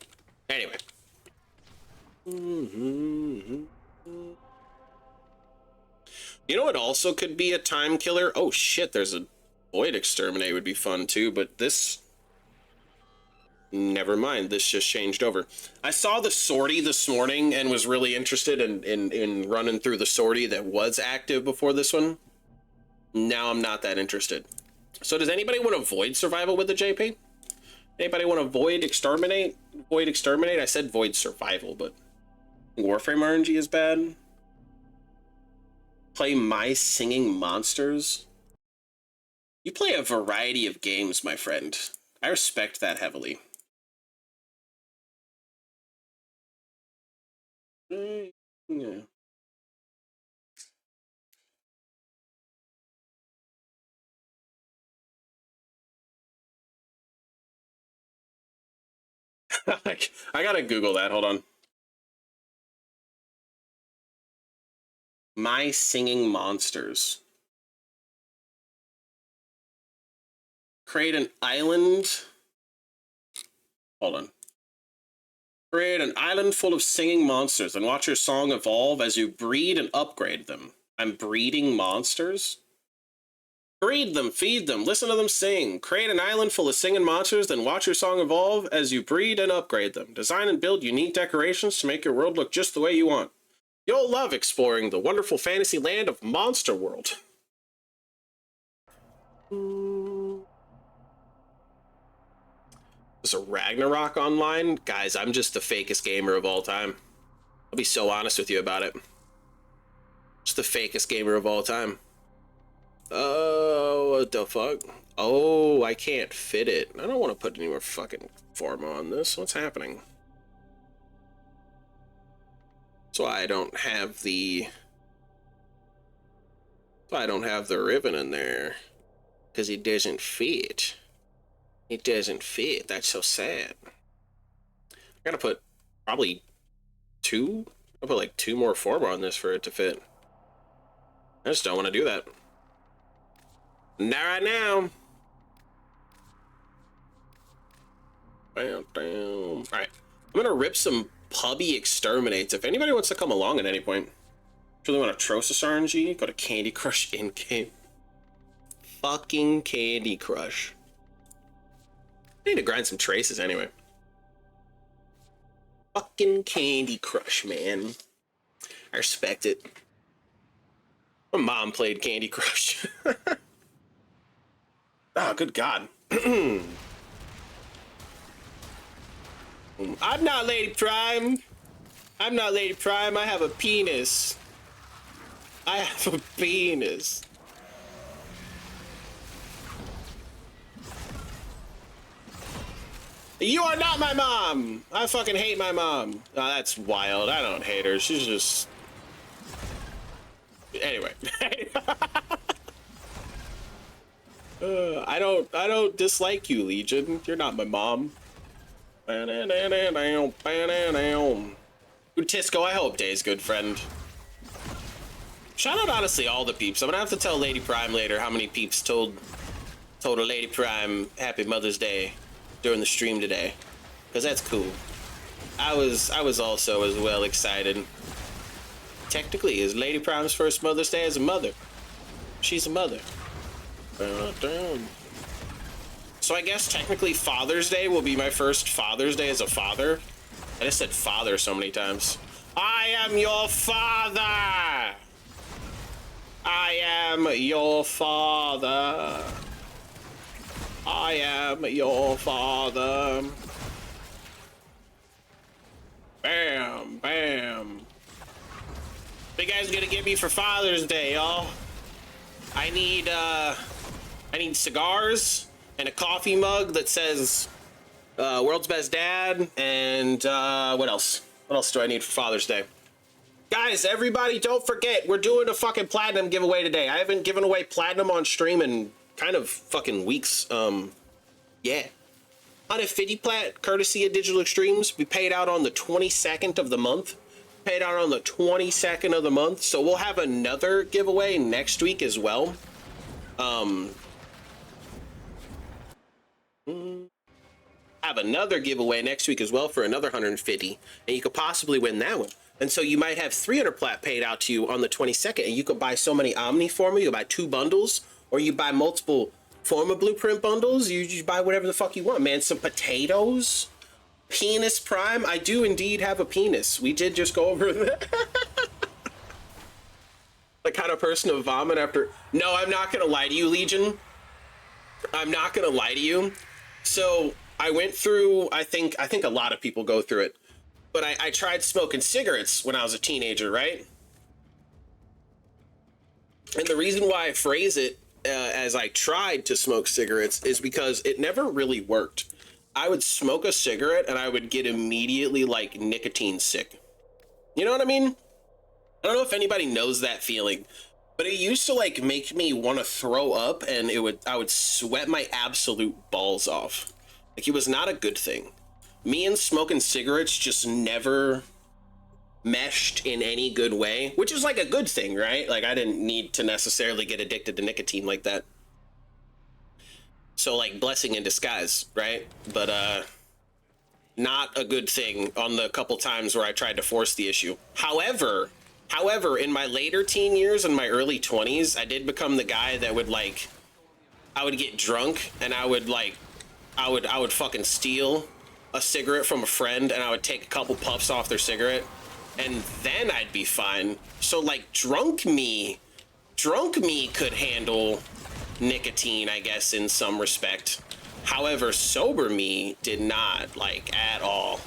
Anyway. You know what also could be a time killer? Oh shit, there's a Void Exterminate would be fun too, but this... Never mind, this just changed over. I saw the sortie this morning and was really interested in running through the sortie that was active before this one. Now I'm not that interested. So does anybody want to Void Survival with the JP? Anybody want to Void Exterminate? Void Exterminate? I said Void Survival, but Warframe RNG is bad. Play My Singing Monsters? You play a variety of games, my friend. I respect that heavily. Yeah. I gotta Google that. Hold on. My Singing Monsters. Create an island. Hold on. Create an island full of singing monsters and watch your song evolve as you breed and upgrade them. I'm breeding monsters? Breed them, feed them, listen to them sing. Create an island full of singing monsters, then watch your song evolve as you breed and upgrade them. Design and build unique decorations to make your world look just the way you want. You'll love exploring the wonderful fantasy land of Monster World. There's a Ragnarok online? Guys, I'm just the fakest gamer of all time. I'll be so honest with you about it. Just the fakest gamer of all time. Oh, what the fuck? Oh, I can't fit it. I don't want to put any more fucking Forma on this. What's happening? That's why I don't have the... That's why I don't have the ribbon in there. Because it doesn't fit. It doesn't fit. That's so sad. I gotta put probably two. I'll put like 2 more Forma on this for it to fit. I just don't want to do that. Not right now. Bam, bam. All right, I'm gonna rip some pubby exterminates. If anybody wants to come along at any point, if you really want a Trosis RNG, go to Candy Crush in game. Fucking Candy Crush. I need to grind some traces anyway. Fucking Candy Crush, man. I respect it. My mom played Candy Crush. Oh, good God. I'm not Lady Prime. I'm not Lady Prime. I have a penis. I have a penis. You are not my mom! I fucking hate my mom. Oh, that's wild. I don't hate her. She's just... Anyway. I don't dislike you, Legion. You're not my mom. Tisco, I hope day's good, friend. Shout out, honestly, all the peeps. I'm gonna have to tell Lady Prime later how many peeps told a Lady Prime Happy Mother's Day during the stream today, because that's cool. I was also as well excited. Technically, it's Lady Prime's first Mother's Day as a mother. She's a mother. So I guess technically Father's Day will be my first Father's Day as a father. I just said father so many times. I am your father. I am your father. I am your father. Bam, bam. Big guy's gonna get me for Father's Day, y'all. I need cigars and a coffee mug that says World's Best Dad, and what else? What else do I need for Father's Day? Guys, everybody, don't forget, we're doing a fucking platinum giveaway today. I haven't given away platinum on stream in kind of fucking weeks. Yeah. 150 plat, courtesy of Digital Extremes. We paid out on the 22nd of the month. paid out on the 22nd of the month, so we'll have another giveaway next week as well. Have another giveaway next week as well for another 150, and you could possibly win that one. And so you might have 300 plat paid out to you on the 22nd, and you could buy so many Omni Forma. You could buy 2 bundles, or you buy multiple Forma Blueprint bundles. You just buy whatever the fuck you want, man. Some potatoes, penis prime. I do indeed have a penis. We did just go over that. The kind of person to vomit after. No, I'm not gonna lie to you, Legion. I'm not gonna lie to you. So I went through, I think a lot of people go through it, but I tried smoking cigarettes when I was a teenager, right? And the reason why I phrase it as I tried to smoke cigarettes is because it never really worked. I would smoke a cigarette and I would get immediately like nicotine sick. You know what I mean? I don't know if anybody knows that feeling, but it used to like make me want to throw up, and I would sweat my absolute balls off. Like, it was not a good thing. Me and smoking cigarettes just never meshed in any good way, which is like a good thing, right? Like, I didn't need to necessarily get addicted to nicotine like that. So like, blessing in disguise, right? But not a good thing on the couple times where I tried to force the issue. However, in my later teen years and my early 20s, I did become the guy that would like, I would get drunk and I would fucking steal a cigarette from a friend, and I would take a couple puffs off their cigarette, and then I'd be fine. So like, drunk me could handle nicotine, I guess, in some respect. However, sober me did not, like, at all.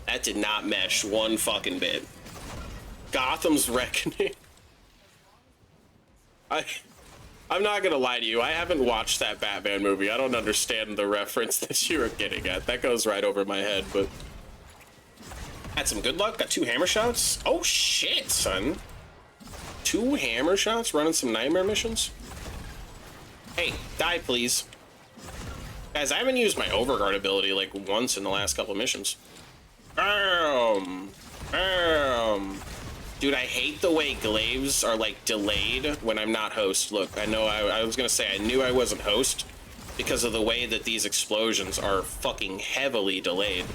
That did not mesh one fucking bit. Gotham's Reckoning. I'm not gonna lie to you, I haven't watched that Batman movie. I don't understand the reference that you were getting at. That goes right over my head, but... Had some good luck, got 2 hammer shots. Oh shit, son. 2 hammer shots running some nightmare missions? Hey, die please. Guys, I haven't used my overguard ability like once in the last couple missions. Bam! Bam! Dude, I hate the way glaives are like delayed when I'm not host. Look, I know I was gonna say I knew I wasn't host because of the way that these explosions are fucking heavily delayed.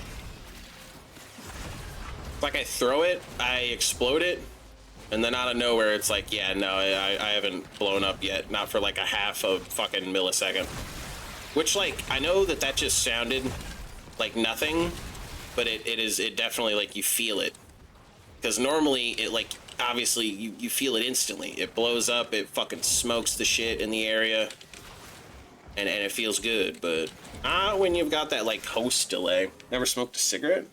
Like, I throw it, I explode it, and then out of nowhere it's like, yeah, no, I haven't blown up yet. Not for like a half a fucking millisecond. Which, like, I know that just sounded like nothing, but it definitely, like, you feel it. Because normally, it, like, obviously, you feel it instantly. It blows up, it fucking smokes the shit in the area, and it feels good, but not when you've got that, like, host delay. Never smoked a cigarette?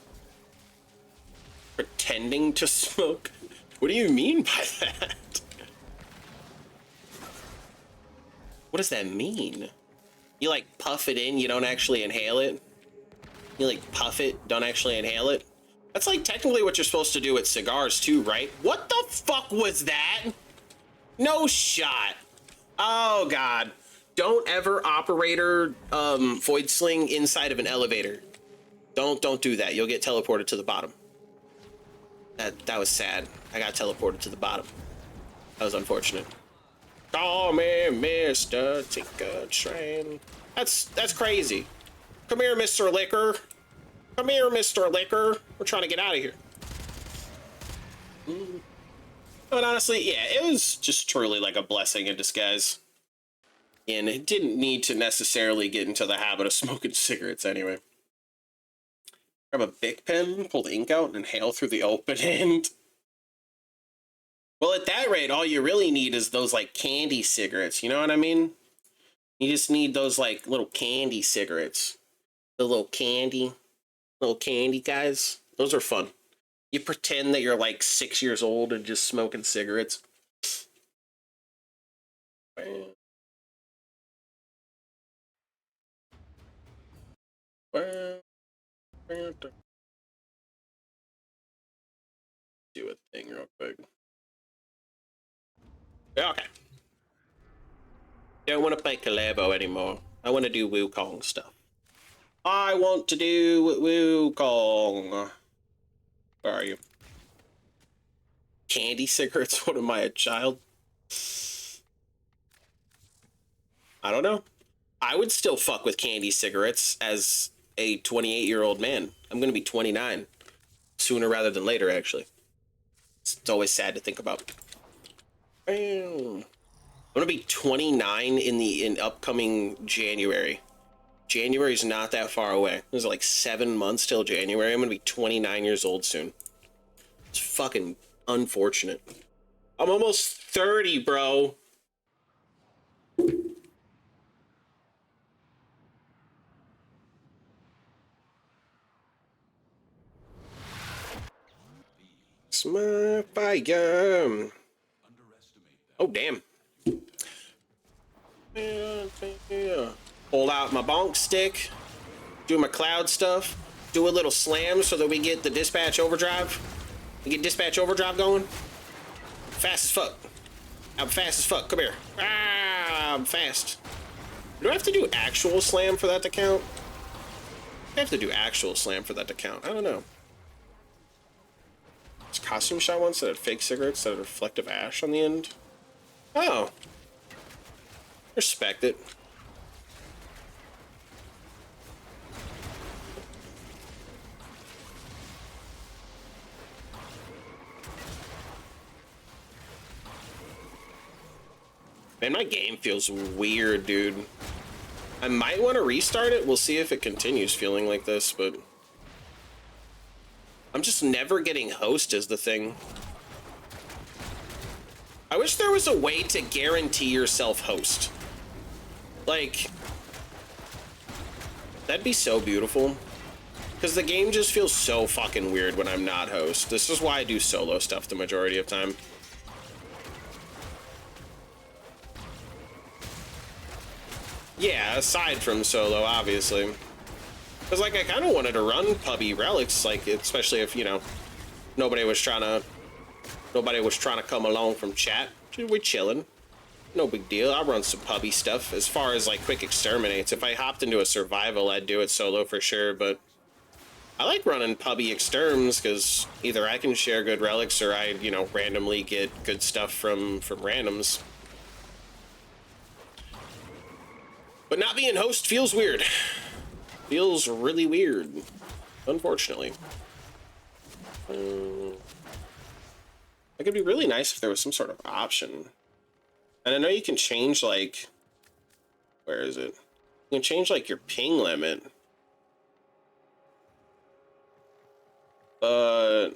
Pretending to smoke? What do you mean by that? What does that mean? You, like, puff it in, you don't actually inhale it? You, like, puff it, don't actually inhale it? That's like technically what you're supposed to do with cigars too, right? What the fuck was that? No shot. Oh God. Don't ever operator void sling inside of an elevator. Don't do that. You'll get teleported to the bottom. That was sad. I got teleported to the bottom. That was unfortunate. Call me Mister, take a train. That's crazy. Come here, Mr. Liquor. Come here, Mr. Liquor. We're trying to get out of here. But honestly, yeah, it was just truly like a blessing in disguise. And it didn't need to necessarily get into the habit of smoking cigarettes anyway. Grab a Bic pen, pull the ink out, and inhale through the open end. Well, at that rate, all you really need is those, like, candy cigarettes. You know what I mean? You just need those, like, little candy cigarettes. The little candy guys. Those are fun. You pretend that you're like 6 years old and just smoking cigarettes. Do a thing real quick. Okay. Don't want to play Collabo anymore. I want to do Wukong stuff. I want to do Wukong. Where are you? Candy cigarettes? What am I, a child? I don't know. I would still fuck with candy cigarettes as a 28-year-old man. I'm gonna be 29 sooner rather than later, actually. It's always sad to think about. I'm gonna be 29 in upcoming January. January's not that far away. There's like 7 months till January. I'm gonna be 29 years old soon. It's fucking unfortunate. I'm almost 30, bro. It's my fire. Oh, damn. Yeah. Hold out my bonk stick. Do my cloud stuff. Do a little slam so that we get the dispatch overdrive. We get dispatch overdrive going. Fast as fuck. I'm fast as fuck. Come here. Ah, I'm fast. Do I have to do actual slam for that to count? I have to do actual slam for that to count. I don't know. It's costume shot ones that had fake cigarettes that had reflective ash on the end. Oh. Respect it. Man, my game feels weird, dude. I might want to restart it. We'll see if it continues feeling like this, but I'm just never getting host is the thing. I wish there was a way to guarantee yourself host. Like, that'd be so beautiful. Because the game just feels so fucking weird when I'm not host. This is why I do solo stuff the majority of time. Yeah, aside from solo, obviously. Because, like, I kind of wanted to run pubby relics, like, especially if, you know, nobody was trying to come along from chat. We're chilling. No big deal. I'll run some pubby stuff. As far as, like, quick exterminates, if I hopped into a survival, I'd do it solo for sure, but I like running pubby exterms, because either I can share good relics, or I, you know, randomly get good stuff from randoms. But not being host feels weird. Feels really weird, unfortunately. It could be really nice if there was some sort of option. And I know you can change, like, where is it? You can change, like, your ping limit. But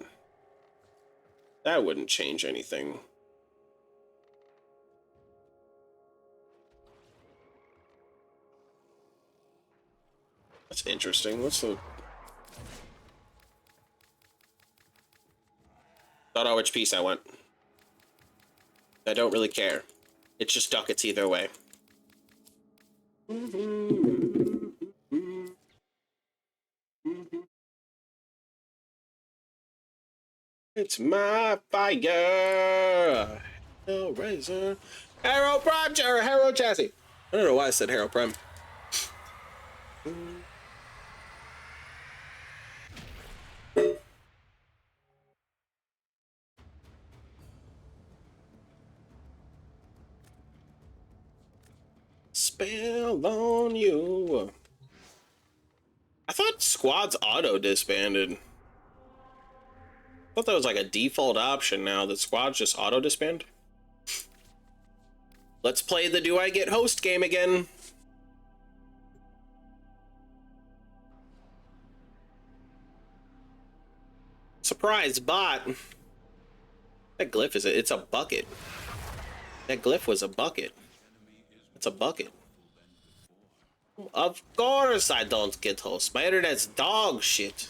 that wouldn't change anything. That's interesting. What's the... Don't know which piece I want. I don't really care. It's just ducats either way. It's my fire. Hellraiser. Hero Prime or Hero Chassis. I don't know why I said Hero Prime. Spell on you. I thought squads auto disbanded. I thought that was like a default option now that squads just auto disband. Let's play the Do I Get Host game again. Surprise bot. That glyph is it's a bucket. That glyph was a bucket. It's a bucket. Of course I don't get host. My internet's dog shit.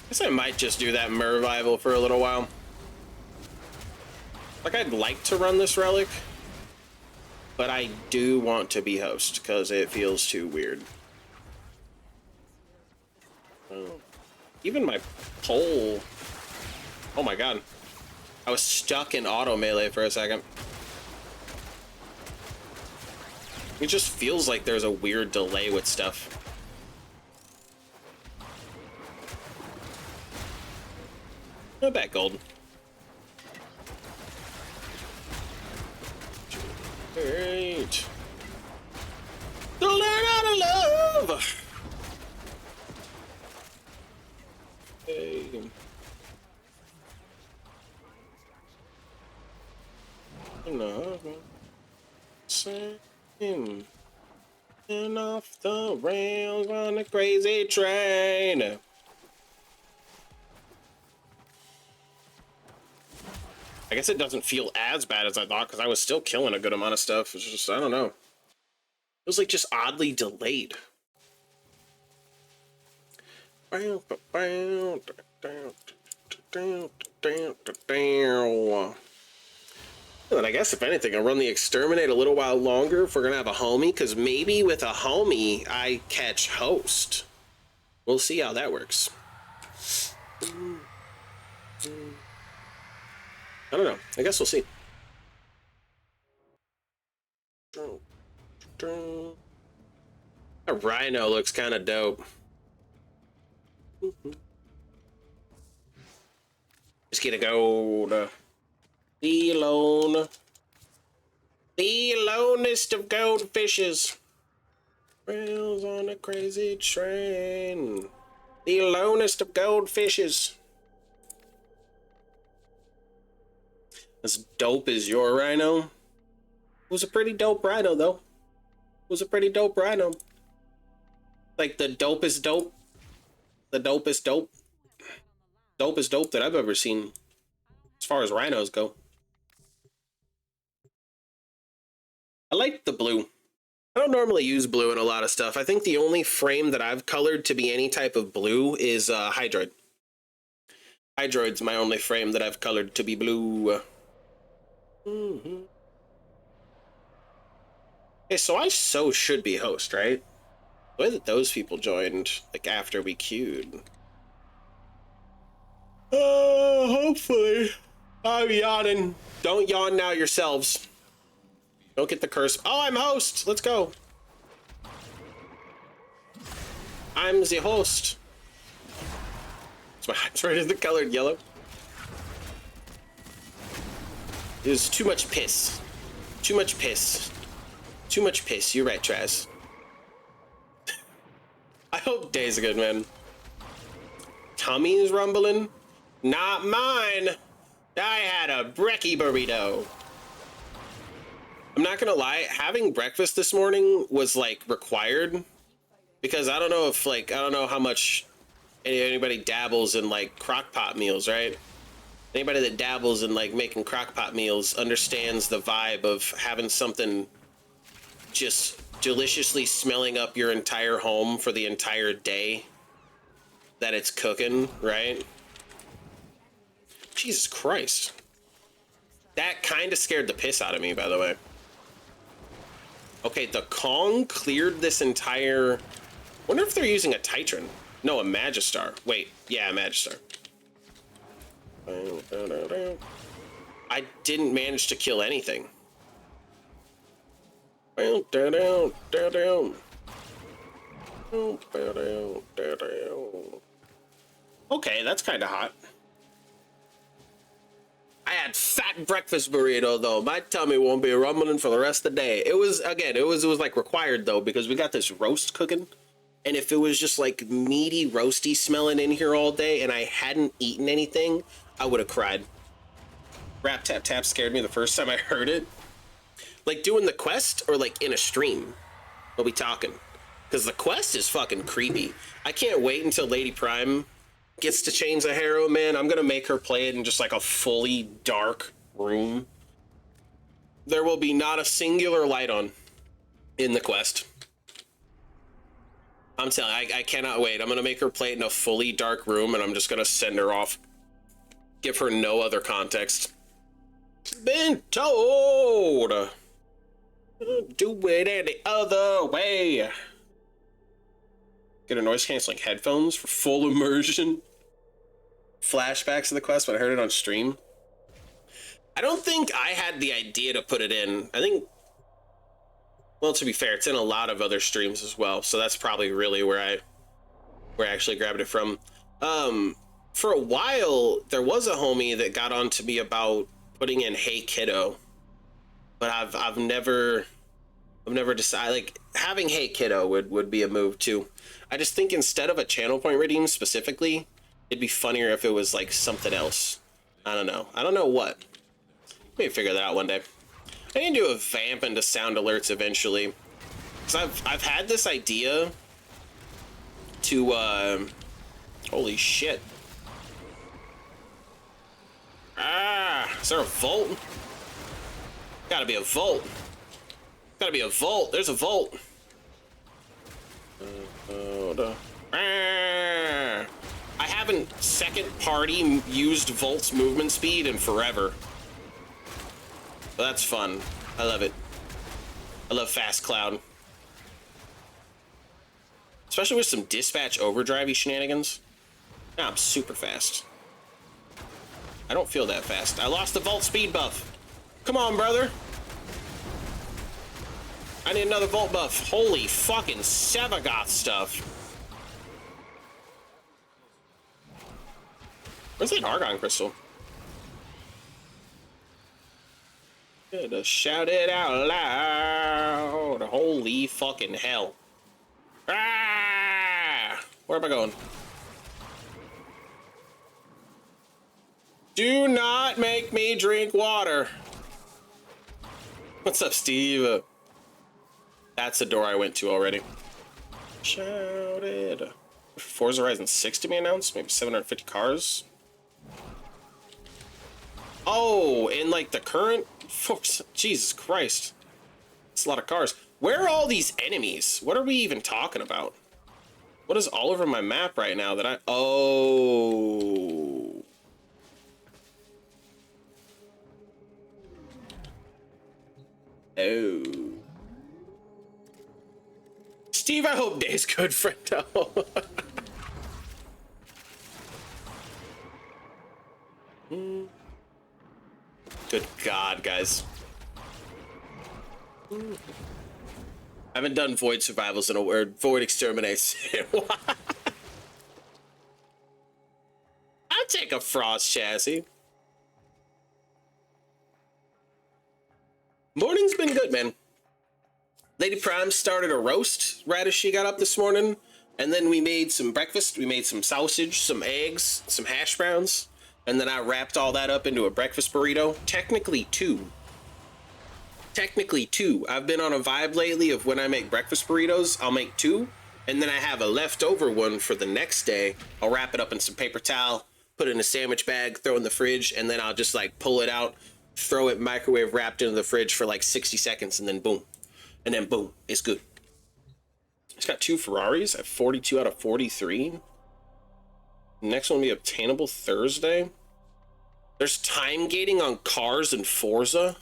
Guess I might just do that Mervival for a little while. Like, I'd like to run this relic, but I do want to be host because it feels too weird. Even my poll Oh my god. I was stuck in auto melee for a second. It just feels like there's a weird delay with stuff. Not bad, gold. Great. To learn how to love. Hey. No. Sing. And off the rails on a crazy train. I guess it doesn't feel as bad as I thought because I was still killing a good amount of stuff. It's just, I don't know. It was like just oddly delayed. And I guess if anything, I'll run the exterminate a little while longer if we're gonna have a homie, because maybe with a homie I catch host. We'll see how that works. I don't know. I guess we'll see. A rhino looks kind of dope. Just gonna go to the alone. The lonest of goldfishes. Rails on a crazy train. The lonest of goldfishes. As dope as your rhino. It was a pretty dope rhino, though. It was a pretty dope rhino. Like the dopest dope. The dopest dope. Dopest dope that I've ever seen. As far as rhinos go. I like the blue. I don't normally use blue in a lot of stuff. I think the only frame that I've colored to be any type of blue is Hydroid. Hydroid's my only frame that I've colored to be blue. Okay, so I should be host, right? The way that those people joined, like after we queued. Hopefully. I'm yawning. Don't yawn now yourselves. Don't get the curse. Oh, I'm host. Let's go. I'm the host. It's my Hydroid is the colored yellow. There's too much piss. Too much piss. Too much piss. You're right, Traz. I hope day's good, man. Tummy's rumbling? Not mine. I had a brekkie burrito. I'm not gonna lie, having breakfast this morning was like required because I don't know if I don't know how much anybody dabbles in like crock pot meals, right? Anybody that dabbles in like making crock pot meals understands the vibe of having something just deliciously smelling up your entire home for the entire day that it's cooking, right? Jesus Christ. That kind of scared the piss out of me, by the way. Okay, the Kong cleared this entire... Wonder if they're using a Titran. No, a Magistar. Wait, yeah, a Magistar. I didn't manage to kill anything. Okay, that's kind of hot. I had fat breakfast burrito though. My tummy won't be rumbling for the rest of the day. It was like required though because we got this roast cooking. And if it was just like meaty roasty smelling in here all day and I hadn't eaten anything, I would have cried. Rap tap tap scared me the first time I heard it. Like doing the quest or like in a stream? What we talking? Because the quest is fucking creepy. I can't wait until Lady Prime gets to Chains of Harrow, man. I'm gonna make her play it in just like a fully dark room. There will be not a singular light on in the quest. I'm telling you, I cannot wait. I'm gonna make her play it in a fully dark room and I'm just gonna send her off. Give her no other context. Been told. Do it any other way. Get a noise canceling headphones for full immersion. flashbacks of the quest, but I heard it on stream. I don't think I had the idea to put it in. I think, well, to be fair, it's in a lot of other streams as well, so that's probably really where I actually grabbed it from. For a while, there was a homie that got on to me about putting in Hey Kiddo, but I've never decided, like, having Hey Kiddo would be a move too. I just think instead of a channel point redeem specifically, it'd be funnier if it was like something else. I don't know what. Maybe figure that out one day. I need to do a vamp into sound alerts eventually, because I've had this idea to holy shit. Is there a vault? Gotta be a vault. Gotta be a vault. There's a vault. I haven't second party used Volt's movement speed in forever. But that's fun. I love it. I love Fast Cloud. Especially with some dispatch overdrive-y shenanigans. Now I'm super fast. I don't feel that fast. I lost the Volt speed buff. Come on, brother. I need another Volt buff. Holy fucking Sevagoth stuff. Where's the Argon Crystal? Gotta shout it out loud. Holy fucking hell. Where am I going? Do not make me drink water. What's up, Steve? That's the door I went to already. Shouted. Forza Horizon 6 to be announced? Maybe 750 cars? Oh, in like the current... Jesus Christ. It's a lot of cars. Where are all these enemies? What are we even talking about? What is all over my map right now that I... Oh... Oh. Steve, I hope day's good, friendo. Good God, guys. I haven't done Void Survivals in a word. Void Exterminates. I'll take a Frost chassis. Morning's been good, man. Lady Prime started a roast right as she got up this morning, and then we made some breakfast. We made some sausage, some eggs, some hash browns, and then I wrapped all that up into a breakfast burrito. Technically two. I've been on a vibe lately of when I make breakfast burritos, I'll make two, and then I have a leftover one for the next day. I'll wrap it up in some paper towel, put it in a sandwich bag, throw it in the fridge, and then I'll just like pull it out, throw it microwave wrapped into the fridge for like 60 seconds, and then boom. And then boom, it's good. It's got 2 Ferraris. I have 42 out of 43. Next one will be obtainable Thursday. There's time gating on cars in Forza.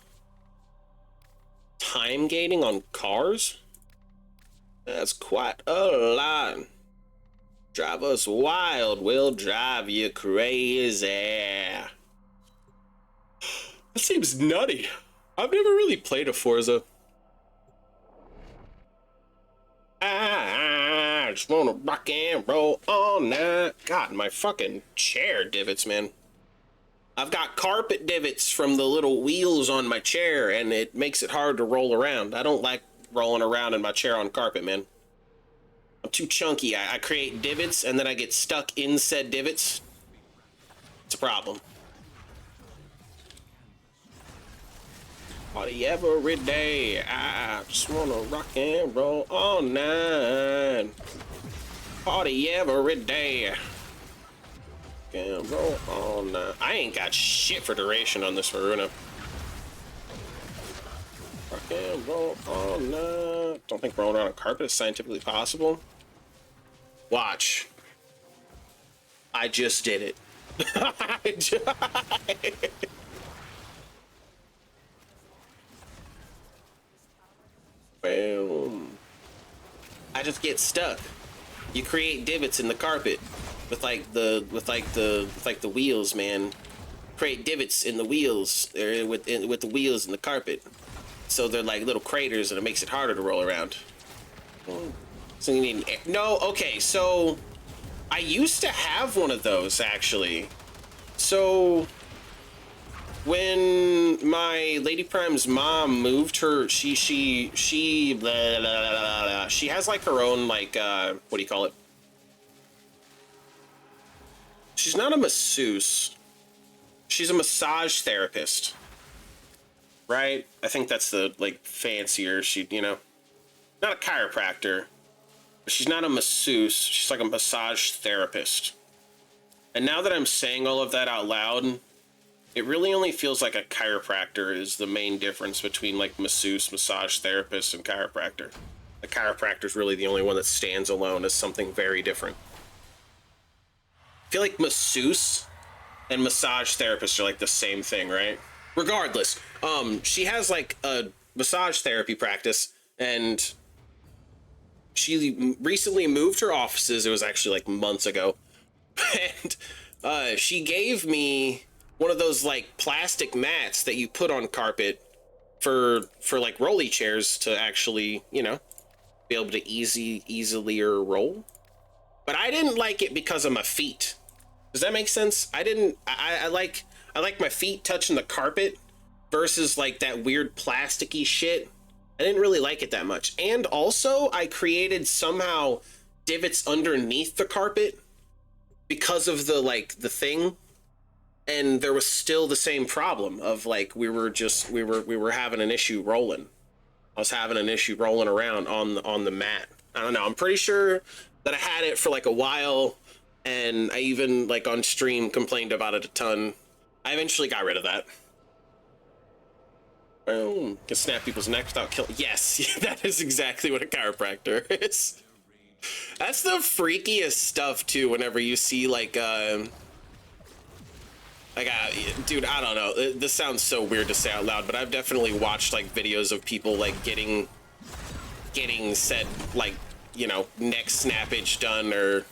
Time gating on cars? That's quite a lot. Drive us wild, we'll drive you crazy. That seems nutty. I've never really played a Forza. I just wanna rock and roll all night. God, my fucking chair divots, man. I've got carpet divots from the little wheels on my chair, and it makes it hard to roll around. I don't like rolling around in my chair on carpet, man. I'm too chunky. I create divots, and then I get stuck in said divots. It's a problem. Party every day. I just wanna rock and roll all night. Party every day. Rock and roll all night. I ain't got shit for duration on this Varuna. Rock and roll all night. Don't think rolling around on carpet is scientifically possible. Watch. I just did it. Boom. I just get stuck. You create divots in the carpet. with the wheels, man. Create divots in the wheels, or with the wheels in the carpet, so they're like little craters, and it makes it harder to roll around. So you need no. Okay, so I used to have one of those actually. So when my Lady Prime's mom moved her, she blah, blah, blah, blah, she has like her own like what do you call it? She's not a masseuse. She's a massage therapist, right? I think that's the like fancier. She, you know, not a chiropractor, but she's not a masseuse. She's like a massage therapist. And now that I'm saying all of that out loud, it really only feels like a chiropractor is the main difference between like masseuse, massage therapist, and chiropractor. A chiropractor is really the only one that stands alone as something very different. I feel like masseuse and massage therapists are like the same thing, right? Regardless, she has like a massage therapy practice, and she recently moved her offices. It was actually like months ago. And she gave me one of those like plastic mats that you put on carpet for like rolly chairs to actually, you know, be able to easily roll. But I didn't like it because of my feet. Does that make sense? I like my feet touching the carpet versus like that weird plasticky shit. I didn't really like it that much. And also I created somehow divots underneath the carpet because of the thing, and there was still the same problem of like we were having an issue rolling. I was having an issue rolling around on the mat. I don't know. I'm pretty sure that I had it for like a while, and I even like on stream complained about it a ton. I eventually got rid of that. Well, can snap people's necks without killing. Yes, that is exactly what a chiropractor is. That's the freakiest stuff too. Whenever you see like dude, I don't know. This sounds so weird to say out loud, but I've definitely watched like videos of people like getting said like, you know, neck snappage done or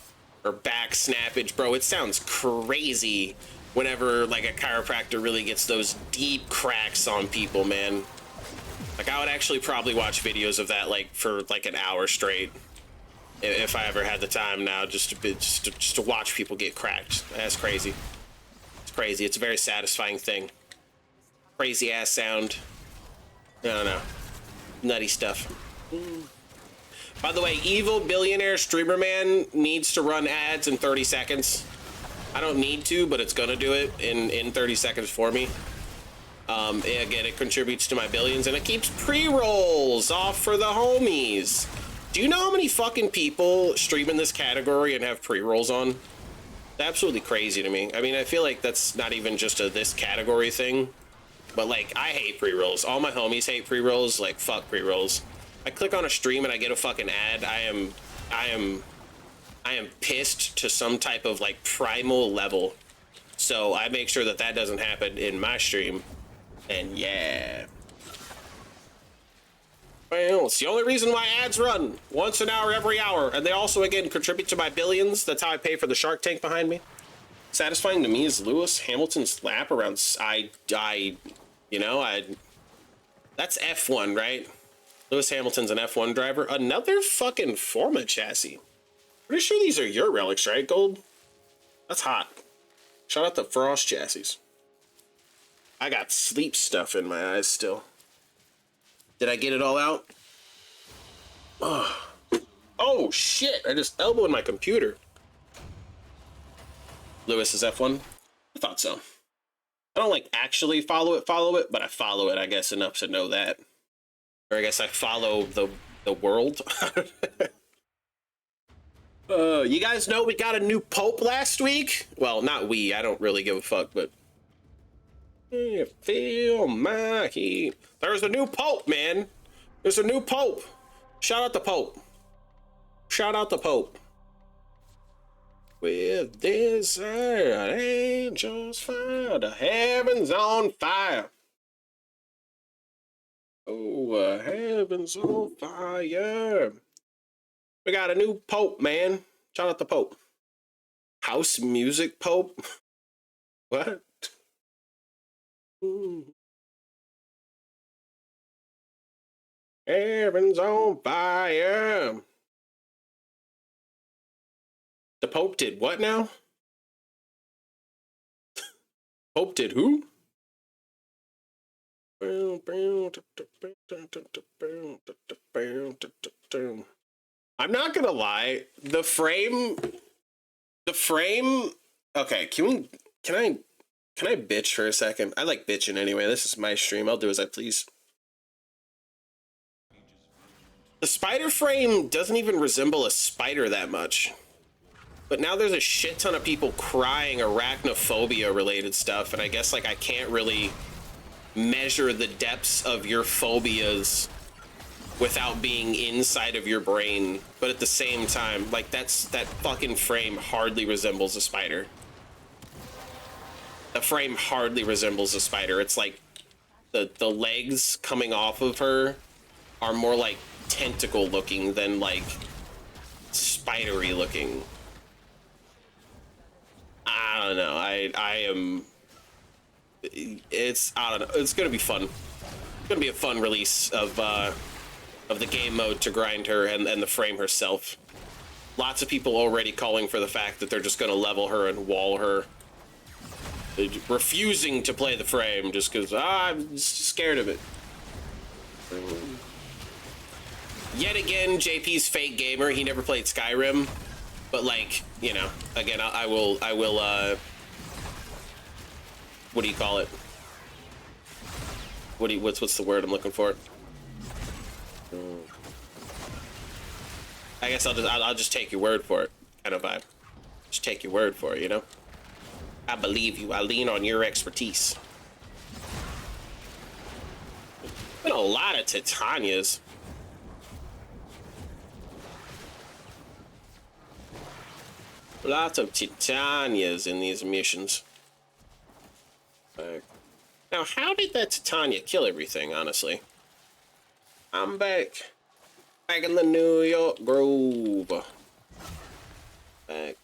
back snappage, bro. It sounds crazy whenever like a chiropractor really gets those deep cracks on people, man. Like I would actually probably watch videos of that like for like an hour straight if I ever had the time now, just to watch people get cracked. That's crazy. It's crazy. It's a very satisfying thing. Crazy ass sound. I don't know. Nutty stuff. By the way, evil billionaire streamer man needs to run ads in 30 seconds. I don't need to, but it's gonna do it in 30 seconds for me. Again, it contributes to my billions, and it keeps pre-rolls off for the homies. Do you know how many fucking people stream in this category and have pre-rolls on? It's absolutely crazy to me. I mean, I feel like that's not even just a this category thing, but like I hate pre-rolls. All my homies hate pre-rolls. Like fuck pre-rolls. I click on a stream and I get a fucking ad. I am pissed to some type of like primal level. So I make sure that doesn't happen in my stream. And yeah. Well, it's the only reason why ads run once an hour, every hour. And they also, again, contribute to my billions. That's how I pay for the Shark Tank behind me. Satisfying to me is Lewis Hamilton's lap around. That's F1, right? Lewis Hamilton's an F1 driver. Another fucking Forma chassis. Pretty sure these are your relics, right, Gold? That's hot. Shout out to Frost chassis. I got sleep stuff in my eyes still. Did I get it all out? Oh shit! I just elbowed my computer. Lewis is F1? I thought so. I don't like actually follow it, but I follow it, I guess, enough to know that. Or I guess I follow the world. You guys know we got a new pope last week? Well, not we. I don't really give a fuck, but feel my heat. There's a new pope, man. There's a new pope. Shout out the pope. Shout out the pope. With desert angels fire, the heavens on fire. Oh, heavens on fire. We got a new pope, man. Shout out the pope. House music pope? What? Heaven's on fire. The Pope did what now? Pope did who? I'm not gonna lie. The frame. Okay, can I bitch for a second? I like bitching anyway. This is my stream. I'll do as I please. The spider frame doesn't even resemble a spider that much. But now there's a shit ton of people crying arachnophobia related stuff, and I guess like I can't really measure the depths of your phobias without being inside of your brain. But at the same time, like that fucking frame hardly resembles a spider. The frame hardly resembles a spider. It's like the legs coming off of her are more like tentacle looking than like spidery looking. I don't know. I am. It's, I don't know. It's gonna be fun. It's gonna be a fun release of the game mode to grind her and the frame herself. Lots of people already calling for the fact that they're just gonna level her and wall her. They're refusing to play the frame just because I'm scared of it. Yet again, JP's fake gamer. He never played Skyrim, but like, you know, again, I will what do you call it? What's the word I'm looking for? I guess I'll just take your word for it, kind of vibe. Just take your word for it, you know? I believe you. I lean on your expertise. Been a lot of Titanias. Lots of Titanias in these missions. Now, how did that Titania kill everything, honestly? I'm back. Back in the New York groove. Back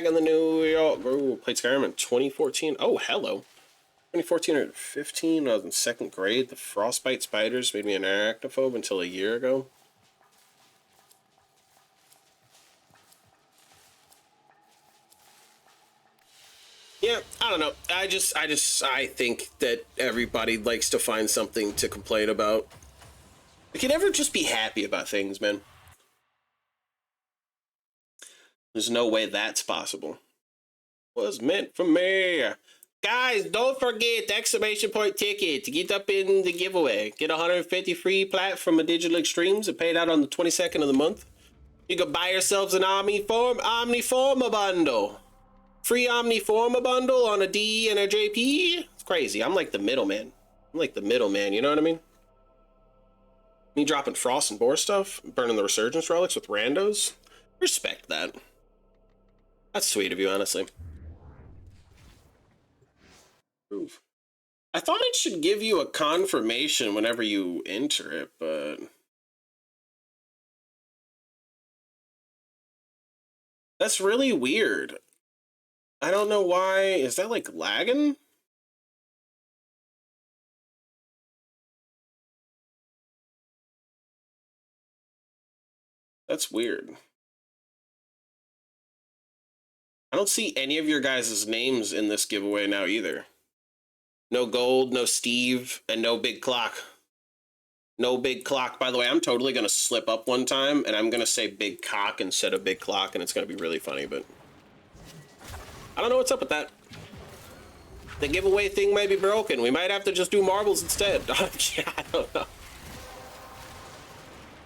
in the New York groove. Played Skyrim in 2014. Oh, hello. 2014 or 15, I was in 2nd grade. The frostbite spiders made me an arachnophobe until a year ago. Yeah, I don't know. I think that everybody likes to find something to complain about. We can never just be happy about things, man. There's no way that's possible. Was meant for me. Guys, don't forget the exclamation point ticket to get up in the giveaway. Get 150 free plat from a Digital Extremes. It paid out on the 22nd of the month. You can buy yourselves an Omniforma bundle. Free Omniforma bundle on a D and a JP. It's crazy. I'm like the middleman. I'm like the middleman, you know what I mean? Me dropping Frost and Boar stuff, burning the Resurgence relics with randos. Respect that. That's sweet of you, honestly. Oof. I thought it should give you a confirmation whenever you enter it, but... That's really weird. I don't know why. Is that like lagging? That's weird. I don't see any of your guys' names in this giveaway now either. No Gold, no Steve, and no Big Clock. No Big Clock. By the way, I'm totally going to slip up one time, and I'm going to say Big Cock instead of Big Clock, and it's going to be really funny, but... I don't know what's up with that. The giveaway thing may be broken. We might have to just do marbles instead. I don't know.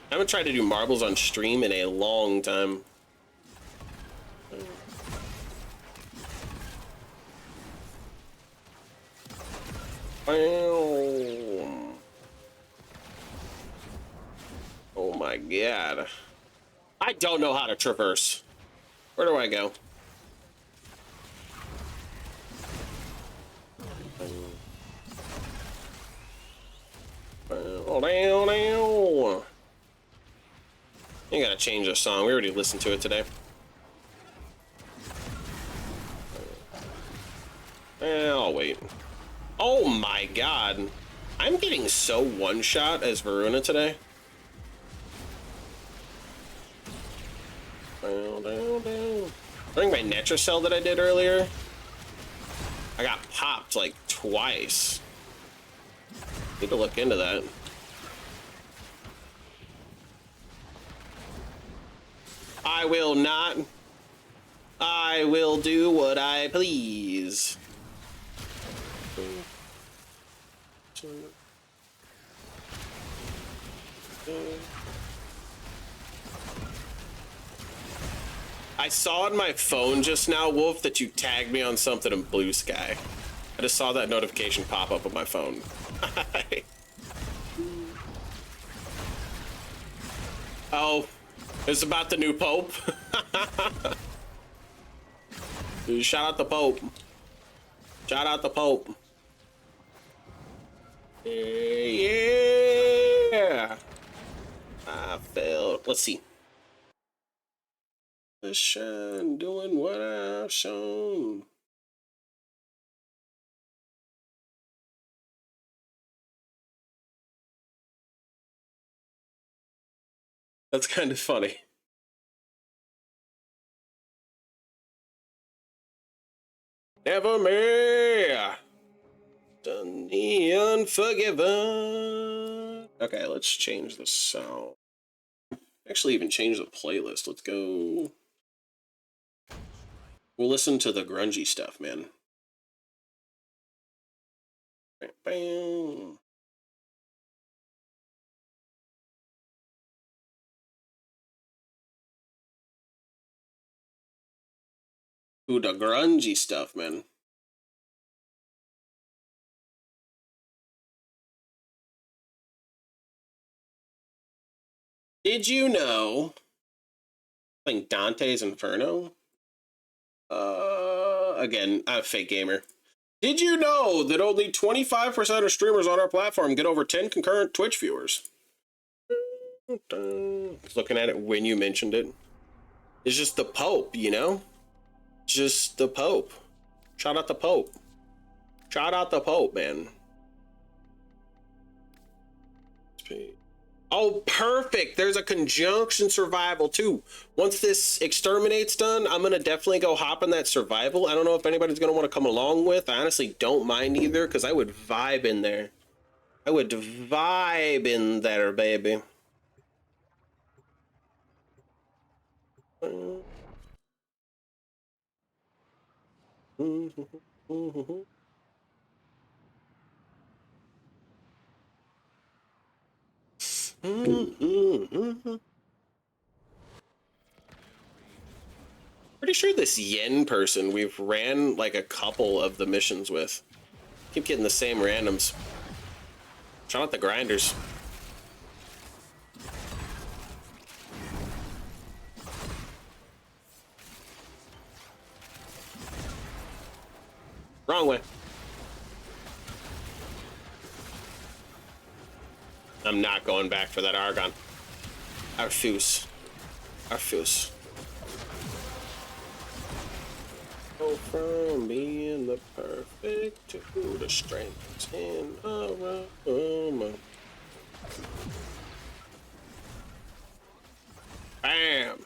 I haven't tried to do marbles on stream in a long time. Oh my god. I don't know how to traverse. Where do I go? You gotta change the song. We already listened to it today. I'll wait. Oh my god. I'm getting so one-shot as Varuna today. During my Netracell that I did earlier, I got popped like twice. Need to look into that. I will not. I will do what I please. I saw on my phone just now, Wolf, that you tagged me on something in Blue Sky. I just saw that notification pop up on my phone. Oh, it's about the new Pope. Dude, shout out the Pope. Shout out the Pope. Yeah. I felt. Let's see. Shine, doing what I've shown. That's kind of funny. Never me. Done the unforgiven. Okay, let's change the sound. Actually, even change the playlist. Let's go. We'll listen to the grungy stuff, man. Bam. Ooh, the grungy stuff, man. Did you know? Playing Dante's Inferno? Again, I'm a fake gamer. Did you know that only 25% of streamers on our platform get over 10 concurrent Twitch viewers? Looking at it when you mentioned it. It's just the Pope, you know? Just the Pope. Shout out the Pope. Shout out the Pope, man. Oh, perfect. There's a conjunction survival too. Once this exterminate's done, I'm gonna definitely go hop in that survival. I don't know if anybody's gonna want to come along with. I honestly don't mind either, because I would vibe in there. I would vibe in there, baby. Pretty sure this Yen person, we've ran like a couple of the missions with. Keep getting the same randoms. Shout out the grinders. Wrong way. I'm not going back for that Argon. I refuse. I refuse. Go from being the perfect to the strength in aroma. Bam.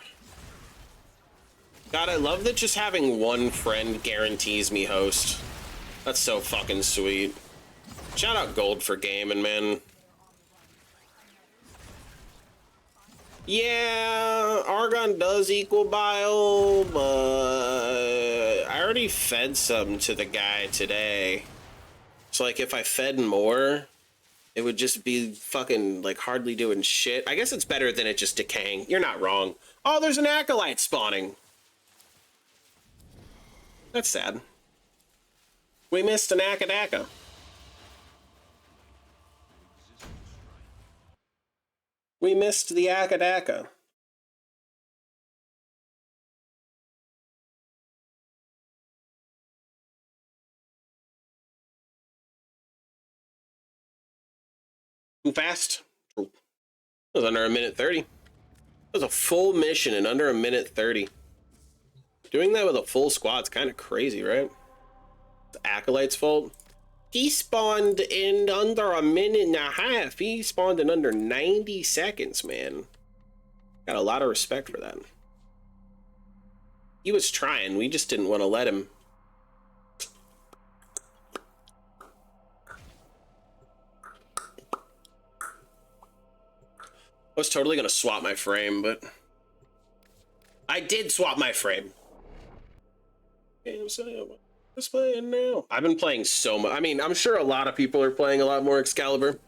God, I love that just having one friend guarantees me host. That's so fucking sweet. Shout out Gold for gaming, man. Yeah, Argon does equal bile, but I already fed some to the guy today. So, like, if I fed more, it would just be fucking, like, hardly doing shit. I guess it's better than it just decaying. You're not wrong. Oh, there's an Acolyte spawning. That's sad. We missed an Akadaka. We missed the Akadaka. Too fast. It was under a minute 30. It was a full mission in under a minute 30. Doing that with a full squad's kind of crazy, right? The Acolyte's fault. He spawned in under a minute and a half. He spawned in under 90 seconds, man. Got a lot of respect for that. He was trying. We just didn't want to let him. I was totally going to swap my frame, but I did swap my frame. What's playing now? I've been playing so much. I mean, I'm sure a lot of people are playing a lot more Excalibur,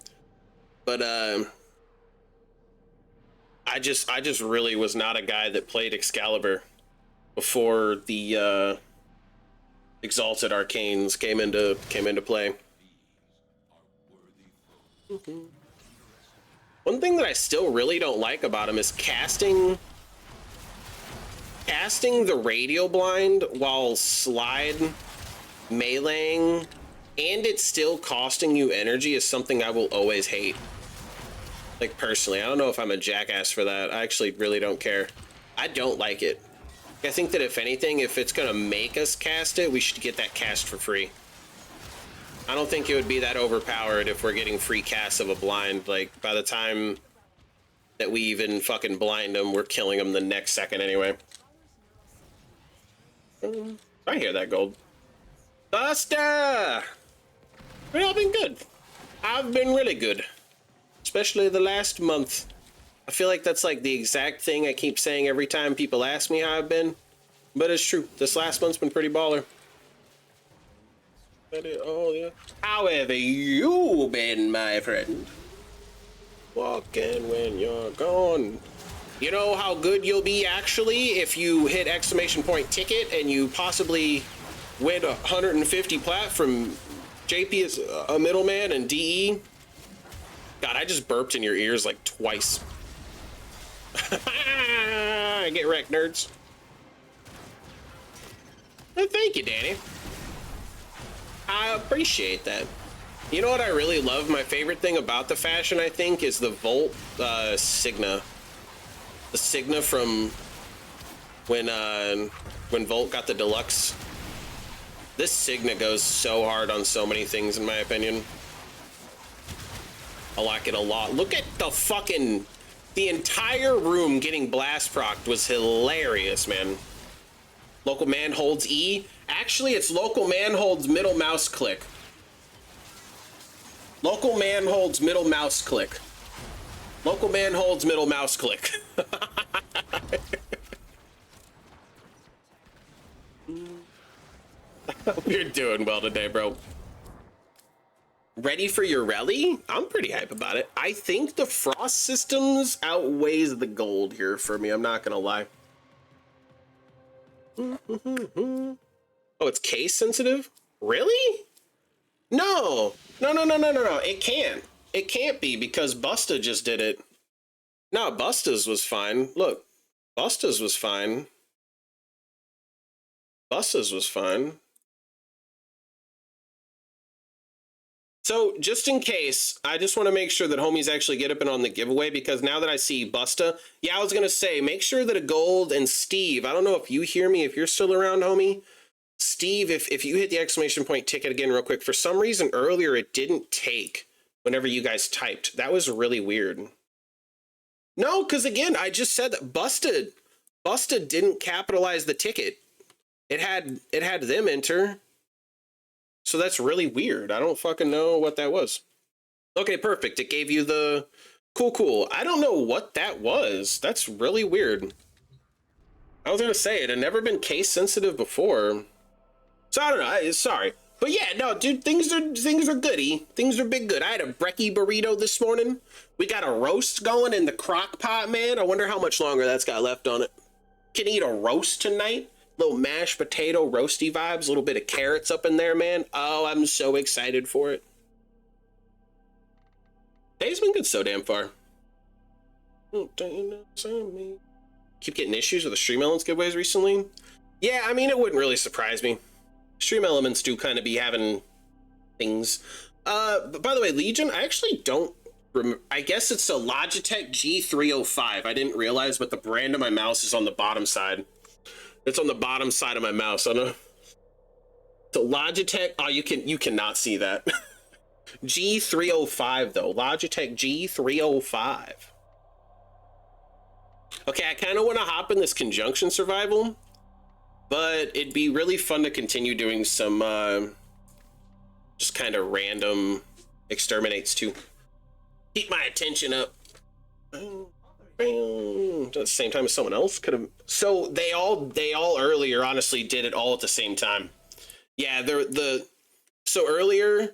but I just really was not a guy that played Excalibur before the Exalted Arcanes came into play. One thing that I still really don't like about him is casting the radial blind while slide meleeing, and it's still costing you energy is something I will always hate. Like, personally, I don't know if I'm a jackass for that. I actually really don't care. I don't like it. I think that if anything, if it's gonna make us cast it, we should get that cast for free. I don't think it would be that overpowered if we're getting free casts of a blind. Like, by the time that we even fucking blind them, we're killing them the next second anyway. I hear that gold. Buster! We've all been good. I've been really good. Especially the last month. I feel like that's like the exact thing I keep saying every time people ask me how I've been. But it's true. This last month's been pretty baller. Oh, yeah. How have you been, my friend? Walking when you're gone. You know how good you'll be, actually, if you hit exclamation point ticket and you possibly win 150 plat from JP as a middleman and DE? God, I just burped in your ears like twice. Get wrecked, nerds. Well, thank you, Danny. I appreciate that. You know what I really love? My favorite thing about the fashion, I think, is the Volt Signa. The Signa from when Volt got the deluxe. This Signa goes so hard on so many things, in my opinion. I like it a lot. Look at the fucking... The entire room getting blast procced was hilarious, man. Local man holds E. Actually, it's local man holds middle mouse click. Local man holds middle mouse click. Local man holds middle mouse click. I hope you're doing well today, bro. Ready for your rally? I'm pretty hype about it. I think the frost systems outweighs the gold here for me. I'm not gonna lie. Oh, it's case sensitive? Really? No. No. It can't. It can't be because Busta just did it. No, Busta's was fine. Look, Busta's was fine. Busta's was fine. So, just in case, I just want to make sure that homies actually get up and on the giveaway, because now that I see Busta, yeah, I was going to say, make sure that a gold and Steve, I don't know if you hear me, if you're still around, homie. Steve, if you hit the exclamation point ticket again real quick, for some reason earlier it didn't take whenever you guys typed. That was really weird. No, because again, I just said that Busta didn't capitalize the ticket. It had them enter. So that's really weird. I don't fucking know what that was. Okay, perfect. It gave you the cool. I don't know what that was. That's really weird. I was gonna say it had never been case sensitive before. So I don't know. Sorry. But yeah, no, dude, things are goody. Things are big good. I had a brekkie burrito this morning. We got a roast going in the crock pot, man. I wonder how much longer that's got left on it. Can eat a roast tonight. Little mashed potato roasty vibes, a little bit of carrots up in there, man. Oh, I'm so excited for it. Day's been good so damn far. Keep getting issues with the Stream Elements giveaways recently. Yeah, I mean, it wouldn't really surprise me. Stream Elements do kind of be having things. But by the way, Legion, I actually don't remember. I guess it's a Logitech G305. I didn't realize, but the brand of my mouse is on the bottom side. It's on the bottom side of my mouse. I don't know. So Logitech, oh, you cannot see that. G305 though, Logitech G305. Okay, I kind of want to hop in this conjunction survival, but it'd be really fun to continue doing some just kind of random exterminates too. Keep my attention up. At the same time as someone else could have. So they all earlier honestly did it all at the same time. Yeah, so earlier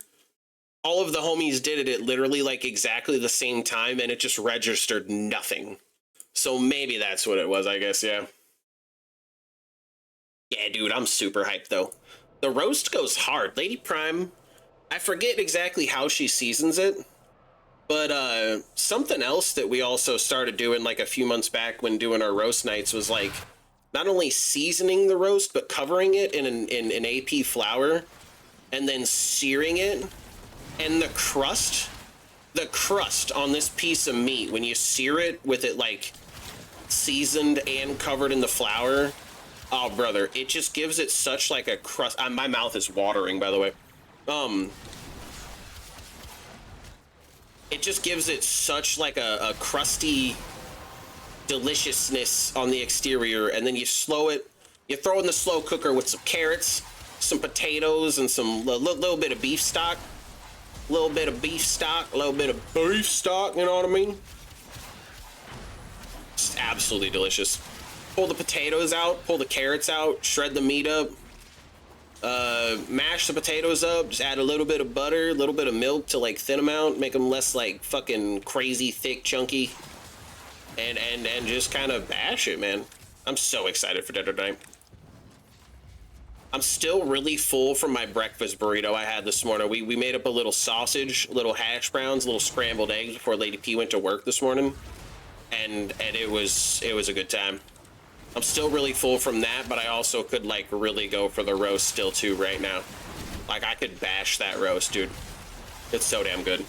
all of the homies did it at literally like exactly the same time, and it just registered nothing. So maybe that's what it was, I guess. Yeah. Yeah, dude, I'm super hyped though. The roast goes hard. Lady Prime, I forget exactly how she seasons it, but something else that we also started doing like a few months back when doing our roast nights was like not only seasoning the roast but covering it in an AP flour and then searing it. And the crust on this piece of meat, when you sear it with it like seasoned and covered in the flour, oh brother, it just gives it such like a crust. My mouth is watering, by the way. It just gives it such like a crusty deliciousness on the exterior, and then you throw it in the slow cooker with some carrots, some potatoes, and some little bit of beef stock. A little bit of beef stock, you know what I mean? It's absolutely delicious. Pull the potatoes out, pull the carrots out, shred the meat up, mash the potatoes up, just add a little bit of butter, a little bit of milk to like thin them out, make them less like fucking crazy thick, chunky, and just kind of bash it, man. I'm so excited for dinner tonight. I'm still really full from my breakfast burrito I had this morning. We made up a little sausage, little hash browns, little scrambled eggs before Lady P went to work this morning, and it was a good time. I'm still really full from that, but I also could like really go for the roast still too right now. Like I could bash that roast, dude. It's so damn good.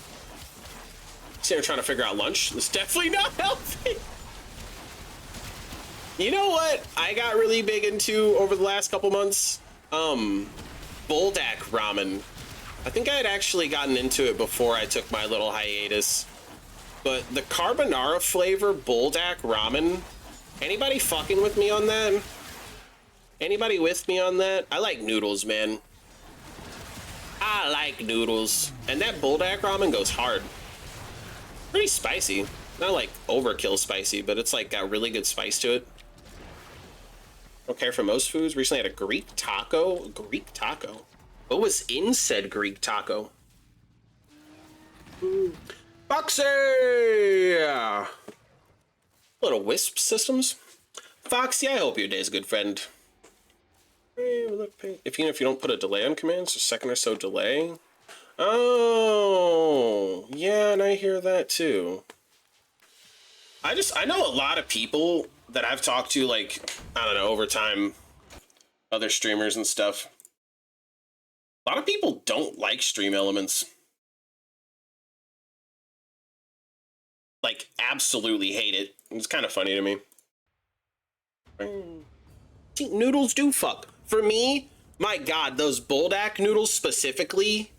Sitting here trying to figure out lunch. It's definitely not healthy. You know what I got really big into over the last couple months? Buldak ramen. I think I had actually gotten into it before I took my little hiatus, but the carbonara flavor Buldak ramen, anybody fucking with me on that? Anybody with me on that? I like noodles, man. I like noodles, and that Buldak ramen goes hard. Pretty spicy, not like overkill spicy, but it's like got really good spice to it. Don't care for most foods. Recently had a Greek taco. Greek taco. What was in said Greek taco? Foxy! Little wisp systems. Foxy, I hope your day's good, friend. Even if you don't put a delay on commands, a second or so delay. Oh, yeah, and I hear that too. I know a lot of people that I've talked to, like, I don't know, over time, other streamers and stuff. A lot of people don't like stream elements. Like, absolutely hate it. It's kind of funny to me. See, noodles do fuck. For me, my God, those Buldak noodles specifically,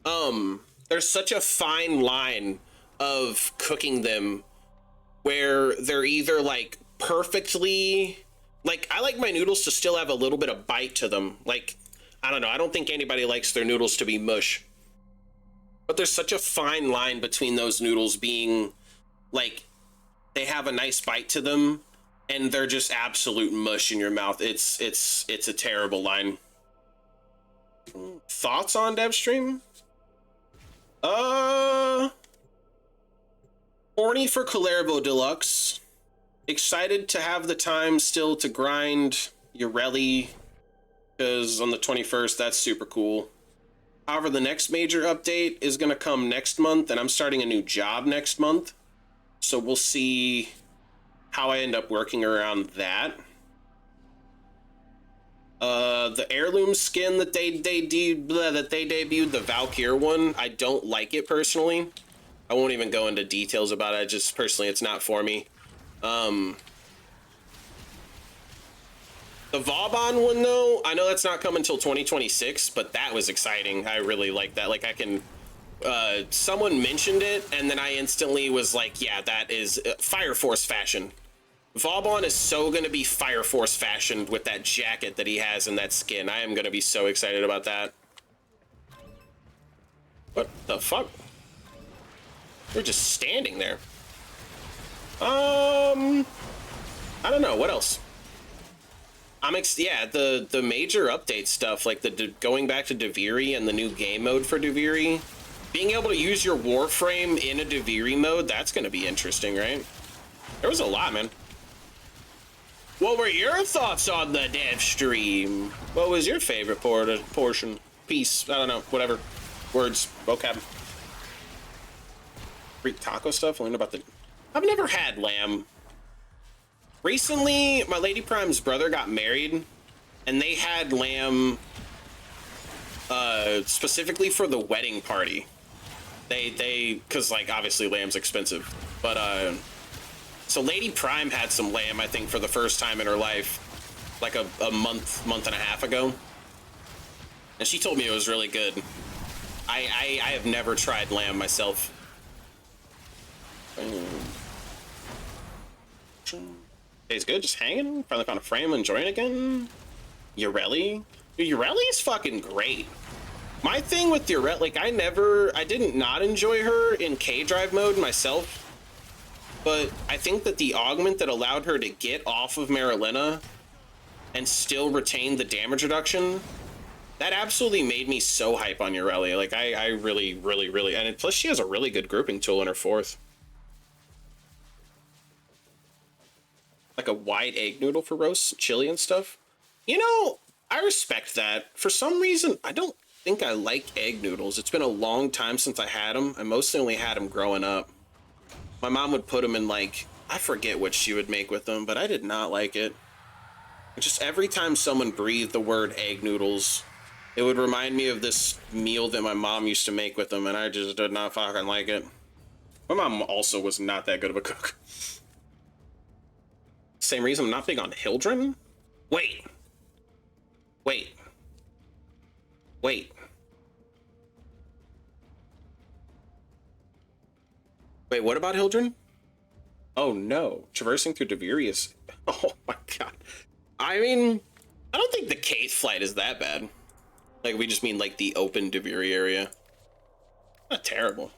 there's such a fine line of cooking them where they're either like perfectly, like I like my noodles to still have a little bit of bite to them. Like, I don't know, I don't think anybody likes their noodles to be mush, but there's such a fine line between those noodles being like they have a nice bite to them and they're just absolute mush in your mouth. It's a terrible line. Thoughts on Devstream? Horny for Calerbo Deluxe. Excited to have the time still to grind Urelli, because on the 21st, that's super cool. However, the next major update is going to come next month, and I'm starting a new job next month. So we'll see how I end up working around that. The heirloom skin that they debuted, the Valkyr one, I don't like it personally. I won't even go into details about it. Just personally, it's not for me. The Vauban one, though, I know that's not coming until 2026, but that was exciting. I really like that. Like, I can... someone mentioned it, and then I instantly was like, yeah, that is Fire Force fashion. Vauban is so going to be Fire Force fashioned with that jacket that he has and that skin. I am going to be so excited about that. What the fuck? We're just standing there. I don't know. What else? Yeah, the major update stuff, like the going back to Deviri and the new game mode for Deviri. Being able to use your Warframe in a Deviri mode, that's going to be interesting, right? There was a lot, man. What were your thoughts on the dev stream? What was your favorite portion? Piece? I don't know. Whatever. Words. Vocab. Greek taco stuff? Learn about the... I've never had lamb. Recently, my Lady Prime's brother got married, and they had lamb specifically for the wedding party. Because, like, obviously lamb's expensive. But, so Lady Prime had some lamb, I think, for the first time in her life, like a month and a half ago. And she told me it was really good. I have never tried lamb myself. It's good, just hanging. Finally found a frame, enjoying again. Urelli. Dude, Urelli is fucking great. My thing with Urelli, like, I didn't not enjoy her in K-Drive mode myself. But I think that the augment that allowed her to get off of Marilena and still retain the damage reduction, that absolutely made me so hype on Urelli. Like, I really, and plus she has a really good grouping tool in her fourth. Like a wide egg noodle for roast, chili and stuff. You know, I respect that. For some reason, I don't think I like egg noodles. It's been a long time since I had them. I mostly only had them growing up. My mom would put them in, like, I forget what she would make with them, but I did not like it. Just every time someone breathed the word egg noodles, it would remind me of this meal that my mom used to make with them, and I just did not fucking like it. My mom also was not that good of a cook. Same reason I'm not big on Hildren? Wait. Wait, what about Hildren? Oh no, traversing through Deviri is... Oh my god. I mean, I don't think the Cave flight is that bad. Like, we just mean, like, the open Deviri area. Not terrible.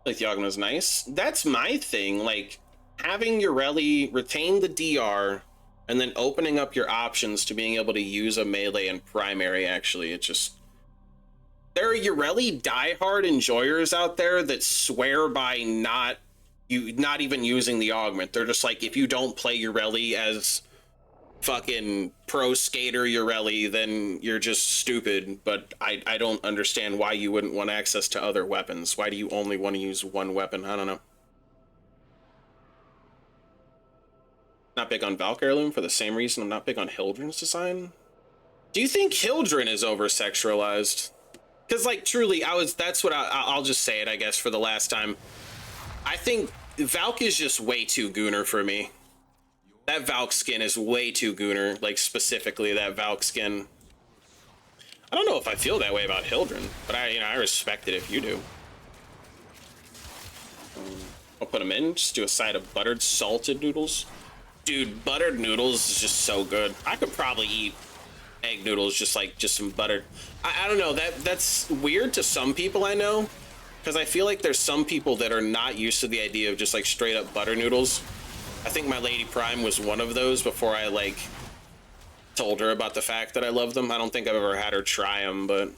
Like, the Yagna's nice. That's my thing, like... Having Urelli retain the DR and then opening up your options to being able to use a melee and primary, actually, it just... There are Urelli diehard enjoyers out there that swear by not even using the augment. They're just like, if you don't play Urelli as fucking pro skater Urelli, then you're just stupid. But I don't understand why you wouldn't want access to other weapons. Why do you only want to use one weapon? I don't know. Not big on Valk Heirloom for the same reason I'm not big on Hildren's design. Do you think Hildren is over-sexualized? Because, like, truly, that's what I'll just say it, I guess, for the last time. I think Valk is just way too gooner for me. That Valk skin is way too gooner, like, specifically that Valk skin. I don't know if I feel that way about Hildren, but I respect it if you do. I'll put them in, just do a side of buttered, salted noodles. Dude, buttered noodles is just so good. I could probably eat egg noodles, just some buttered. I don't know, that's weird to some people I know, because I feel like there's some people that are not used to the idea of just like straight up butter noodles. I think my Lady Prime was one of those before I like told her about the fact that I love them. I don't think I've ever had her try them, but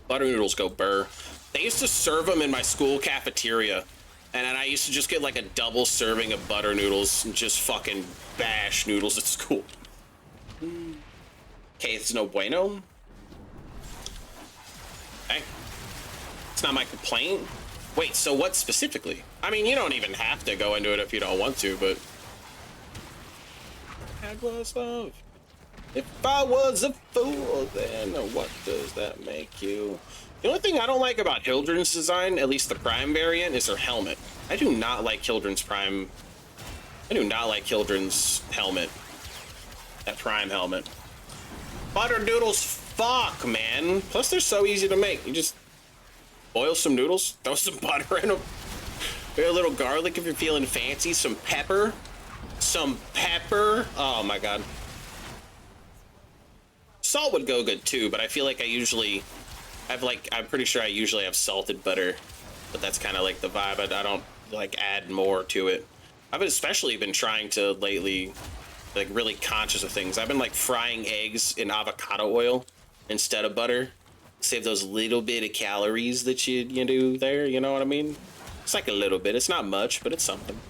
butter noodles go burr. They used to serve them in my school cafeteria, and I used to just get like a double serving of butter noodles and just fucking bash noodles at school. Okay, it's no bueno. Okay. It's not my complaint. Wait, so what specifically? I mean, you don't even have to go into it if you don't want to, but... That was love. If I was a fool, then what does that make you? The only thing I don't like about Hildren's design, at least the Prime variant, is her helmet. I do not like Hildren's Prime I do not like Hildren's helmet. That prime helmet. Butter noodles, fuck, man. Plus, they're so easy to make. You just boil some noodles, throw some butter in them. Maybe a little garlic if you're feeling fancy. Some pepper. Some pepper. Oh, my God. Salt would go good, too, but I feel like I usually have, like, I'm pretty sure I usually have salted butter. But that's kind of like the vibe. I don't, like, add more to it. I've especially been trying to lately, like, really conscious of things. I've been like frying eggs in avocado oil instead of butter. Save those little bit of calories that you do there, you know what I mean? It's like a little bit. It's not much, but it's something.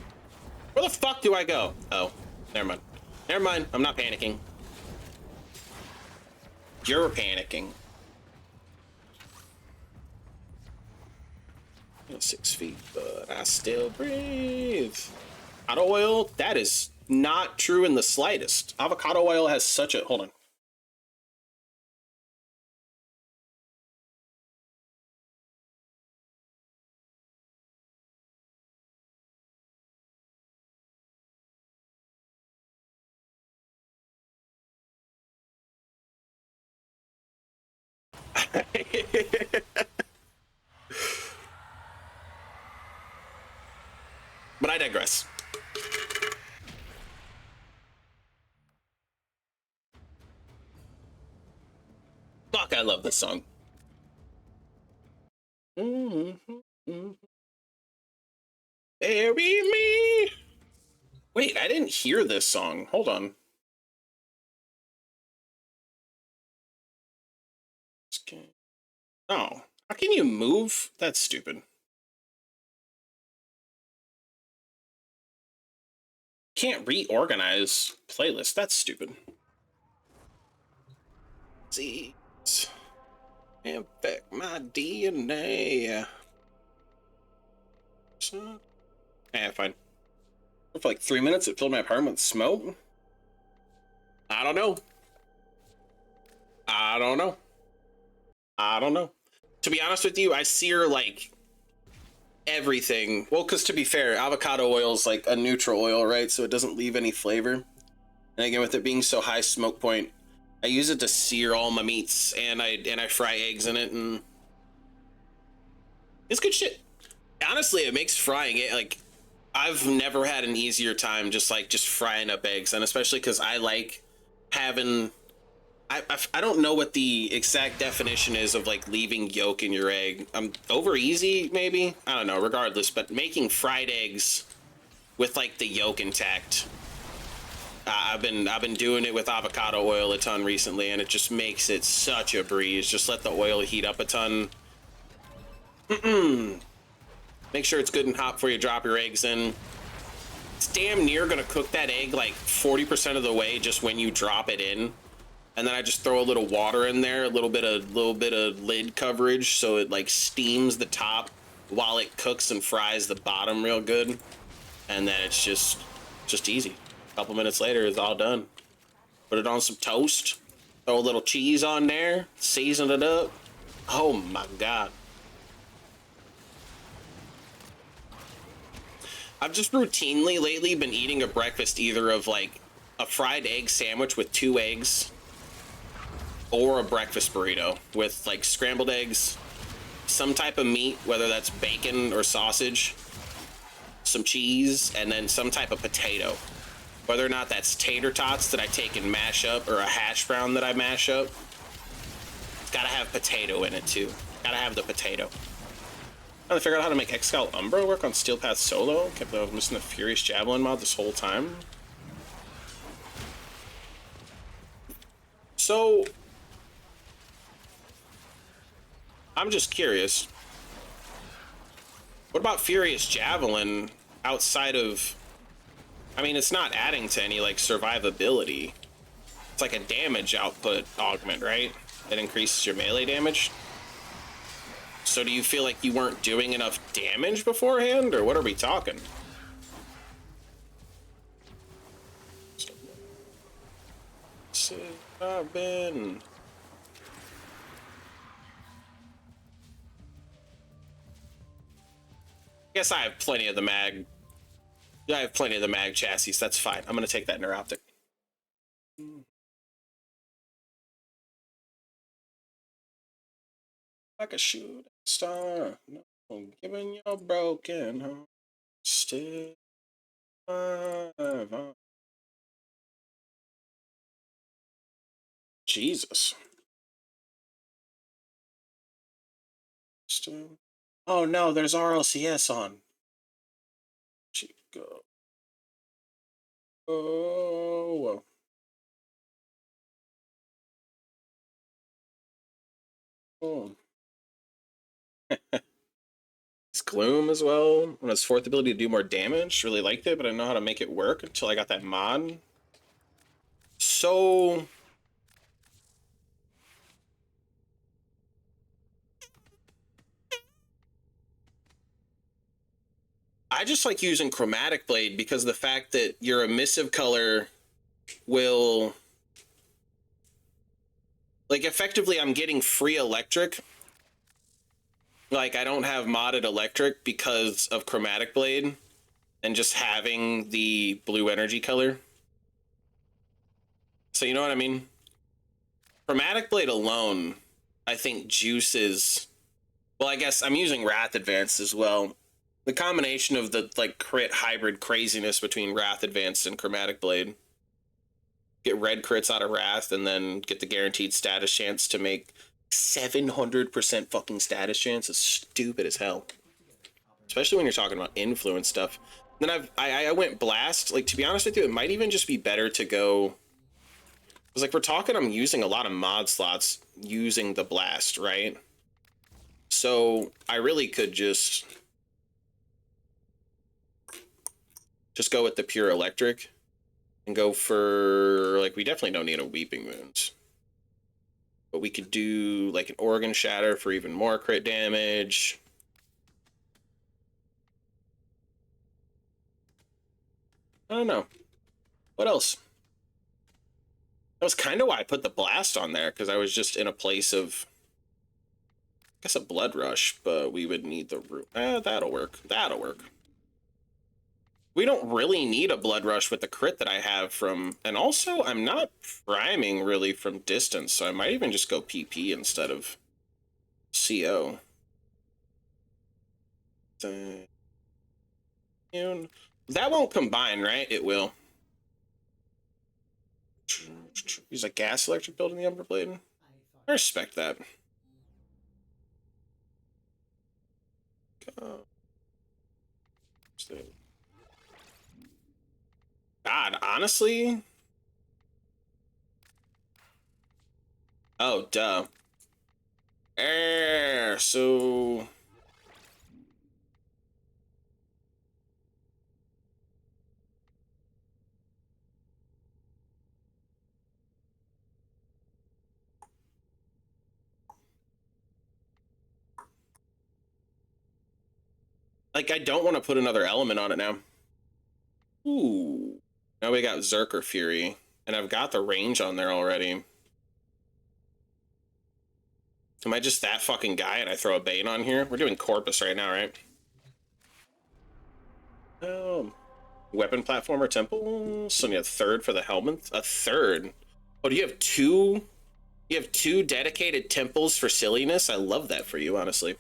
Where the fuck do I go? Oh, never mind. Never mind. I'm not panicking. You're panicking. 6 feet, but I still breathe. Avocado oil? That is not true in the slightest. Avocado oil has such a... Hold on. But I digress. Fuck, I love this song. Bury me. Wait, I didn't hear this song. Hold on. Oh, how can you move? That's stupid. Can't reorganize playlist. That's stupid. See, infect my DNA. Yeah, fine. For like 3 minutes, it filled my apartment with smoke. I don't know. I don't know. I don't know. To be honest with you, I sear like everything. Well, because to be fair, avocado oil is like a neutral oil, right? So it doesn't leave any flavor. And again, with it being so high smoke point, I use it to sear all my meats, and I fry eggs in it, and it's good shit. Honestly, it makes frying it like I've never had an easier time just frying up eggs, and especially because I like having. I don't know what the exact definition is of like leaving yolk in your egg. Over easy, maybe? I don't know, regardless, but making fried eggs with like the yolk intact. I've been doing it with avocado oil a ton recently, and it just makes it such a breeze. Just let the oil heat up a ton. Make sure it's good and hot before you drop your eggs in. It's damn near gonna cook that egg like 40% of the way just when you drop it in. And then I just throw a little water in there, a little bit of lid coverage, so it like steams the top while it cooks and fries the bottom real good. And then it's just easy. A couple minutes later, it's all done. Put it on some toast, throw a little cheese on there, season it up. Oh my God. I've just routinely lately been eating a breakfast either of like a fried egg sandwich with 2 eggs, or a breakfast burrito with like scrambled eggs, some type of meat, whether that's bacon or sausage, some cheese, and then some type of potato. Whether or not that's tater tots that I take and mash up, or a hash brown that I mash up, it's gotta have potato in it too. Gotta have the potato. I'm trying to figure out how to make Excal Umbra work on Steel Path Solo. Kept missing the Furious Javelin mod this whole time. So I'm just curious. What about Furious Javelin outside of... I mean, it's not adding to any, like, survivability. It's like a damage output augment, right? That increases your melee damage. So do you feel like you weren't doing enough damage beforehand, or what are we talking? I've been... I guess I have plenty of the mag. Yeah, I have plenty of the mag chassis. That's fine. I'm gonna take that neuroptic. Like a shooting star. No, giving your broken heart. Still alive. Jesus. Still. Oh no, there's RLCS on. Chico. Oh. Oh. It's Gloom as well. On his fourth ability to do more damage. Really liked it, but I didn't know how to make it work until I got that mod. So I just like using Chromatic Blade because of the fact that your emissive color will, like, effectively I'm getting free electric. Like, I don't have modded electric because of Chromatic Blade and just having the blue energy color. So you know what I mean? Chromatic Blade alone, I think juices. Well, I guess I'm using Wrath Advanced as well. The combination of the like crit hybrid craziness between Wrath Advanced and Chromatic Blade. Get red crits out of Wrath and then get the guaranteed status chance to make 700% fucking status chance is stupid as hell. Especially when you're talking about influence stuff. Then I went Blast. Like, to be honest with you, it might even just be better to go. Because, like, we're talking, I'm using a lot of mod slots using the Blast, right? So I really could just go with the pure electric and go for, like, we definitely don't need a Weeping Wounds. But we could do like an Organ Shatter for even more crit damage. I don't know. What else? That was kind of why I put the Blast on there, because I was just in a place of, I guess, a Blood Rush, but we would need the root. That'll work. That'll work. We don't really need a Blood Rush with the crit that I have from, and also I'm not priming really from distance, so I might even just go PP instead of CO. That won't combine, right? It will. Use a gas electric build in the upper blade. I respect that. God, honestly. Oh, duh. So. Like, I don't want to put another element on it now. Ooh. Now we got Zerker Fury. And I've got the range on there already. Am I just that fucking guy and I throw a Bane on here? We're doing Corpus right now, right? Oh. Weapon platformer temple. So you have third for the helmet. A third. Oh, do you have two? You have two dedicated temples for silliness? I love that for you, honestly.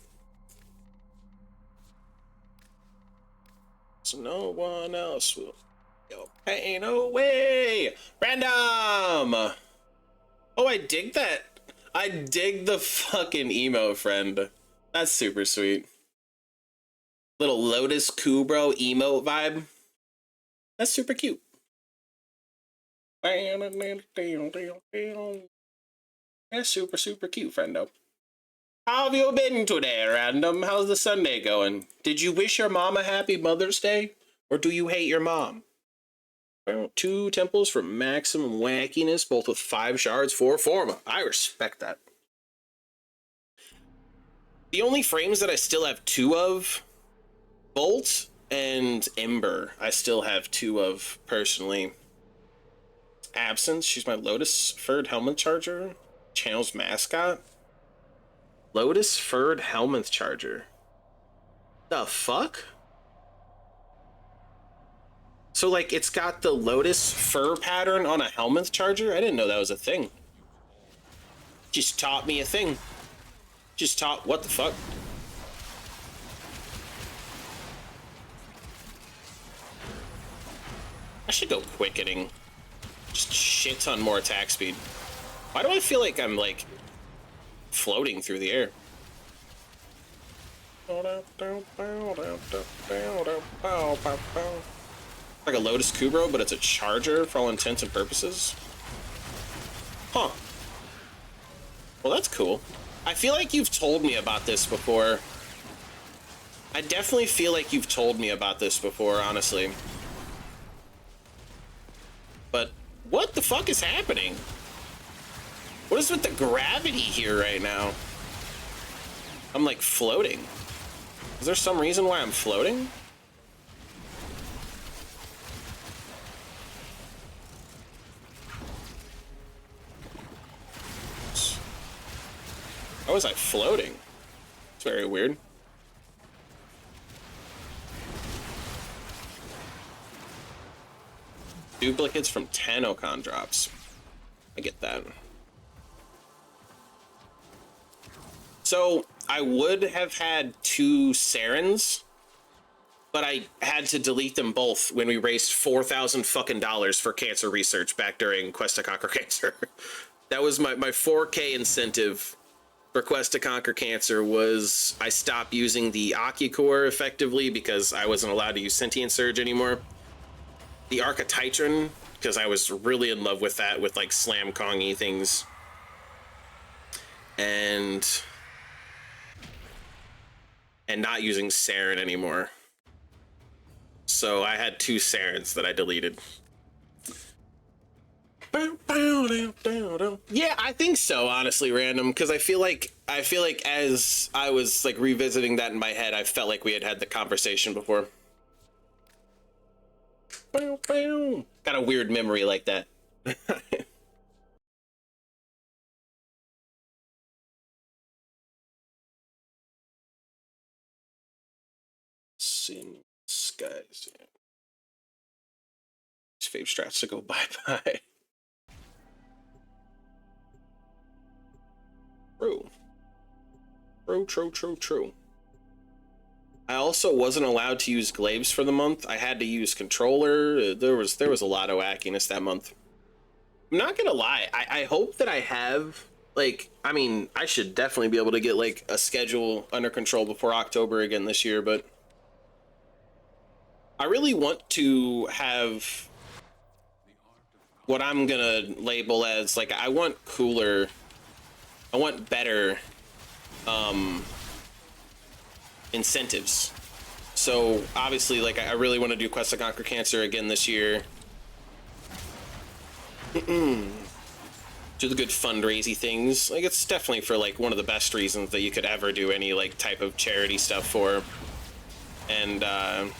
So no one else will go pain away. Random! Oh, I dig that. I dig the fucking emo, friend. That's super sweet. Little Lotus Kubro emote vibe. That's super cute. That's super, super cute, friendo. How have you been today, Random? How's the Sunday going? Did you wish your mom a happy Mother's Day? Or do you hate your mom? Well, 2 temples for maximum wackiness, both with 5 shards for Forma. I respect that. The only frames that I still have 2 of, Bolt and Ember, I still have 2 of, personally. Absence, she's my Lotus Furred Helmet Charger. Channel's mascot. Lotus Furred Helmet Charger. The fuck? So, like, it's got the lotus fur pattern on a helmet charger? I didn't know that was a thing. Just taught me a thing. Just taught... What the fuck? I should go quickening. Just shit ton more attack speed. Why do I feel like I'm, like, floating through the air? Like a Lotus Kubro, but it's a charger for all intents and purposes. Huh. Well, that's cool. I feel like you've told me about this before. I definitely feel like you've told me about this before, honestly. But what the fuck is happening? What is with the gravity here right now? I'm like floating. Is there some reason why I'm floating? How was I floating? It's very weird. Duplicates from 10 Ocon drops. I get that. So I would have had 2 Sarens, but I had to delete them both when we raised $4,000 fucking dollars for cancer research back during Quest to Conquer Cancer. That was my 4K incentive for Quest to Conquer Cancer. Was I stopped using the Ocucore effectively because I wasn't allowed to use Sentient Surge anymore. The Archititron, because I was really in love with that, with like Slam Kong-y things. And not using Saren anymore. So I had 2 Sarens that I deleted. Yeah, I think so, honestly, Random, because I feel like as I was like revisiting that in my head, I felt like we had the conversation before. Got a weird memory like that. Sin skies. These fave strats to go bye-bye. True. I also wasn't allowed to use glaives for the month. I had to use controller. There was a lot of wackiness that month. I'm not gonna lie. I hope that I have, like, I mean, I should definitely be able to get like a schedule under control before October again this year, but I really want to have what I'm gonna label as like, I want cooler, I want better incentives. So obviously, like, I really want to do Quest to Conquer Cancer again this year. Do the good fundraising things. Like, it's definitely for like one of the best reasons that you could ever do any like type of charity stuff for. And I want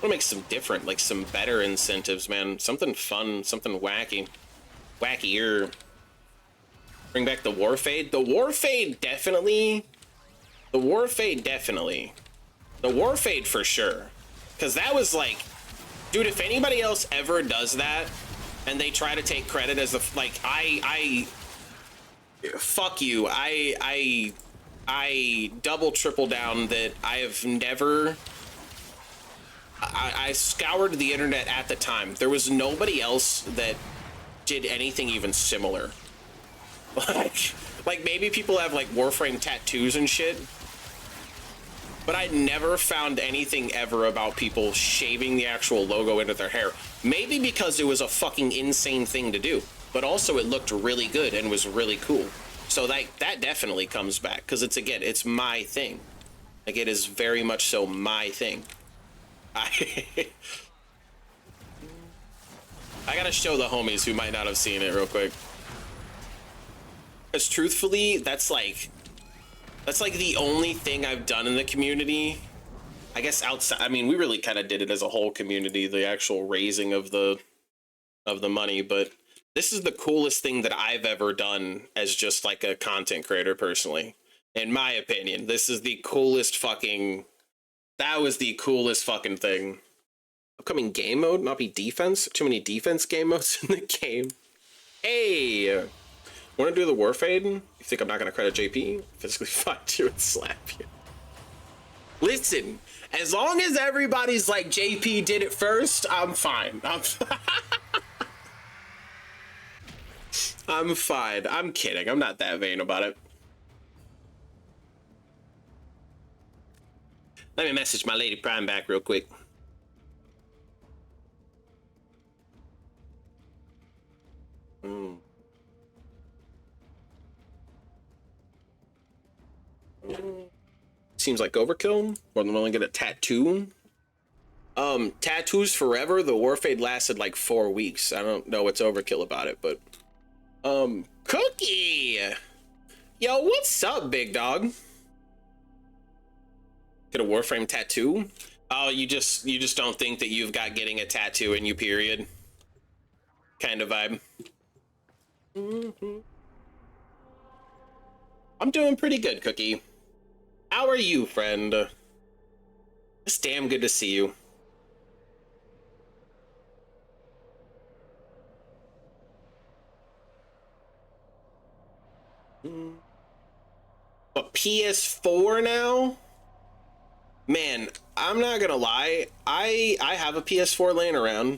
to make some different, like some better incentives, man. Something fun, something wackier. Bring back the Warfade. The Warfade definitely. The Warfade for sure. Because that was like, dude, if anybody else ever does that and they try to take credit as the, like, fuck you. I double triple down that I have never, I scoured the internet at the time. There was nobody else that did anything even similar. Like maybe people have like Warframe tattoos and shit, but I never found anything ever about people shaving the actual logo into their hair. Maybe because it was a fucking insane thing to do, but also it looked really good and was really cool. So that definitely comes back, because it's, again, it's my thing. Like, it is very much so my thing. I gotta show the homies who might not have seen it real quick. Because truthfully, that's like the only thing I've done in the community, I guess, outside. I mean, we really kind of did it as a whole community, the actual raising of the money, but this is the coolest thing that I've ever done as just like a content creator personally. In my opinion, this is the coolest fucking That was the coolest fucking thing. Upcoming game mode, not be defense. Too many defense game modes in the game. Hey, want to do the Warfade? You think I'm not gonna credit JP? Physically fight you and slap you. Listen, as long as everybody's like JP did it first, I'm fine. I'm fine. I'm kidding. I'm not that vain about it. Let me message my Lady Prime back real quick. Seems like overkill. More than willing to get a tattoo. Tattoos forever. The Warfade lasted like 4 weeks. I don't know what's overkill about it, but Cookie. Yo, what's up, big dog? Get a Warframe tattoo? Oh, you just don't think that you've got getting a tattoo in you, period. Kind of vibe. I'm doing pretty good, Cookie. How are you, friend? It's damn good to see you. A PS4 now? Man, I'm not gonna lie. I have a PS4 laying around,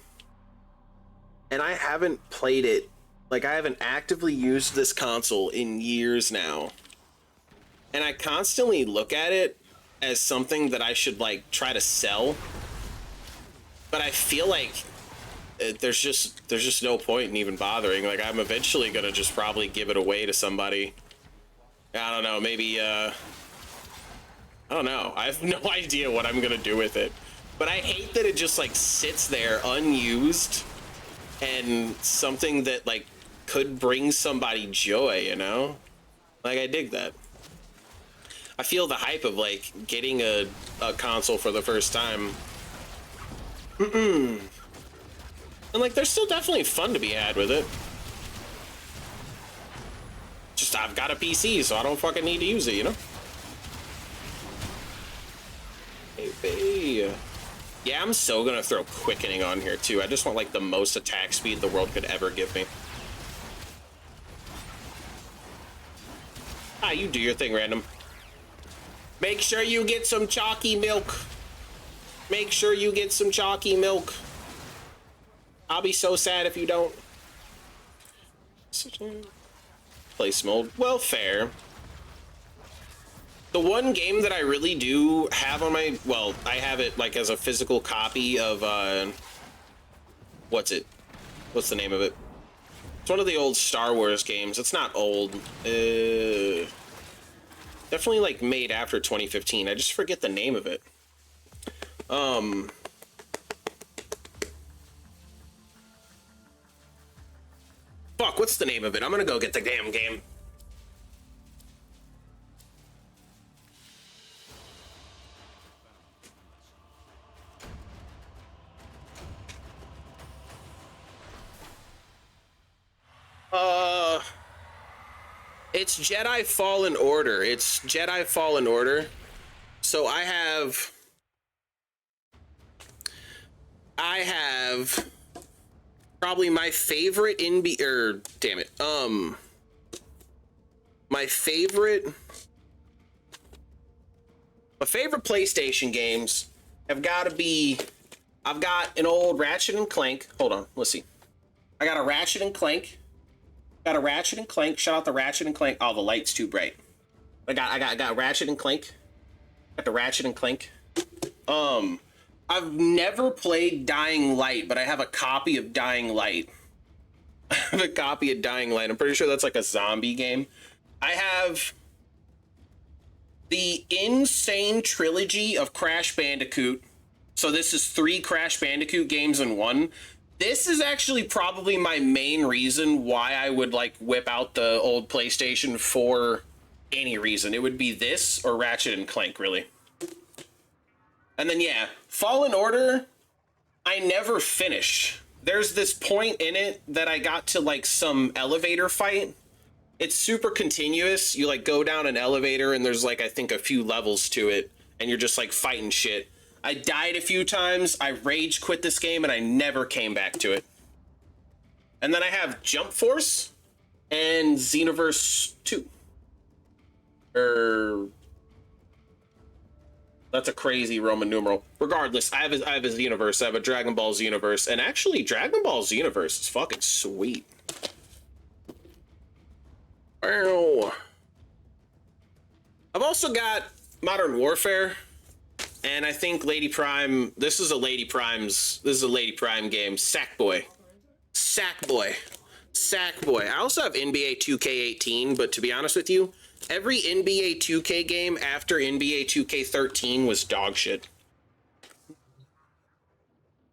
and I haven't played it. Like, I haven't actively used this console in years now. And I constantly look at it as something that I should, like, try to sell. But I feel like there's just no point in even bothering. Like, I'm eventually gonna just probably give it away to somebody. I don't know, maybe, I don't know. I have no idea what I'm gonna do with it. But I hate that it just, like, sits there unused and something that, like, could bring somebody joy, you know? Like, I dig that. I feel the hype of, like, getting a console for the first time. And, like, there's still definitely fun to be had with it. Just, I've got a PC, so I don't fucking need to use it, you know? Hey. Yeah, I'm so gonna throw quickening on here, too. I just want, like, the most attack speed the world could ever give me. Ah, you do your thing, random. Make sure you get some chalky milk. Make sure you get some chalky milk. I'll be so sad if you don't. Place mold. Well, fair. The one game that I really do have on my... Well, I have it, like, as a physical copy of, what's it? What's the name of it? It's one of the old Star Wars games. It's not old. Definitely, like, made after 2015. I just forget the name of it. Fuck, what's the name of it? I'm gonna go get the damn game. It's Jedi Fallen Order. It's Jedi Fallen Order. So I have probably my favorite my favorite PlayStation games have got to be, I've got an old Ratchet and Clank. Hold on, let's see. I got a Ratchet and Clank. Got a Ratchet and Clank. Shout out the Ratchet and Clank. Oh, the light's too bright. I got Ratchet and Clank. Got the Ratchet and Clank. I've never played Dying Light, but I have a copy of Dying Light. I have a copy of Dying Light. I'm pretty sure that's like a zombie game. I have the insane trilogy of Crash Bandicoot. So this is 3 Crash Bandicoot games in one. This is actually probably my main reason why I would, like, whip out the old PlayStation for any reason. It would be this or Ratchet and Clank, really. And then, yeah, Fallen Order, I never finished. There's this point in it that I got to, like, some elevator fight. It's super continuous. You, like, go down an elevator and there's, like, I think a few levels to it. and you're just like fighting shit. I died a few times. I rage quit this game and I never came back to it. And then I have Jump Force and Xenoverse 2. That's a crazy Roman numeral. Regardless, I have a Xenoverse. I have a Dragon Ball Xenoverse. And actually, Dragon Ball Xenoverse is fucking sweet. Wow. I've also got Modern Warfare. And I think Lady Prime, this is a Lady Prime game. Sackboy. I also have NBA 2K18, but to be honest with you, every NBA 2K game after NBA 2K13 was dog shit.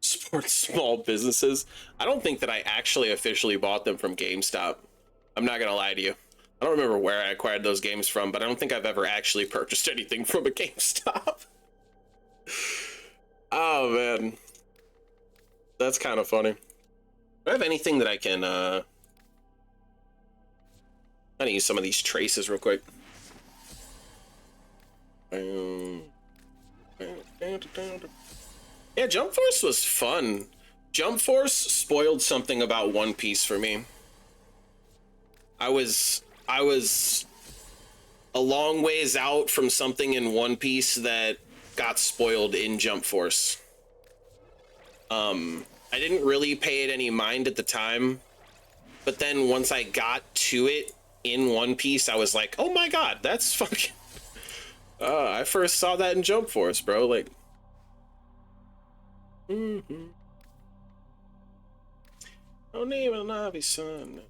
Support small businesses. I don't think that I actually officially bought them from GameStop. I'm not gonna lie to you. I don't remember where I acquired those games from, but I don't think I've ever actually purchased anything from a GameStop. Oh man, that's kind of funny. Do I have anything that I can I need to use some of these traces real quick. Yeah, Jump Force was fun. Jump Force spoiled something about One Piece for me. I was a long ways out from something in One Piece that got spoiled in Jump Force. I didn't really pay it any mind at the time, but then once I got to it in One Piece, I was like, oh my god, that's fucking... I first saw that in Jump Force, bro. Like... Don't even love you, son.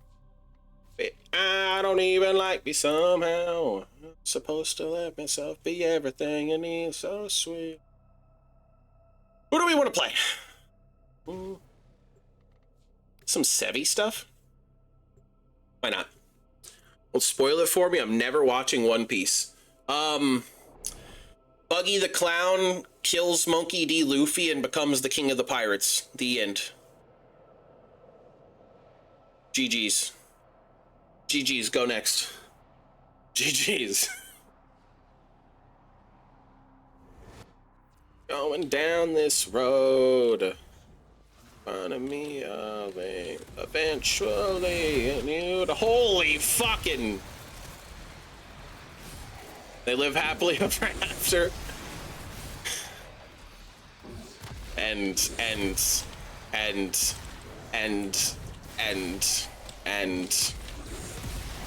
I don't even like me somehow. I'm supposed to let myself be everything you need. So sweet. Who do we want to play? Some Sevi stuff? Why not? Well, spoil it for me. I'm never watching One Piece. Buggy the Clown kills Monkey D. Luffy and becomes the king of the pirates. The end. GG's. GG's, go next. GG's. Going down this road. Front me eventually, and you'd... Holy fucking... They live happily ever after. And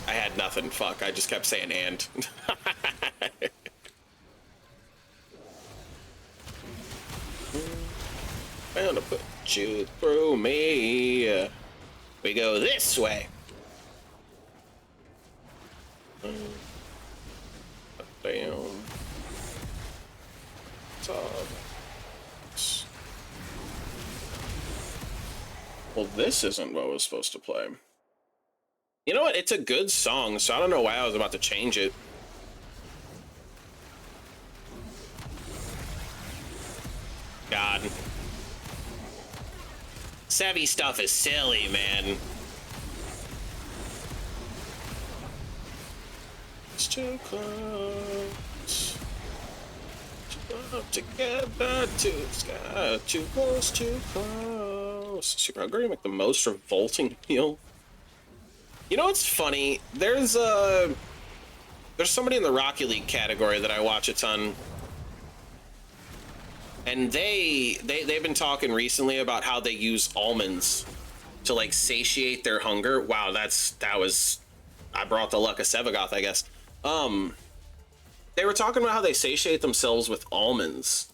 I had nothing. Fuck, I just kept saying and. Bound to put you through me. We go this way. Damn. Well, this isn't what I was supposed to play. You know what? It's a good song, so I don't know why I was about to change it. God. Savvy stuff is silly, man. It's too close. Together, too sky, too close, too close. Super hungry, make the most revolting meal. You know what's funny? There's somebody in the Rocket League category that I watch a ton, and they've been talking recently about how they use almonds to like satiate their hunger. Wow, I brought the luck of Sevagoth, I guess. They were talking about how they satiate themselves with almonds,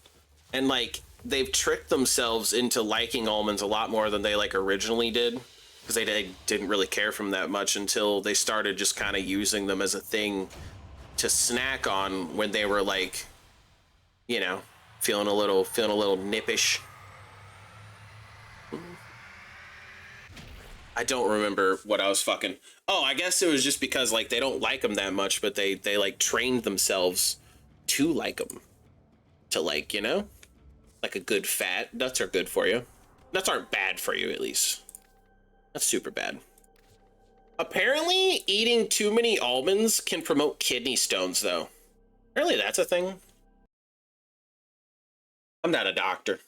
and like they've tricked themselves into liking almonds a lot more than they like originally did, because they didn't really care for them that much until they started just kind of using them as a thing to snack on when they were like, you know, feeling a little nippish. I don't remember what I was fucking... Oh, I guess it was just because like they don't like them that much, but they like trained themselves to like them, to like, you know, like a good fat. Nuts are good for you. Nuts aren't bad for you, at least. That's super bad. Apparently, eating too many almonds can promote kidney stones, though. Apparently, that's a thing. I'm not a doctor.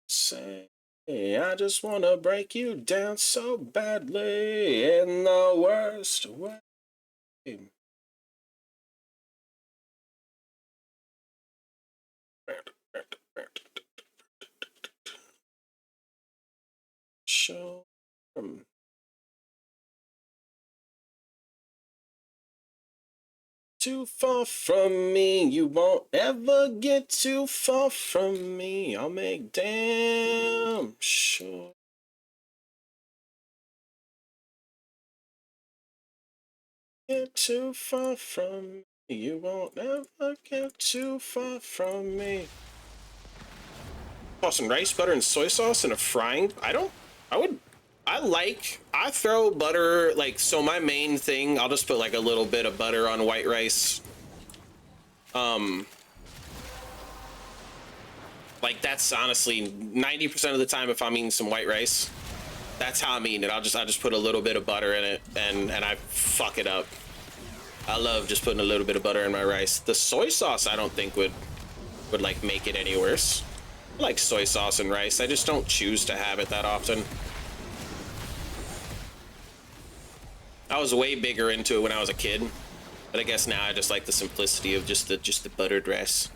Say, I just wanna break you down so badly in the worst way. Show them. Too far from me, you won't ever get too far from me. I'll make damn sure. Get too far from me, you won't ever get too far from me. Tossing rice, butter, and soy sauce in a frying. I throw butter, like, so my main thing, I'll just put like a little bit of butter on white rice. Like, that's honestly 90% of the time if I'm eating some white rice, that's how I'm eating it. I just put a little bit of butter in it and I fuck it up. I love just putting a little bit of butter in my rice. The soy sauce I don't think would like make it any worse. I like soy sauce and rice. I just don't choose to have it that often. I was way bigger into it when I was a kid, but I guess now I just like the simplicity of just the buttered rice.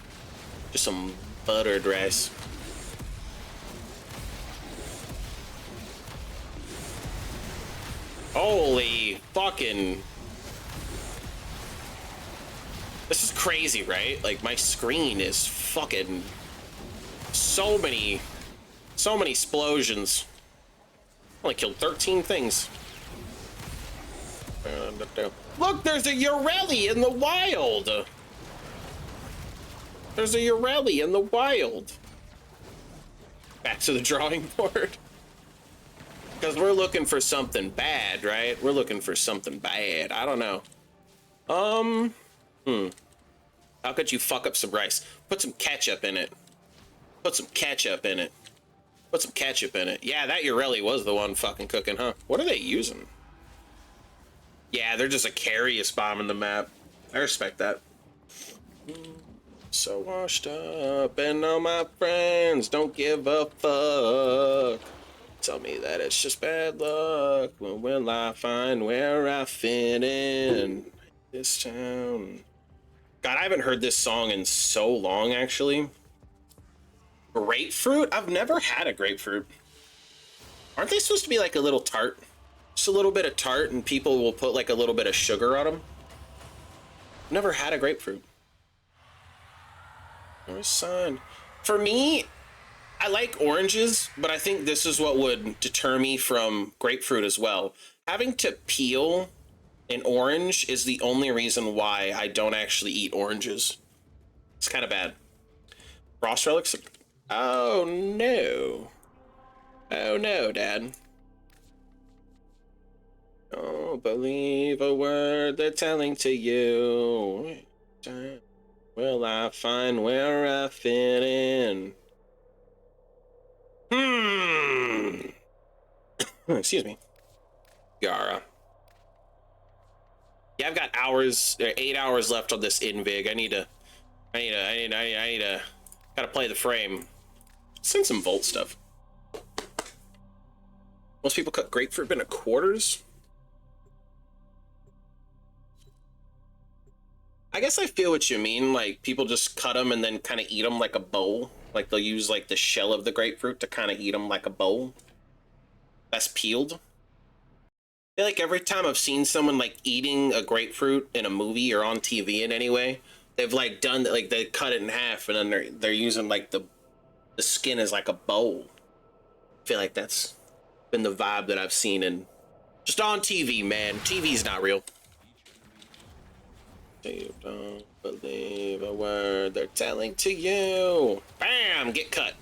Just some buttered rice. Holy fucking... This is crazy, right? Like, my screen is fucking... So many explosions. Only killed 13 things. Look, there's a Urelli in the wild. There's a Urelli in the wild. Back to the drawing board. Because we're looking for something bad, right? We're looking for something bad. I don't know. How could you fuck up some rice? Put some ketchup in it. Put some ketchup in it. Put some ketchup in it. Yeah, that Urelli was the one fucking cooking, huh? What are they using? Yeah, they're just a carrious bomb in the map. I respect that. So washed up, and all my friends don't give a fuck. Tell me that it's just bad luck. When will I find where I fit in this town? God, I haven't heard this song in so long, actually. Grapefruit? I've never had a grapefruit. Aren't they supposed to be like a little tart? Just a little bit of tart, and people will put like a little bit of sugar on them. Never had a grapefruit. Or a sign. For me, I like oranges, but I think this is what would deter me from grapefruit as well. Having to peel an orange is the only reason why I don't actually eat oranges. It's kind of bad. Frost relics? Oh no. Oh no, Dad. Don't believe a word they're telling to you. Will I find where I fit in? Excuse me. Yara. Yeah, I've got 8 hours left on this invig. I need to gotta play the frame. Send some Volt stuff. Most people cut grapefruit into quarters. I guess I feel what you mean. Like, people just cut them and then kind of eat them like a bowl. Like, they'll use like the shell of the grapefruit to kind of eat them like a bowl. That's peeled. I feel like every time I've seen someone like eating a grapefruit in a movie or on TV in any way, they've like done that, like they cut it in half and then they're using like the skin as like a bowl. I feel like that's been the vibe that I've seen in just on TV, man. TV's not real. You don't believe a word they're telling to you. Bam! Get cut.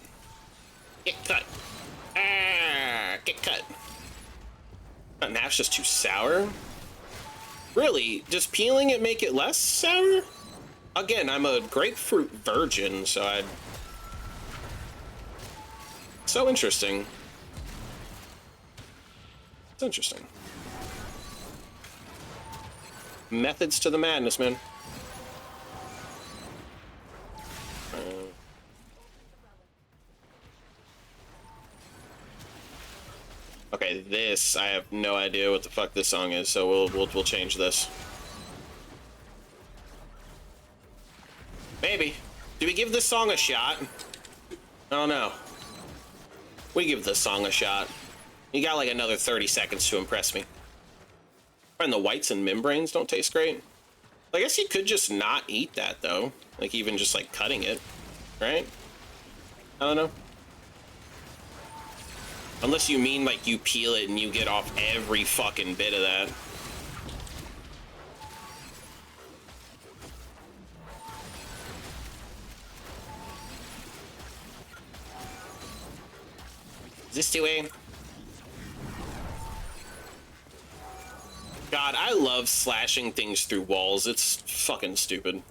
Get cut. Ah! Get cut. That nap's just too sour? Really? Does peeling it make it less sour? Again, I'm a grapefruit virgin, so I'd... So interesting. It's interesting. Methods to the madness, man. this. I have no idea what the fuck this song is, so we'll change this. Maybe. Do we give this song a shot? I don't know. We give this song a shot. You got like another 30 seconds to impress me. And the whites and membranes don't taste great. I guess you could just not eat that though. Like even just like cutting it, right? I don't know. Unless you mean like you peel it and you get off every fucking bit of that. Is this two-way? God, I love slashing things through walls. It's fucking stupid.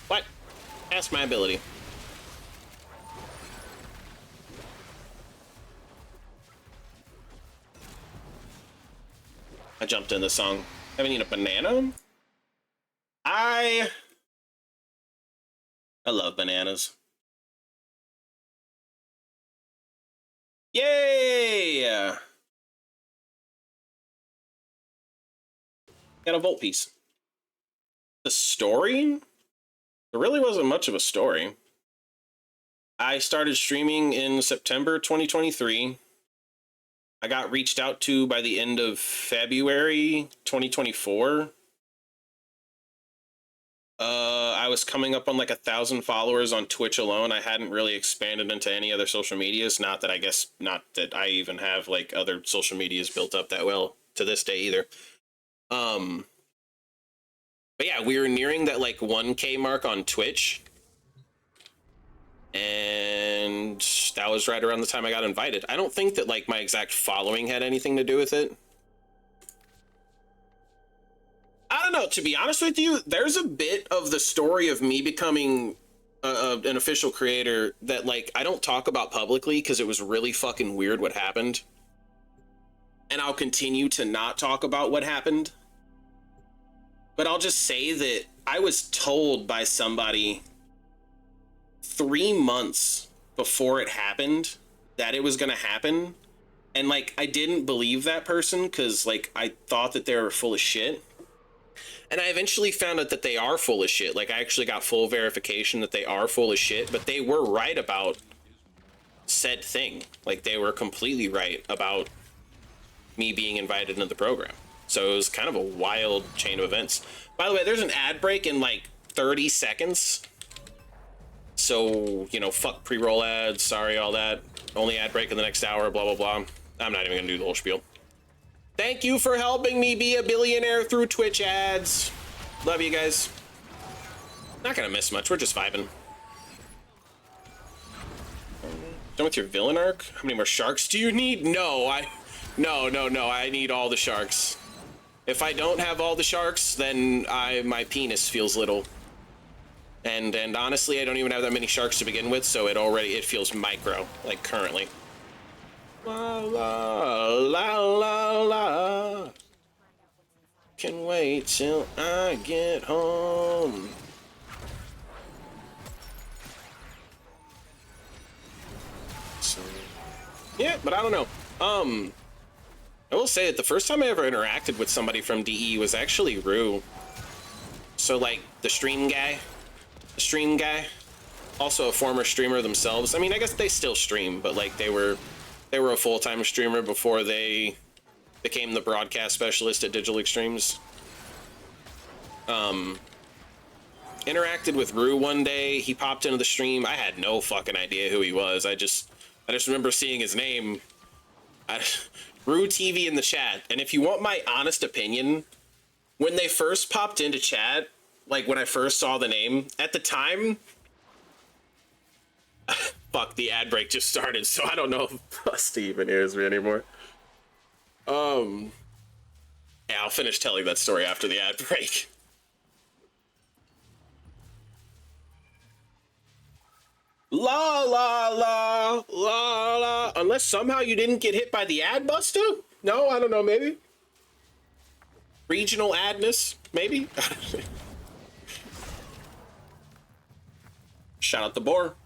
What? That's my ability. I jumped in the song. Haven't eaten a banana? I love bananas. Yay! Got a volt piece. The story? There really wasn't much of a story. I started streaming in September 2023. I got reached out to by the end of February 2024. I was coming up on like 1,000 followers on Twitch alone. I hadn't really expanded into any other social medias. Not that I even have like other social medias built up that well to this day either. But yeah, we were nearing that like 1K mark on Twitch. And that was right around the time I got invited. I don't think that like my exact following had anything to do with it. I don't know, to be honest with you, there's a bit of the story of me becoming an official creator that like I don't talk about publicly because it was really fucking weird what happened. And I'll continue to not talk about what happened. But I'll just say that I was told by somebody 3 months before it happened that it was gonna happen. And like, I didn't believe that person because like, I thought that they were full of shit. And I eventually found out that they are full of shit. Like, I actually got full verification that they are full of shit, but they were right about said thing. Like, they were completely right about me being invited into the program. So it was kind of a wild chain of events. By the way, there's an ad break in like 30 seconds. So, you know, fuck pre-roll ads, sorry, all that. Only ad break in the next hour, blah, blah, blah. I'm not even gonna do the whole spiel. Thank you for helping me be a billionaire through Twitch ads. Love you guys. Not gonna miss much, we're just vibing. Done with your villain arc? How many more sharks do you need? No, I need all the sharks. If I don't have all the sharks, then my penis feels little. And honestly, I don't even have that many sharks to begin with, so it feels micro, like currently. La la la la la. Can wait till I get home. So, yeah, but I don't know. I will say that the first time I ever interacted with somebody from DE was actually Rue. So like the stream guy, also a former streamer themselves. I mean, I guess they still stream, but like they were a full-time streamer before they became the broadcast specialist at Digital Extremes. Interacted with Rue one day. He popped into the stream. I had no fucking idea who he was. I just remember seeing his name. Rue TV in the chat. And if you want my honest opinion, when they first popped into chat, like when I first saw the name, at the time, fuck, the ad break just started, so I don't know if Busty even hears me anymore. Yeah, I'll finish telling that story after the ad break. La la la la la. Unless somehow you didn't get hit by the ad buster? No, I don't know, maybe. Regional adness, maybe? Shout out the boar.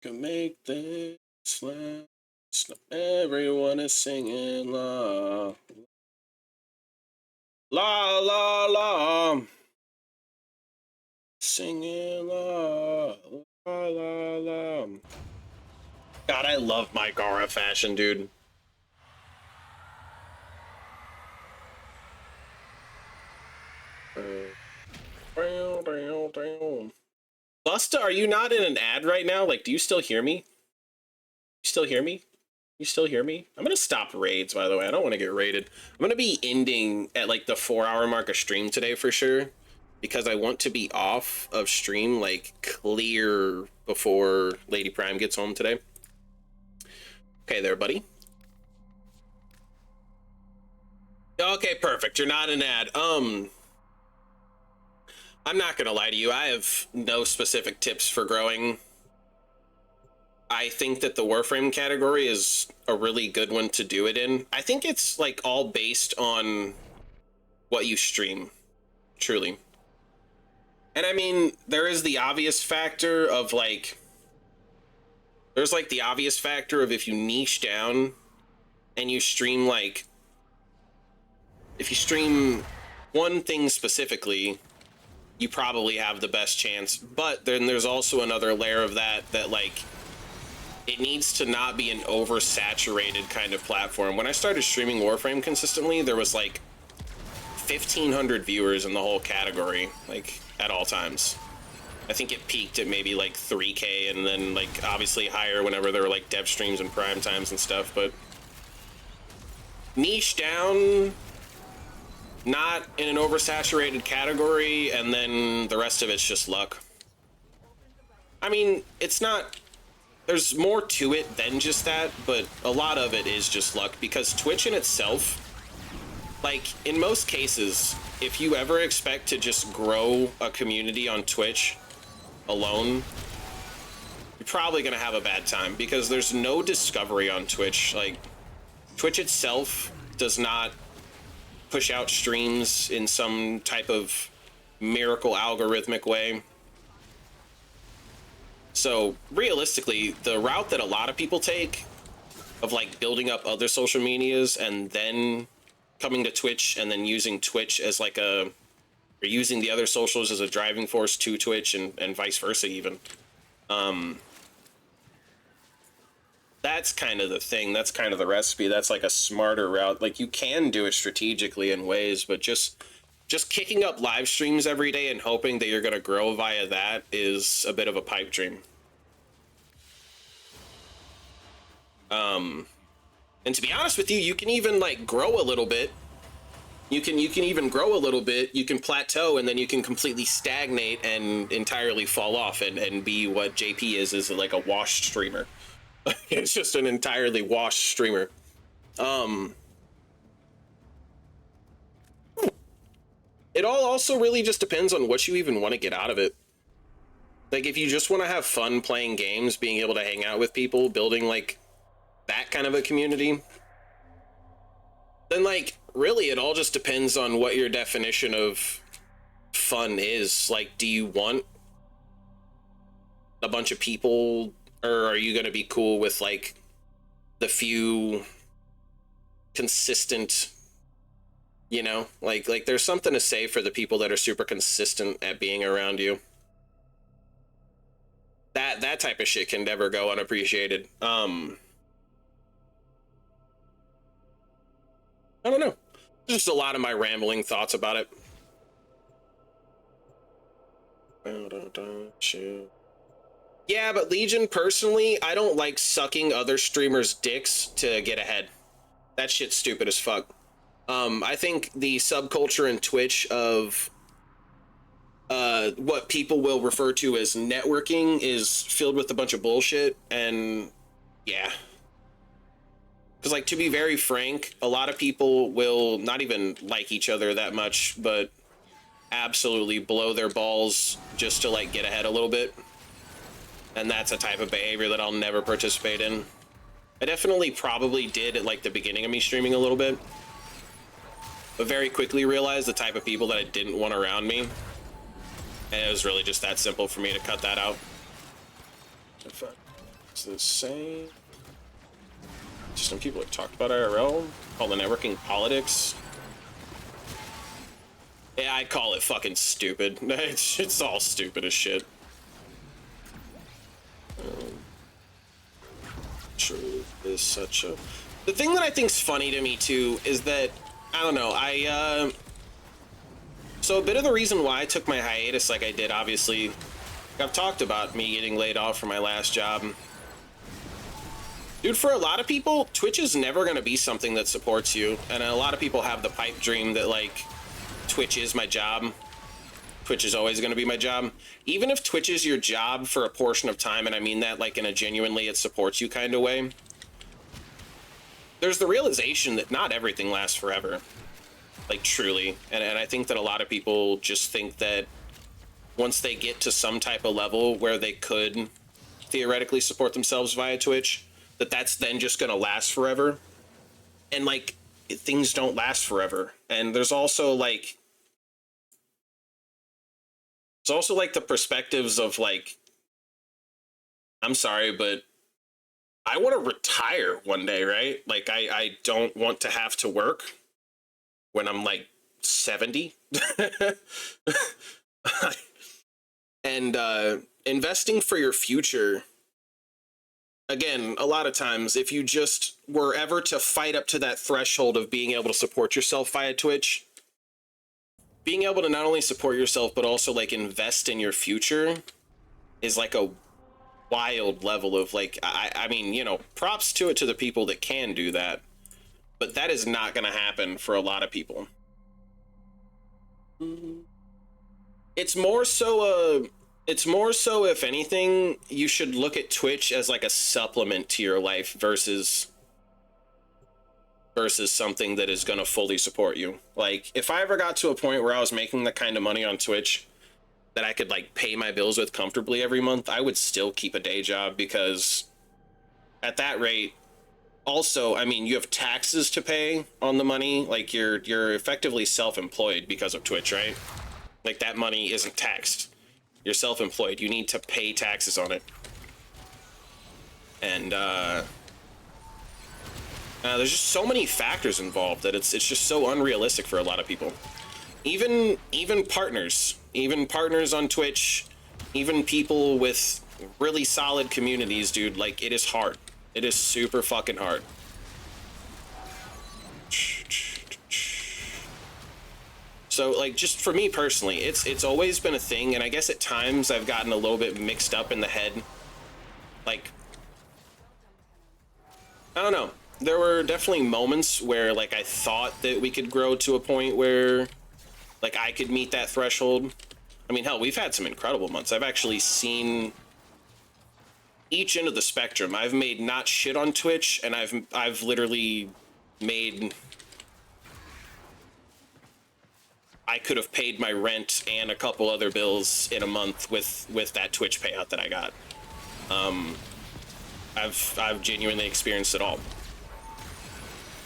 Can make this last. Everyone is singing la la la la. Singing la la la la. God, I love my Gara fashion, dude. Busta, are you not in an ad right now? Like, do you still hear me? You still hear me? You still hear me? I'm gonna stop raids, by the way. I don't want to get raided. I'm gonna be ending at like the 4-hour mark of stream today for sure, because I want to be off of stream like clear before Lady Prime gets home today. Okay there, buddy. Okay, perfect. You're not an ad. I'm not gonna lie to you. I have no specific tips for growing. I think that the Warframe category is a really good one to do it in. I think it's like all based on what you stream, truly. And I mean, there is the obvious factor of like, there's like the obvious factor of if you niche down and you stream like, if you stream one thing specifically, you probably have the best chance. But then there's also another layer of that like, it needs to not be an oversaturated kind of platform. When I started streaming Warframe consistently, there was like 1,500 viewers in the whole category, like at all times. I think it peaked at maybe like 3K, and then like obviously higher whenever there were like dev streams and prime times and stuff. But niche down, not in an oversaturated category, and then the rest of it's just luck. I mean, it's not, there's more to it than just that, but a lot of it is just luck, because Twitch in itself, like in most cases, if you ever expect to just grow a community on Twitch alone, you're probably gonna have a bad time, because there's no discovery on Twitch. Like, Twitch itself does not push out streams in some type of miracle algorithmic way. So realistically, the route that a lot of people take of like building up other social medias and then coming to Twitch and then using Twitch as like a, or using the other socials as a driving force to Twitch, and vice versa even. That's kind of the thing. That's kind of the recipe. That's like a smarter route. Like, you can do it strategically in ways, but just kicking up live streams every day and hoping that you're going to grow via that is a bit of a pipe dream. And to be honest with you, you can even like grow a little bit. You can even grow a little bit. You can plateau, and then you can completely stagnate and entirely fall off and be what JP is like a washed streamer. It's just an entirely washed streamer. It all also really just depends on what you even want to get out of it. Like, if you just want to have fun playing games, being able to hang out with people, building like that kind of a community, then like really it all just depends on what your definition of fun is. Like, do you want a bunch of people, or are you going to be cool with like the few consistent, you know, like there's something to say for the people that are super consistent at being around you. That type of shit can never go unappreciated. I don't know. Just a lot of my rambling thoughts about it. Yeah, but Legion, personally, I don't like sucking other streamers' dicks to get ahead. That shit's stupid as fuck. I think the subculture in Twitch of what people will refer to as networking is filled with a bunch of bullshit, and yeah. Because, like, to be very frank, a lot of people will not even like each other that much, but absolutely blow their balls just to, like, get ahead a little bit. And that's a type of behavior that I'll never participate in. I definitely probably did at, like, the beginning of me streaming a little bit, but very quickly realized the type of people that I didn't want around me. And it was really just that simple for me to cut that out. It's the same. Some people have talked about IRL, all the networking politics. Yeah, I call it fucking stupid. It's all stupid as shit. Truth is such a... The thing that I think's funny to me too is that, I don't know, so a bit of the reason why I took my hiatus like I did, obviously, I've talked about me getting laid off from my last job. Dude, for a lot of people, Twitch is never going to be something that supports you. And a lot of people have the pipe dream that, like, Twitch is my job. Twitch is always going to be my job. Even if Twitch is your job for a portion of time, and I mean that, like, in a genuinely it supports you kind of way, there's the realization that not everything lasts forever. Like, truly. And I think that a lot of people just think that once they get to some type of level where they could theoretically support themselves via Twitch, that's then just going to last forever. And, like, things don't last forever. And there's also, like... It's also, like, the perspectives of, like... I'm sorry, but I want to retire one day, right? Like, I don't want to have to work when I'm, like, 70. And investing for your future, again, a lot of times, if you just were ever to fight up to that threshold of being able to support yourself via Twitch, being able to not only support yourself, but also, like, invest in your future is, like, a wild level of, like, I mean, you know, props to it to the people that can do that, but that is not going to happen for a lot of people. It's more so, if anything, you should look at Twitch as like a supplement to your life versus something that is going to fully support you. Like, if I ever got to a point where I was making the kind of money on Twitch that I could, like, pay my bills with comfortably every month, I would still keep a day job, because at that rate, also, I mean, you have taxes to pay on the money. Like, you're effectively self-employed because of Twitch, right? Like, that money isn't taxed. You're self-employed. You need to pay taxes on it. And there's just so many factors involved that it's just so unrealistic for a lot of people. Even partners on Twitch, even people with really solid communities, dude, like, it is hard. It is super fucking hard. So, like, just for me personally, it's always been a thing, and I guess at times I've gotten a little bit mixed up in the head. Like, I don't know. There were definitely moments where, like, I thought that we could grow to a point where, like, I could meet that threshold. I mean, hell, we've had some incredible months. I've actually seen each end of the spectrum. I've made not shit on Twitch, and I've literally made... I could have paid my rent and a couple other bills in a month with that Twitch payout that I got. I've genuinely experienced it all.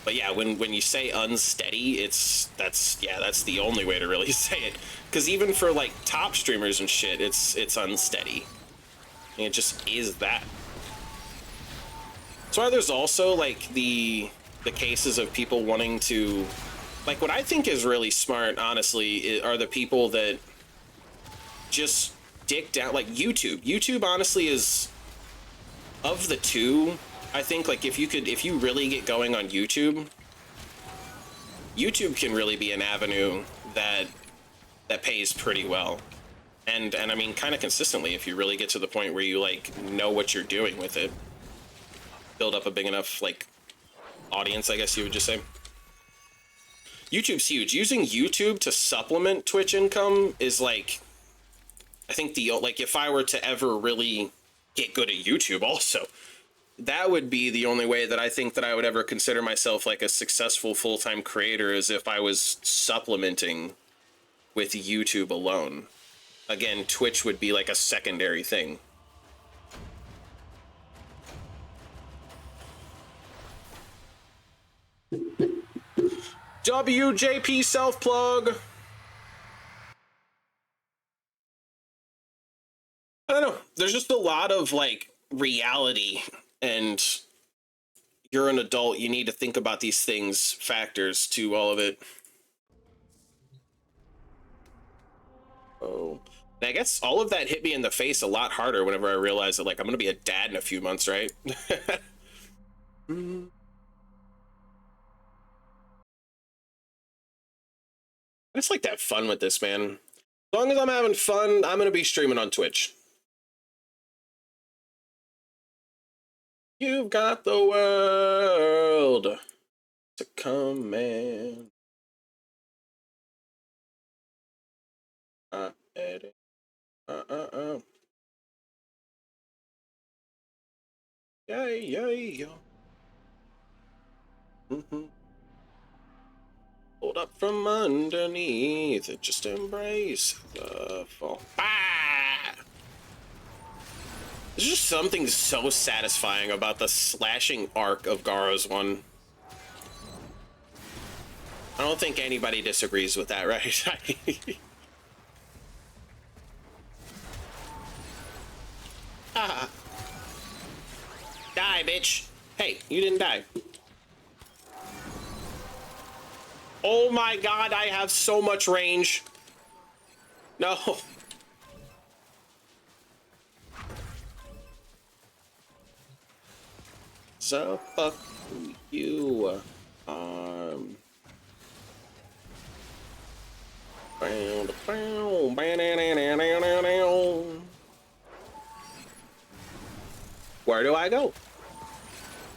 But yeah, when you say unsteady, that's the only way to really say it. Because even for, like, top streamers and shit, it's unsteady. I mean, it just is that. That's why there's also, like, the cases of people wanting to... Like, what I think is really smart, honestly, are the people that just dick down, like, YouTube. YouTube, honestly, is, of the two, I think, like, if you really get going on YouTube can really be an avenue that pays pretty well. And I mean, kind of consistently, if you really get to the point where you, like, know what you're doing with it. Build up a big enough, like, audience, I guess you would just say. YouTube's huge. Using YouTube to supplement Twitch income is, like, I think like, if I were to ever really get good at YouTube also, that would be the only way that I think that I would ever consider myself, like, a successful full-time creator, is if I was supplementing with YouTube alone. Again, Twitch would be, like, a secondary thing. WJP self-plug. I don't know. There's just a lot of, like, reality, and you're an adult. You need to think about these things, factors to all of it. Oh, and I guess all of that hit me in the face a lot harder whenever I realized that, like, I'm gonna be a dad in a few months, right? I just like to have fun with this, man. As long as I'm having fun, I'm gonna be streaming on Twitch. You've got the world to command. Edit. Yeah. Hold up from underneath. Just embrace the fall. Ah! There's just something so satisfying about the slashing arc of Garo's one. I don't think anybody disagrees with that, right? Ah. Die, bitch. Hey, you didn't die. Oh my god, I have so much range. No. So fuck you. Where do I go?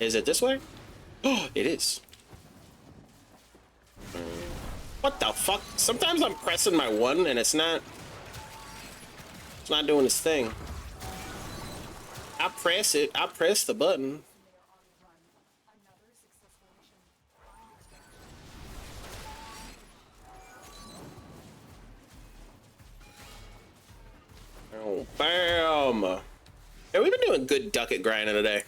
Is it this way? Oh, it is. What the fuck? Sometimes I'm pressing my one and it's not doing its thing. I press it. I press the button. Oh, bam. Yeah, we've been doing good ducket grinding today.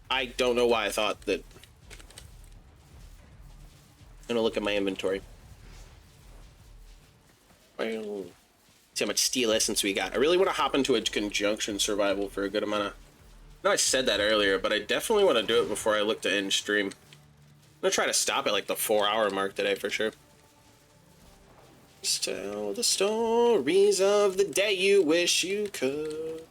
I don't know why I thought that. I'm gonna look at my inventory. Well, see how much steel essence we got. I really want to hop into a conjunction survival for a good amount of. I know I said that earlier, but I definitely want to do it before I look to end stream. I'm gonna try to stop at like the 4-hour mark today for sure. Just tell the stories of the day you wish you could.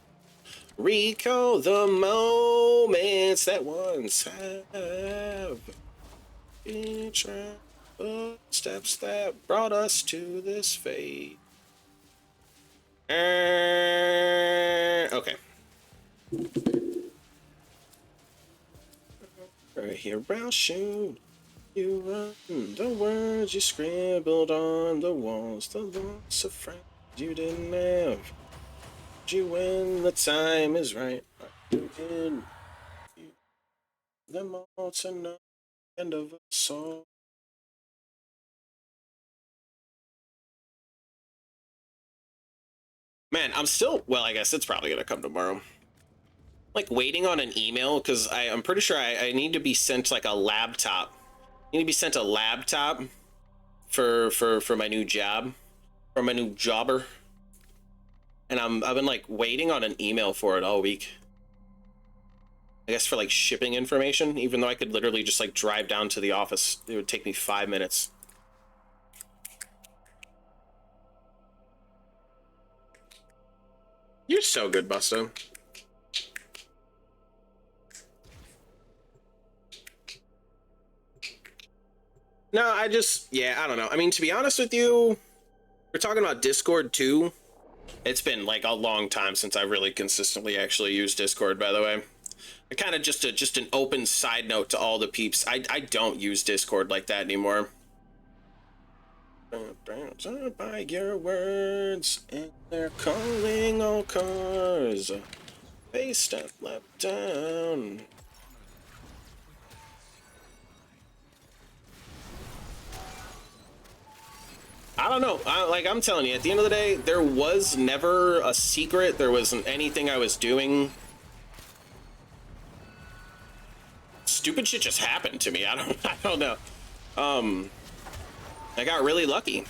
Recall the moments that once have been steps that brought us to this fate. Okay. Right here, I'll shoot. You run the words you scribbled on the walls, the loss of friends you didn't have. You when the time is right. You in them all to know end of a song. Man, I'm still, well, I guess it's probably gonna come tomorrow. Like waiting on an email because I'm pretty sure I need to be sent like a laptop. I need to be sent a laptop for my new job, for my new jobber. And I've been like waiting on an email for it all week. I guess for like shipping information, even though I could literally just like drive down to the office. It would take me 5 minutes. You're so good, Busto. No, I don't know. I mean, to be honest with you, we're talking about Discord too. It's been like a long time since I really consistently actually used Discord, by the way. I kind of just an open side note to all the peeps. I don't use Discord like that anymore. By your words, and they're calling all cars. Face step left down. I don't know. I'm telling you, at the end of the day, there was never a secret. There wasn't anything I was doing. Stupid shit just happened to me. I don't know. I got really lucky.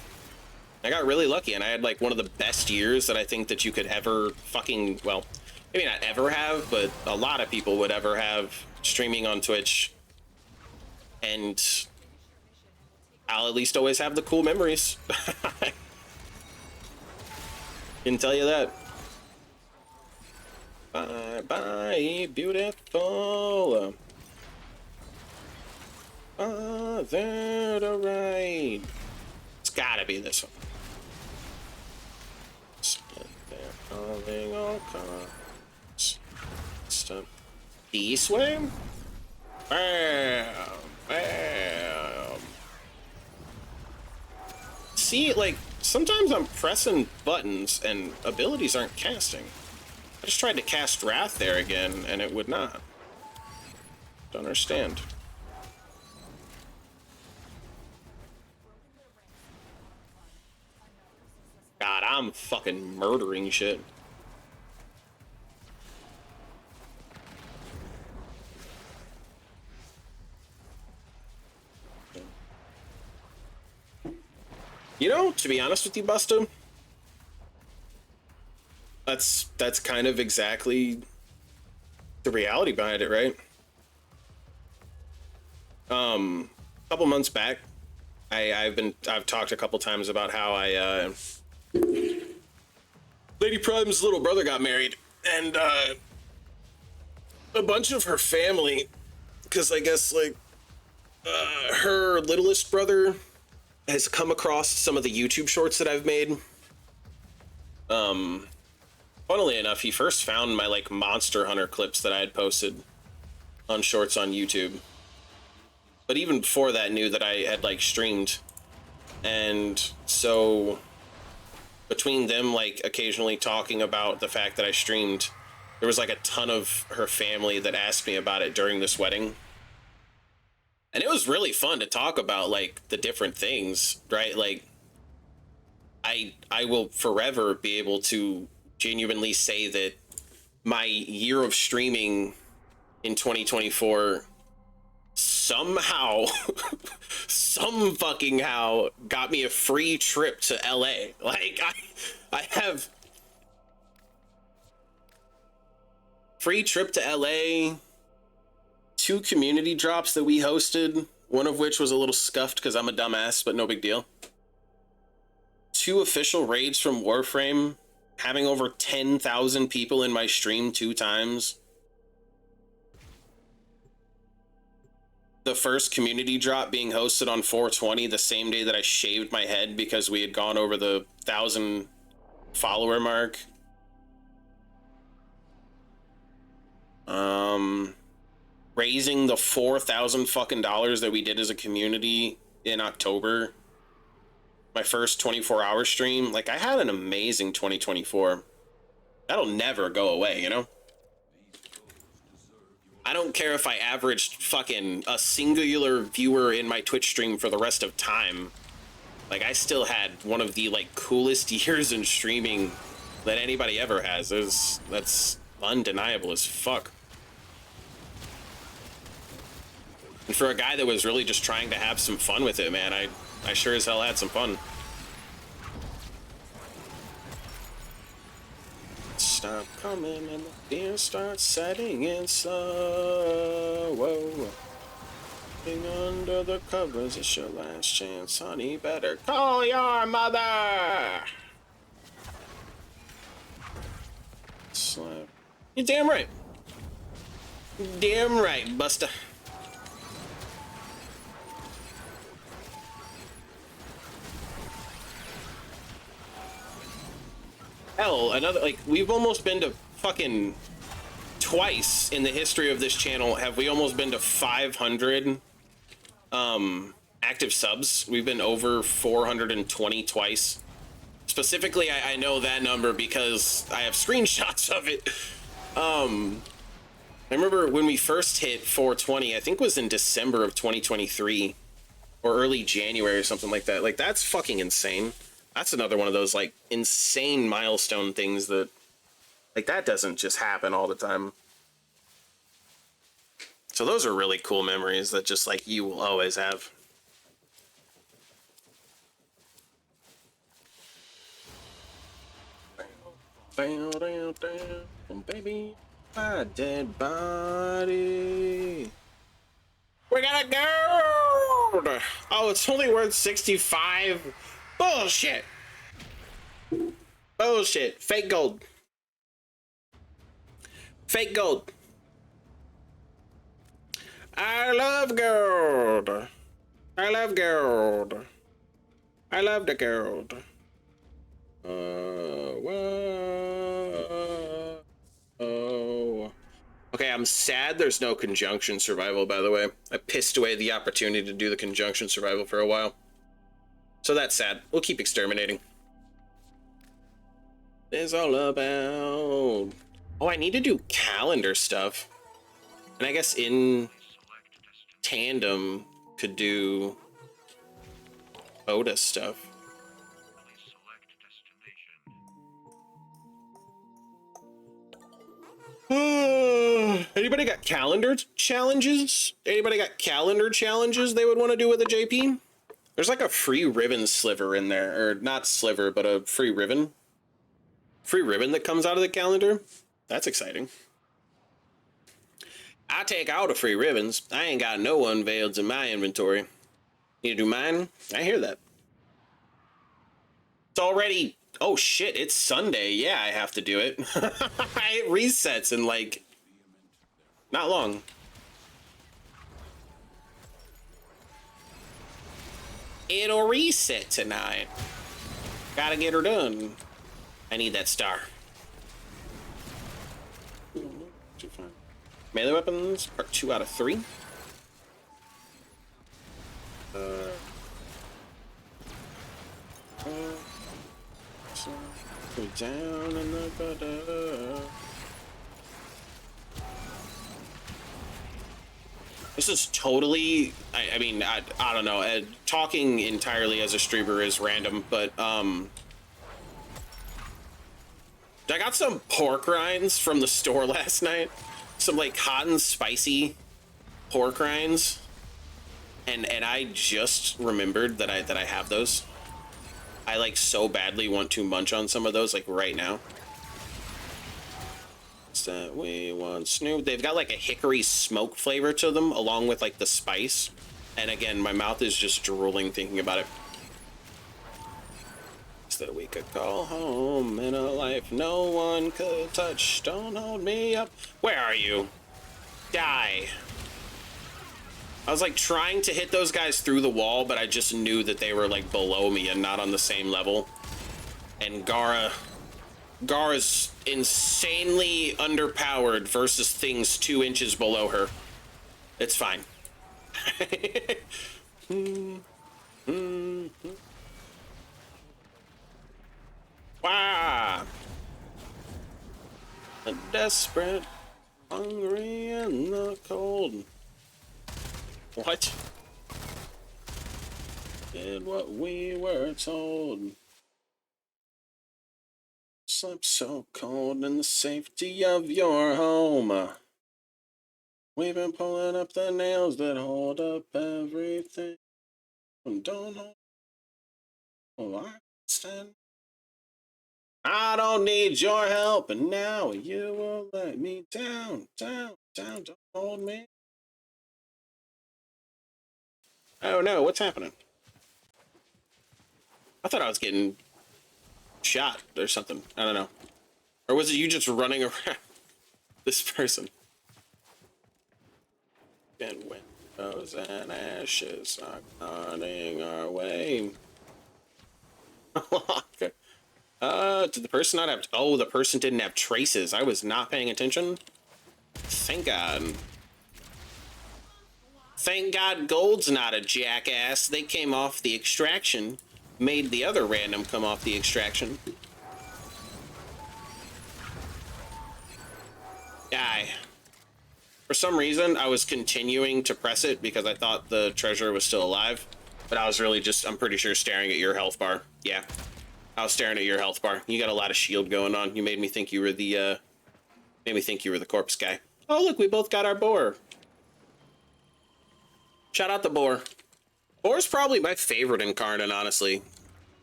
And I had like one of the best years that I think that you could ever fucking, well, maybe not ever have, but a lot of people would ever have streaming on Twitch. And I'll at least always have the cool memories. Can tell you that. Bye bye, beautiful. There to ride. It's gotta be this one. Split there, calling all cars. Stop. This way? Bam! Bam! See, like, sometimes I'm pressing buttons and abilities aren't casting. I just tried to cast Wrath there again, and it would not. Don't understand. God, I'm fucking murdering shit. You know, to be honest with you, Busta, that's kind of exactly the reality behind it, right? A couple months back, I've talked a couple times about how Lady Prime's little brother got married, and a bunch of her family, because I guess like her littlest brother has come across some of the YouTube shorts that I've made. Funnily enough, he first found my like Monster Hunter clips that I had posted on shorts on YouTube. But even before that, knew that I had like streamed. And so between them like occasionally talking about the fact that I streamed, there was like a ton of her family that asked me about it during this wedding. And it was really fun to talk about like the different things, right? Like I will forever be able to genuinely say that my year of streaming in 2024 somehow some fucking how got me a free trip to LA. Like I have free trip to LA, 2 community drops that we hosted, one of which was a little scuffed because I'm a dumbass, but no big deal. 2 official raids from Warframe, having over 10,000 people in my stream 2 times. The first community drop being hosted on 420 the same day that I shaved my head because we had gone over the 1,000 follower mark. Raising the 4,000 fucking dollars that we did as a community in October. My first 24-hour stream. Like, I had an amazing 2024. That'll never go away, you know? I don't care if I averaged fucking a singular viewer in my Twitch stream for the rest of time. Like, I still had one of the, like, coolest years in streaming that anybody ever has. That's undeniable as fuck. And for a guy that was really just trying to have some fun with it, man, I sure as hell had some fun. Stop coming and the beer starts setting in slow. Whoa. Being under the covers, it's your last chance, honey. Better call your mother. Slap. You're damn right. Damn right, Busta. Hell, another, like, we've almost been to fucking twice in the history of this channel have we almost been to 500 active subs. We've been over 420 twice. Specifically, I know that number because I have screenshots of it. I remember when we first hit 420, I think it was in December of 2023 or early January or something like that. Like, that's fucking insane. That's another one of those, like, insane milestone things that, like, that doesn't just happen all the time. So those are really cool memories that just, like, you will always have. Oh, baby, my dead body. We got a gold! Oh, it's only worth 65. Bullshit. Bullshit. Fake gold. Fake gold. I love gold. I love gold. I love the gold. Oh. Okay, I'm sad there's no conjunction survival, by the way. I pissed away the opportunity to do the conjunction survival for a while. So that's sad. We'll keep exterminating. It's all about... Oh, I need to do calendar stuff. And I guess in tandem could do Oda stuff. Anybody got calendar challenges? Anybody got calendar challenges they would want to do with a JP? There's like a free ribbon sliver in there, or not sliver, but a free ribbon. Free ribbon that comes out of the calendar. That's exciting. I take all the free ribbons. I ain't got no unveileds in my inventory. You do mine? I hear that. It's already... Oh shit, it's Sunday. Yeah, I have to do it. It resets in like... not long. It'll reset tonight. Gotta get her done. I need that star. Melee weapons, part 2 out of 3. Down in the gutter. This is totally, I mean, I don't know, talking entirely as a streamer is random, but I got some pork rinds from the store last night. Some like hot and spicy pork rinds. And I just remembered that I have those. I like so badly want to munch on some of those like right now. What's that we want Snoop? They've got like a hickory smoke flavor to them along with like the spice. And again, my mouth is just drooling thinking about it. That we could call home in a life no one could touch. Don't hold me up. Where are you? Die. I was like trying to hit those guys through the wall, but I just knew that they were like below me and not on the same level. And Gara's insanely underpowered versus things 2 inches below her. It's fine. Wow. A desperate, hungry in the cold. What? Did what we were told. Slept so cold in the safety of your home. We've been pulling up the nails that hold up everything. Don't hold. Oh, I stand. I don't need your help, and now you will let me down, down, down. Don't hold me. Oh no, what's happening? I thought I was getting shot or something. I don't know. Or was it you just running around this person? And windows and ashes are running our way. Okay. Did the person not have... Oh, the person didn't have traces. I was not paying attention. Thank God. Thank God Gold's not a jackass. They came off the extraction. Made the other random come off the extraction. Die. For some reason, I was continuing to press it because I thought the treasure was still alive. But I was really just, I'm pretty sure, staring at your health bar. Yeah. I was staring at your health bar. You got a lot of shield going on. You made me think you were the, corpse guy. Oh, look, we both got our boar. Shout out the boar. Boar's probably my favorite incarnate, honestly.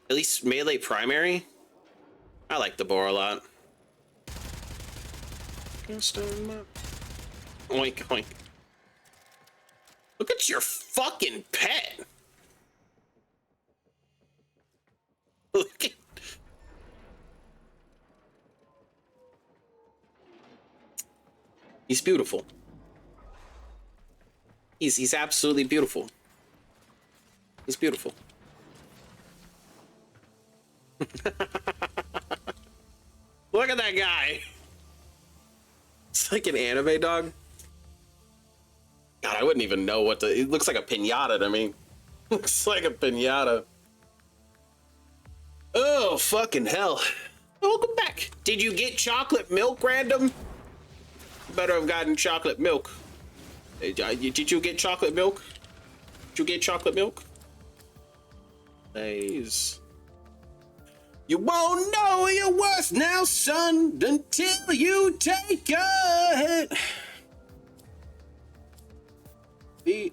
At least melee primary. I like the boar a lot. Oink, oink. Look at your fucking pet. Look at... He's beautiful. He's absolutely beautiful. He's beautiful. Look at that guy. It's like an anime dog. God, I wouldn't even know what to... It looks like a piñata to me. Looks like a piñata. Oh, fucking hell. Welcome back. Did you get chocolate milk, random? Better have gotten chocolate milk. Did you get chocolate milk? Did you get chocolate milk? Please. You won't know your worth now, son, until you take it.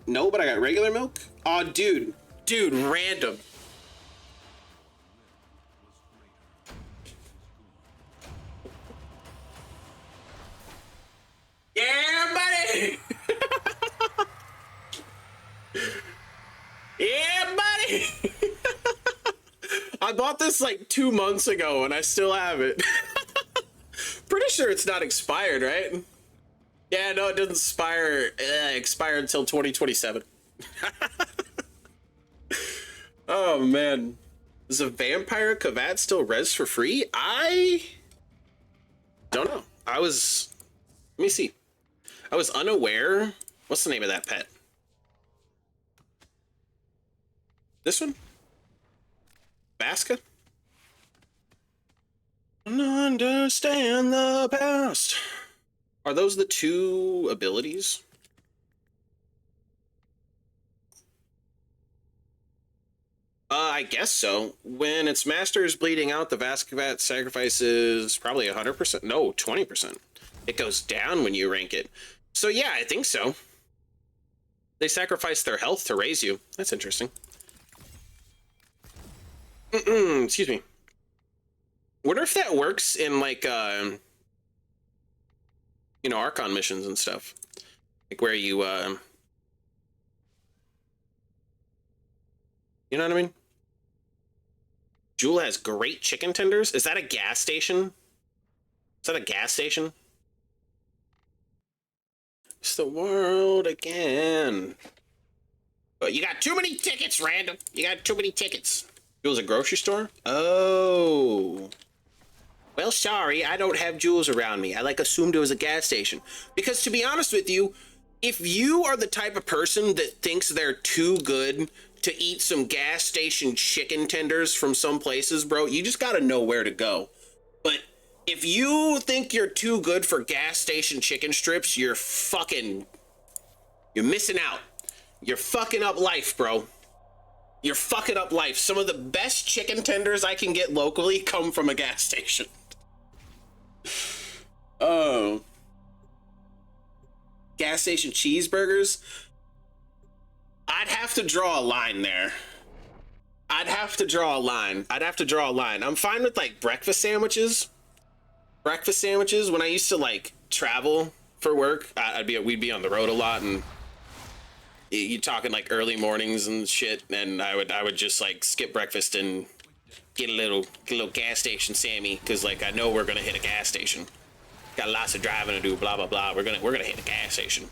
No, but I got regular milk? Oh, dude, random. Yeah, buddy. Yeah, buddy. I bought this like 2 months ago and I still have it. Pretty sure it's not expired, right? Yeah, no, it doesn't expire until 2027. Oh, man. Is a vampire Kavat still res for free? I don't know. Let me see. I was unaware. What's the name of that pet? This one? Vasca? Understand the past. Are those the two abilities? I guess so. When its master is bleeding out, the Vascavat sacrifices probably 100%. No, 20%. It goes down when you rank it. So yeah, I think so. They sacrifice their health to raise you. That's interesting. Excuse me. Wonder if that works in like you know, Archon missions and stuff, like where you you know what I mean? Jewel has great chicken tenders. Is that a gas station? Is that a gas station? It's the world again. But you got too many tickets, random. You got too many tickets. Jewel's a grocery store? Oh. Well, sorry, I don't have jewels around me. I assumed it was a gas station. Because to be honest with you, if you are the type of person that thinks they're too good to eat some gas station chicken tenders from some places, bro, you just gotta know where to go. But if you think you're too good for gas station chicken strips, you're missing out. You're fucking up life, bro. You're fucking up life. Some of the best chicken tenders I can get locally come from a gas station. Oh. Gas station cheeseburgers? I'd have to draw a line there. I'd have to draw a line. I'm fine with like breakfast sandwiches. When I used to like travel for work, we'd be on the road a lot, and you talking like early mornings and shit, and I would just like skip breakfast and get a little gas station Sammy, because like I know we're gonna hit a gas station. Got lots of driving to do, blah blah blah. We're gonna hit a gas station.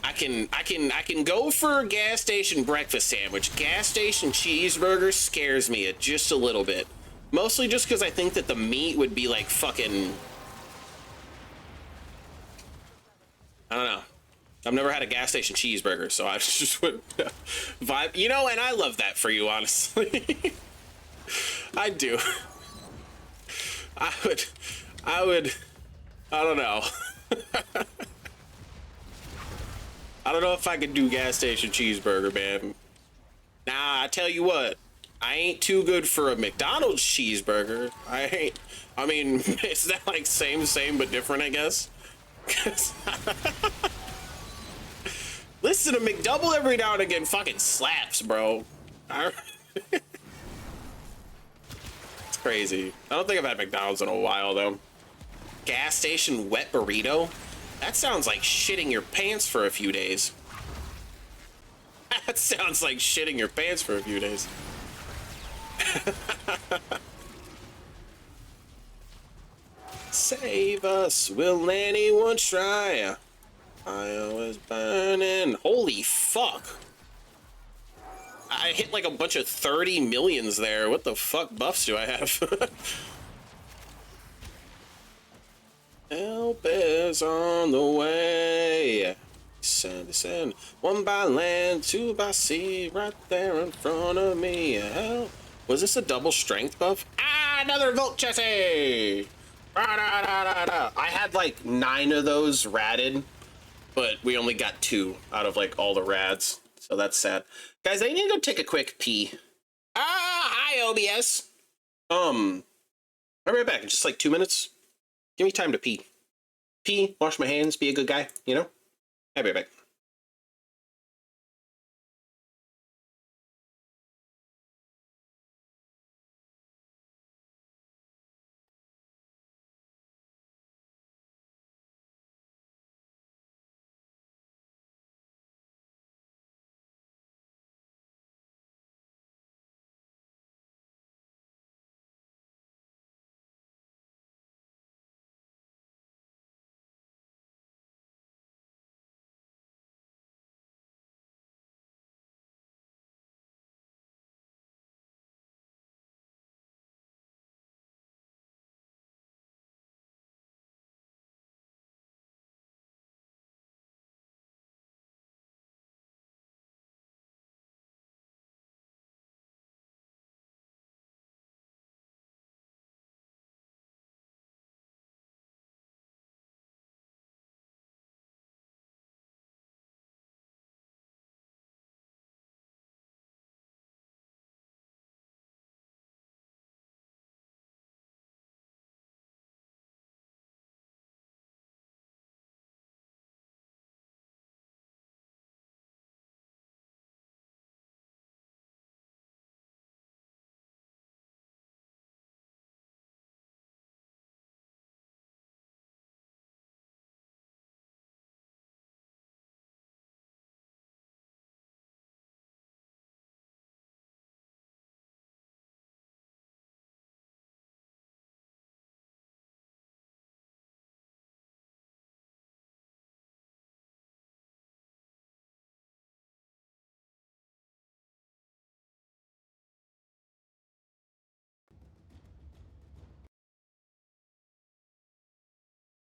I can go for a gas station breakfast sandwich. Gas station cheeseburger scares me just a little bit. Mostly just because I think that the meat would be like fucking... I don't know. I've never had a gas station cheeseburger, so I just would vibe. You know, and I love that for you, honestly. I do. I would, I don't know. I don't know if I could do gas station cheeseburger, man. Nah, I tell you what, I ain't too good for a McDonald's cheeseburger. I mean, is that like same but different, I guess? Listen, a McDouble every now and again fucking slaps, bro. It's crazy. I don't think I've had McDonald's in a while, though. gas station wet burrito? That sounds like shitting your pants for a few days. That sounds like shitting your pants for a few days. Save us, will anyone try? Fire was burning. Holy fuck. I hit like a bunch of 30 millions there. What the fuck buffs do I have? Help is on the way. Descend. One by land, two by sea, right there in front of me. Help. Was this a double strength buff? Ah, another Volt Chassis! I had like 9 of those ratted, but we only got 2 out of like all the rads. So that's sad. Guys, I need to go take a quick pee. Hi, OBS. I'll be right back in just like 2 minutes. Give me time to pee. Pee, wash my hands, be a good guy, you know? I'll be right back.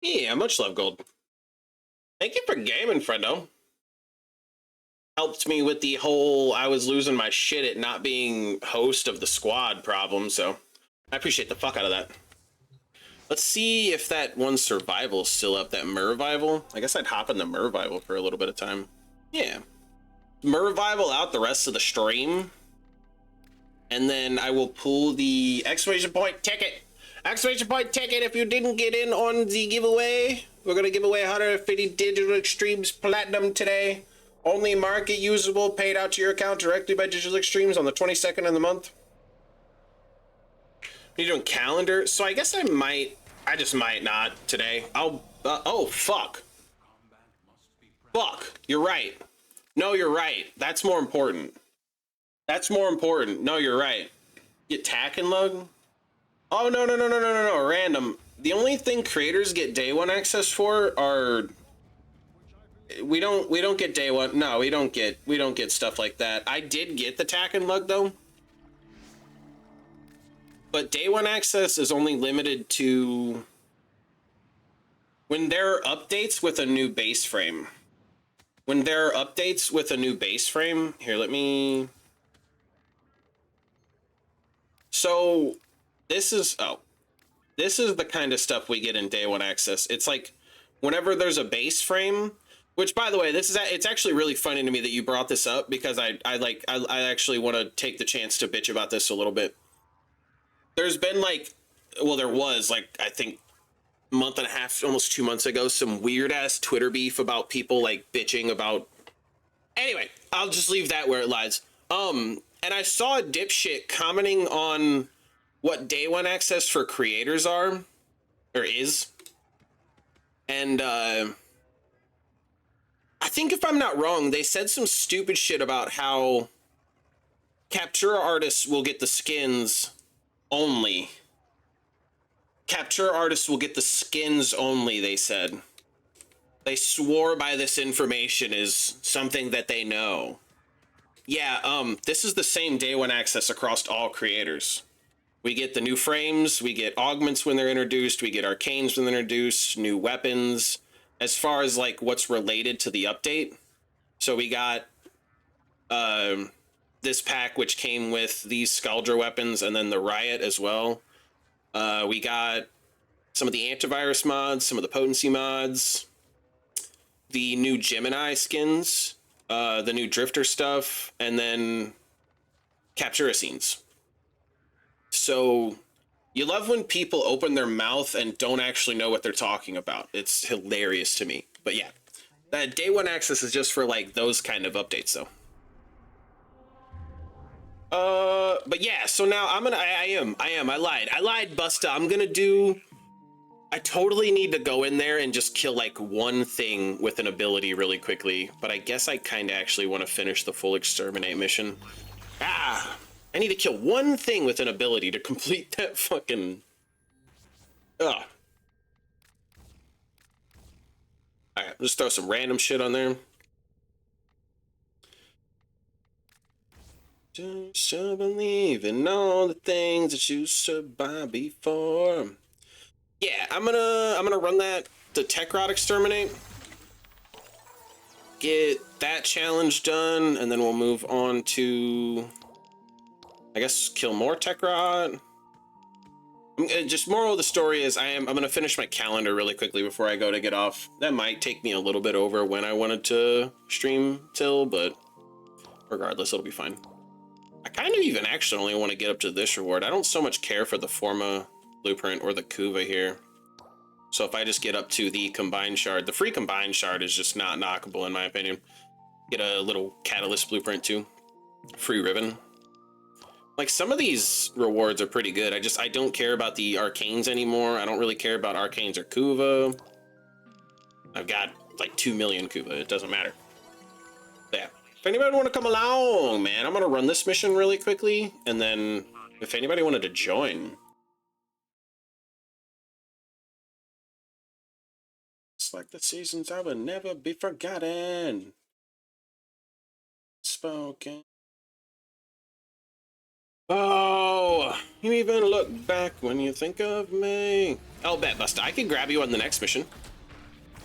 Yeah, much love, Gold. Thank you for gaming, friendo. Helped me with the whole I was losing my shit at not being host of the squad problem, so I appreciate the fuck out of that. Let's see if that one survival's still up, that Mervival. I guess I'd hop in the Mervival for a little bit of time. Yeah. Mervival out the rest of the stream. And then I will pull the exclamation point ticket. Exclamation point ticket if you didn't get in on the giveaway. We're going to give away 150 Digital Extremes Platinum today. Only market usable, paid out to your account directly by Digital Extremes on the 22nd of the month. You're doing calendar, so I guess I just might not today. Oh, fuck. Fuck, you're right. No, you're right. That's more important. That's more important. No, you're right. Get tack and lug? Oh, no, random. The only thing creators get day one access for are... We don't get day one. No, we don't get stuff like that. I did get the tack and lug though. But day one access is only limited to when there are updates with a new base frame. When there are updates with a new base frame, here, let me... So this is the kind of stuff we get in day one access. It's like whenever there's a base frame, which by the way, it's actually really funny to me that you brought this up because I actually want to take the chance to bitch about this a little bit. There's been like, well, there was like, I think a month and a half, almost 2 months ago, some weird ass Twitter beef about people like bitching about. Anyway, I'll just leave that where it lies. And I saw a dipshit commenting on what day one access for creators are, or is. And I think if I'm not wrong, they said some stupid shit about how Captura artists will get the skins only. Capture artists will get the skins only, they said. They swore by this information is something that they know. Yeah, this is the same day one access across all creators. We get the new frames, we get augments when they're introduced, we get arcanes when they're introduced, new weapons, as far as like what's related to the update. So we got this pack which came with these Scaldra weapons and then the Riot as well. We got some of the antivirus mods, some of the potency mods, the new Gemini skins, the new Drifter stuff, and then Captura scenes. So you love when people open their mouth and don't actually know what they're talking about. It's hilarious to me. But yeah, that day one access is just for like those kind of updates though. But yeah, so now I lied, Busta. I totally need to go in there and just kill like one thing with an ability really quickly, but I guess I kind of actually want to finish the full exterminate mission. I need to kill one thing with an ability to complete that fucking... Ugh. Alright, just throw some random shit on there. Just to believe in all the things that you should buy before. Yeah, I'm gonna run that the Tech Rod exterminate. Get that challenge done, and then we'll move on to, I guess, kill more Tech Rod. Just moral of the story is I'm gonna finish my calendar really quickly before I go to get off. That might take me a little bit over when I wanted to stream till, but regardless, it'll be fine. I kind of even actually only want to get up to this reward. I don't so much care for the Forma blueprint or the Kuva here. So if I just get up to the combined shard, the free combined shard is just not knockable in my opinion. Get a little catalyst blueprint too. Free ribbon. Like some of these rewards are pretty good. I don't care about the arcanes anymore. I don't really care about arcanes or Kuva. I've got like 2 million Kuva. It doesn't matter. But yeah. If anybody want to come along, man, I'm gonna run this mission really quickly, and then if anybody wanted to join, it's like the seasons I will never be forgotten. Spoken. Oh, you even look back when you think of me. I'll bet, Busta. I can grab you on the next mission.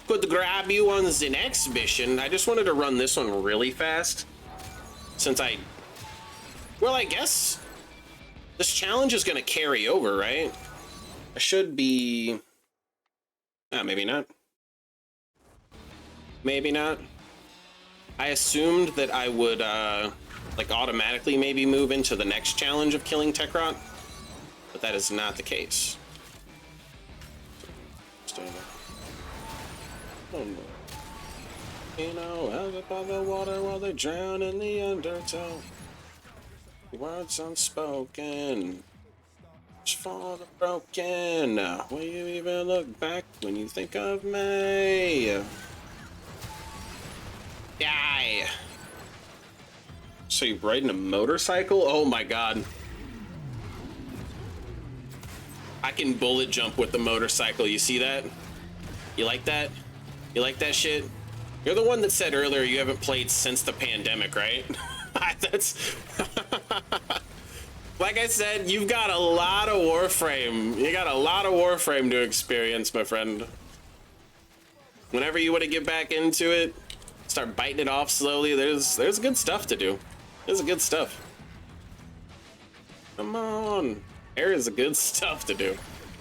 Could grab you on the next mission. I just wanted to run this one really fast. Since well, I guess this challenge is gonna carry over, right? I should be, maybe not. Maybe not. I assumed that I would, like automatically maybe move into the next challenge of killing Tekrot, but that is not the case. Stay there. Oh no. You know, out above the water while they drown in the undertow. Words unspoken. For the broken. Will you even look back when you think of me? Die. So you're riding a motorcycle? Oh my god. I can bullet jump with the motorcycle. You see that? You like that? You like that shit? You're the one that said earlier you haven't played since the pandemic, right? That's... Like I said, you've got a lot of Warframe. You got a lot of Warframe to experience, my friend. Whenever you want to get back into it, start biting it off slowly, there's good stuff to do. There's good stuff. Come on. There is good stuff to do.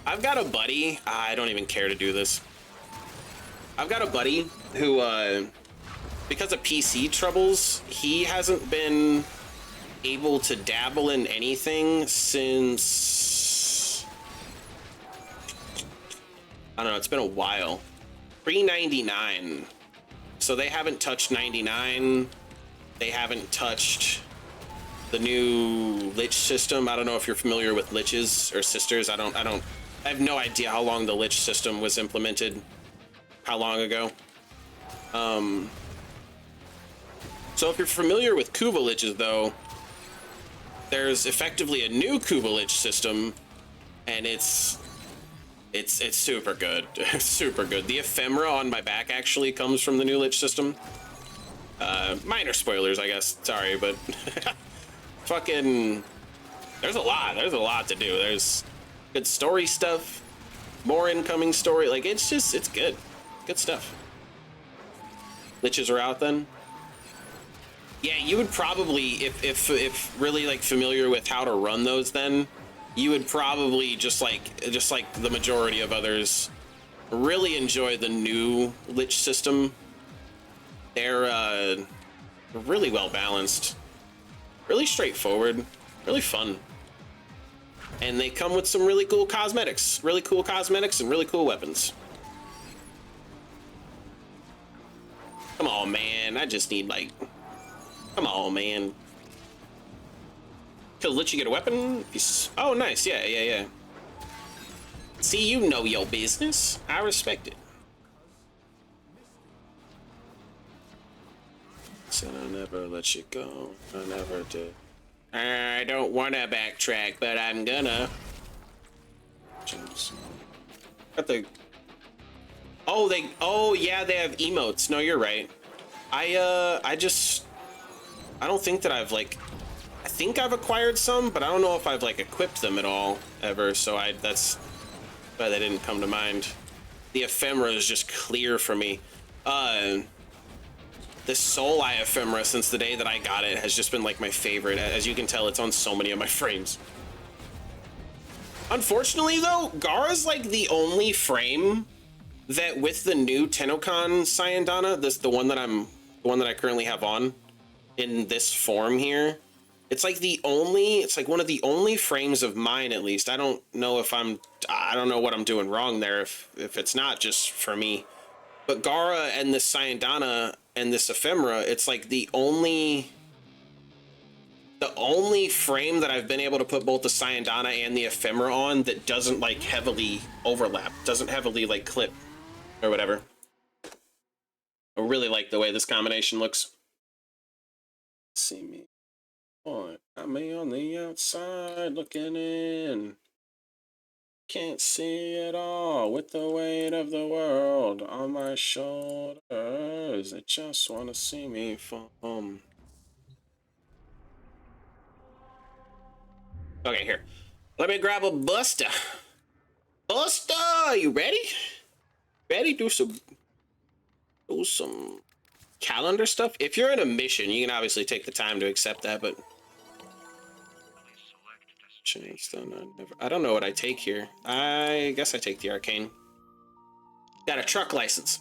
I've got a buddy. I don't even care to do this. I've got a buddy who, because of PC troubles, he hasn't been able to dabble in anything since, I don't know, it's been a while. Pre-99. So they haven't touched 99. They haven't touched the new Lich system. I don't know if you're familiar with Liches or Sisters. I have no idea how long the Lich system was implemented. how long ago. So if you're familiar with Kuva Liches, though, there's effectively a new Kuva Lich system, and it's super good. It's super good. The ephemera on my back actually comes from the new Lich system. Minor spoilers, I guess. Sorry, but fucking, there's a lot to do. There's good story stuff, more incoming story. Like, it's good stuff. Liches are out then. Yeah, you would probably, if really like familiar with how to run those, then you would probably just like the majority of others really enjoy the new Lich system. They're really well balanced, really straightforward, really fun, and they come with some really cool cosmetics, and really cool weapons. Come on, man, I just need like. Come on, man. Kill Lich, you get a weapon? Oh, nice. Yeah. See, you know your business. I respect it. Said I'll never let you go. I never did. I don't want to backtrack, but I'm gonna. Got the. Oh, yeah, they have emotes. No, you're right. I don't think that I've like, I think I've acquired some, but I don't know if I've like equipped them at all ever. So that's why they didn't come to mind. The ephemera is just clear for me. The Soul Eye ephemera, since the day that I got it, has just been like my favorite. As you can tell, it's on so many of my frames. Unfortunately though, Gara's like the only frame that with the new Tennokan Sayandana, the one that I currently have on in this form here, it's like one of the only frames of mine, at least. I don't know what I'm doing wrong there, if it's not just for me. But Gara and this Sayandana and this ephemera, it's like the only frame that I've been able to put both the Sayandana and the ephemera on that doesn't like heavily overlap, doesn't heavily like clip or whatever. I really like the way this combination looks. See me. Oh, got me on the outside looking in. Can't see it all with the weight of the world on my shoulders. They just want to see me fall. Okay, here. Let me grab a Buster. Buster, you ready? Ready? Do some calendar stuff. If you're in a mission, you can obviously take the time to accept that, but chance then I don't know what I take here. I guess I take the arcane. Got a truck license.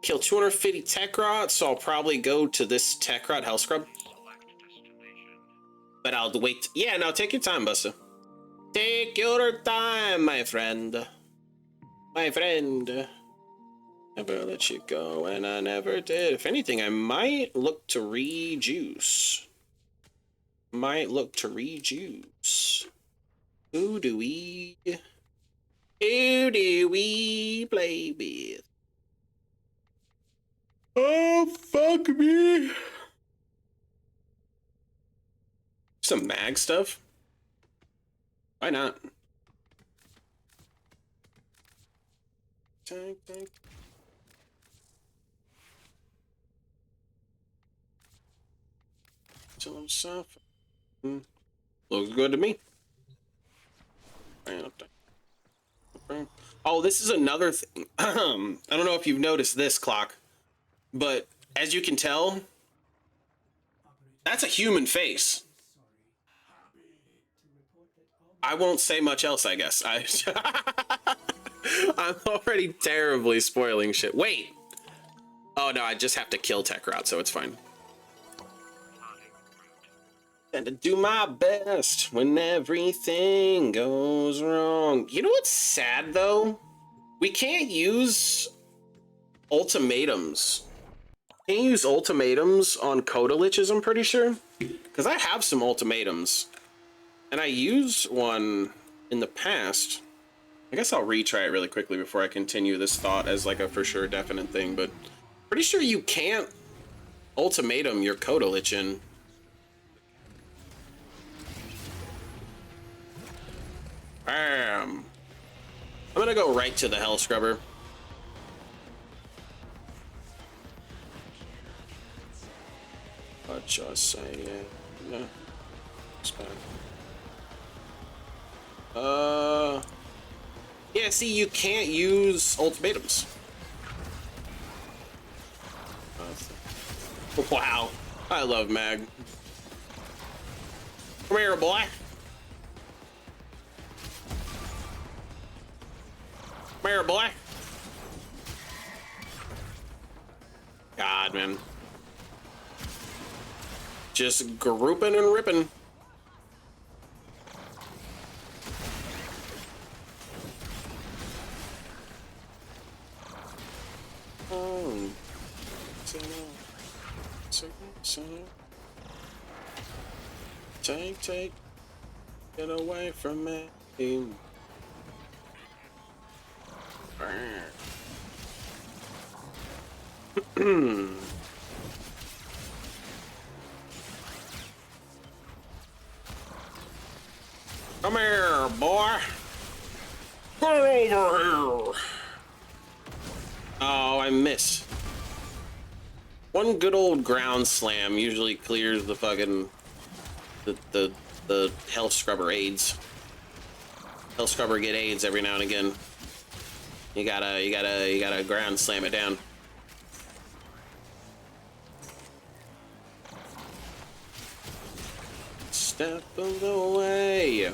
Kill 250 tech rod, so I'll probably go to this tech rod hell scrub. But I'll wait. Yeah, no, take your time, Buster. Take your time, my friend. My friend. Never let you go, and I never did. If anything, I might look to rejuice. Who do we play with? Oh, fuck me. Some mag stuff? Why not? Tank. Till I'm soft. Looks good to me. Oh, this is another thing. I don't know if you've noticed this, Clock, but as you can tell, that's a human face. I won't say much else, I guess. I'm already terribly spoiling shit. Wait. Oh, no, I just have to kill Tekrot, so it's fine. And to do my best when everything goes wrong. You know what's sad, though? We can't use ultimatums. Can't use ultimatums on Coda Liches, I'm pretty sure. Because I have some ultimatums. And I used one in the past. I guess I'll retry it really quickly before I continue this thought as like a for sure definite thing, but pretty sure you can't ultimatum your Kodolichin. Bam. I'm gonna go right to the Hell Scrubber. What just say? No. Yeah, see, you can't use ultimatums. Wow. I love Mag. Come here, boy. Come here, boy. God, man. Just grouping and ripping. Take, get away from me. Come here, boy. Get over here. Oh, I miss. One good old ground slam usually clears the fucking the Hell Scrubber AIDS. Hell Scrubber get AIDS every now and again. You gotta ground slam it down. Step of the way.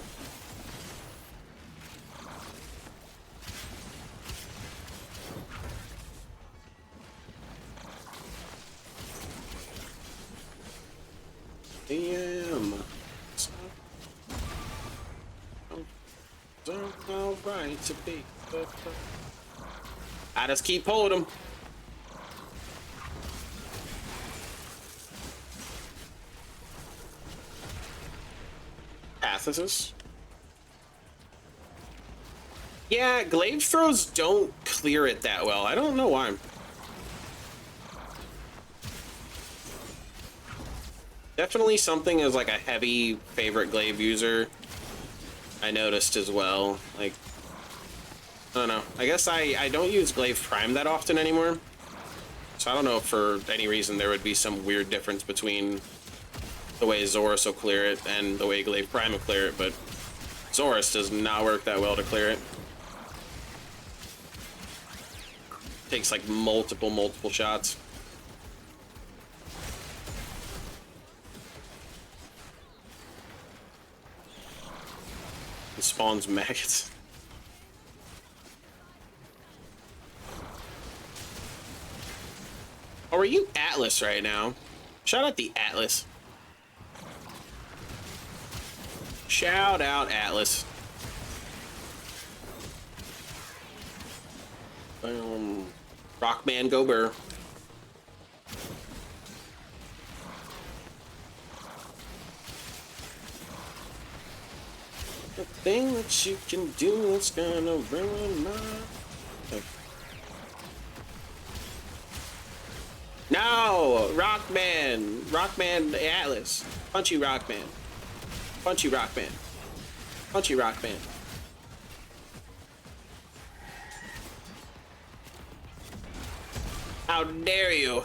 Damn. All right to be. I just keep holding him. Pathesis. Yeah, glaive throws don't clear it that well. I don't know why. Definitely something as like a heavy favorite glaive user I noticed as well. Like, I don't know. I guess I don't use glaive prime that often anymore. So I don't know if for any reason there would be some weird difference between the way Zorus will clear it and the way glaive prime will clear it, but Zorus does not work that well to clear it. Takes like multiple shots. It spawns maggots. Oh, are you Atlas right now? Shout out the Atlas. Shout out Atlas. Rockman Gober. The thing that you can do is gonna ruin my life. No! Rockman! Rockman Atlas. Punchy Rockman. Punchy Rockman. Punchy Rockman. How dare you?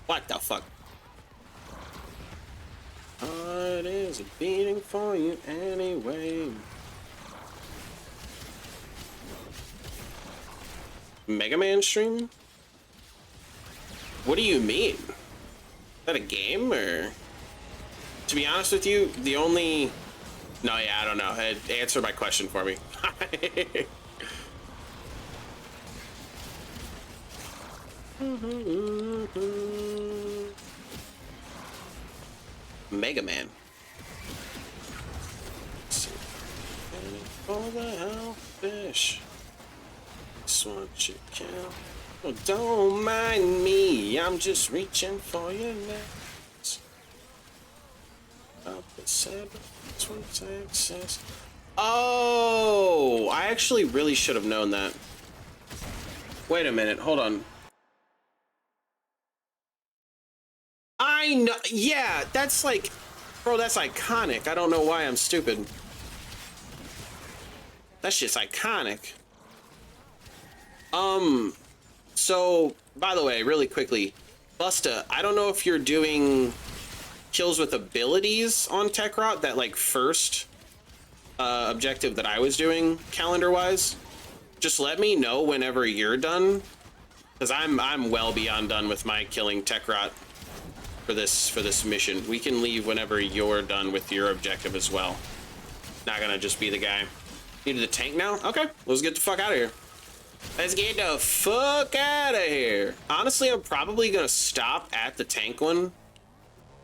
What the fuck? Heart is beating for you anyway. Mega Man stream? What do you mean? Is that a game or? To be honest with you, the only... No, yeah, I don't know. Answer my question for me. Mega Man. For the hellfish. Just want you to count. Oh, don't mind me. I'm just reaching for your nuts. Oh, I actually really should have known that. Wait a minute, hold on. I know, yeah, that's like, bro, that's iconic. I don't know why I'm stupid. That's just iconic. So, by the way, really quickly, Busta, I don't know if you're doing kills with abilities on Tekrot, that like first objective that I was doing calendar-wise. Just let me know whenever you're done, because I'm well beyond done with my killing Tekrot for this mission. We can leave whenever you're done with your objective as well. Not gonna just be the guy. Needed the tank now? Okay, let's get the fuck out of here. Let's get the fuck out of here. Honestly, I'm probably gonna stop at the tank one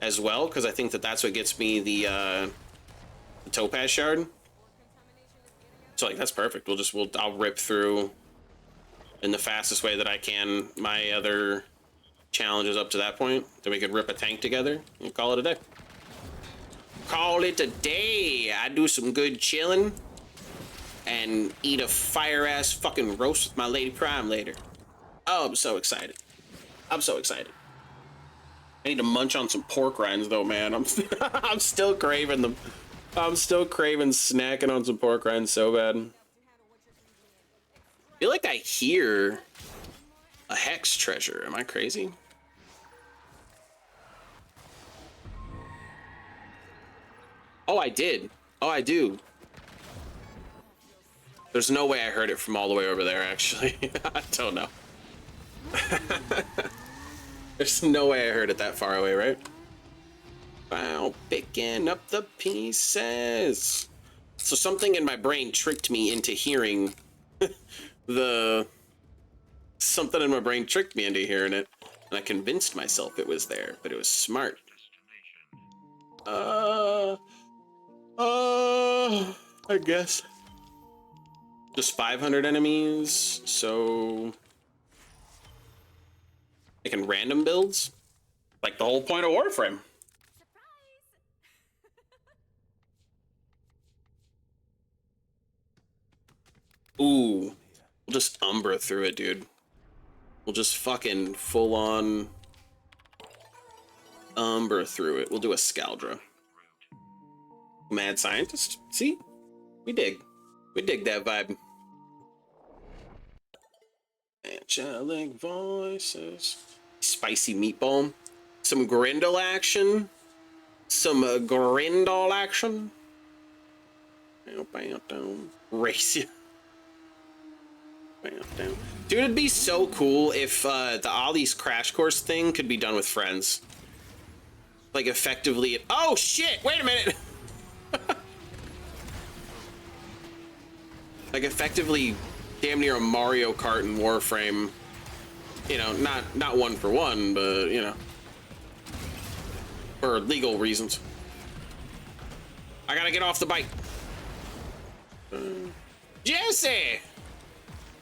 as well, because I think that that's what gets me the topaz shard. So like that's perfect. I'll rip through in the fastest way that I can my other challenges up to that point. Then we could rip a tank together and call it a day. Call it a day. I do some good chilling and eat a fire-ass fucking roast with my Lady Prime later. Oh, I'm so excited. I'm so excited. I need to munch on some pork rinds though, man. I'm still craving them. I'm still craving snacking on some pork rinds so bad. I feel like I hear a hex treasure. Am I crazy? Oh, I did. Oh, I do. There's no way I heard it from all the way over there, actually. I don't know. There's no way I heard it that far away, right? Wow, picking up the pieces. So something in my brain tricked me into hearing something in my brain tricked me into hearing it, and I convinced myself it was there, but it was smart. I guess. Just 500 enemies, so making random builds, like the whole point of Warframe. Ooh, we'll just Umbra through it, dude. We'll just fucking full on Umbra through it. We'll do a Scaldra. Mad scientist. See? We dig that vibe. Angelic voices. Spicy meatball. Some Grindle action. Grindle action. Race you. Dude, it'd be so cool if the Ollie's Crash Course thing could be done with friends. Like effectively. Oh shit! Wait a minute. Like effectively, damn near a Mario Kart in Warframe. You know, not one for one, but you know, for legal reasons. I gotta get off the bike. Jesse!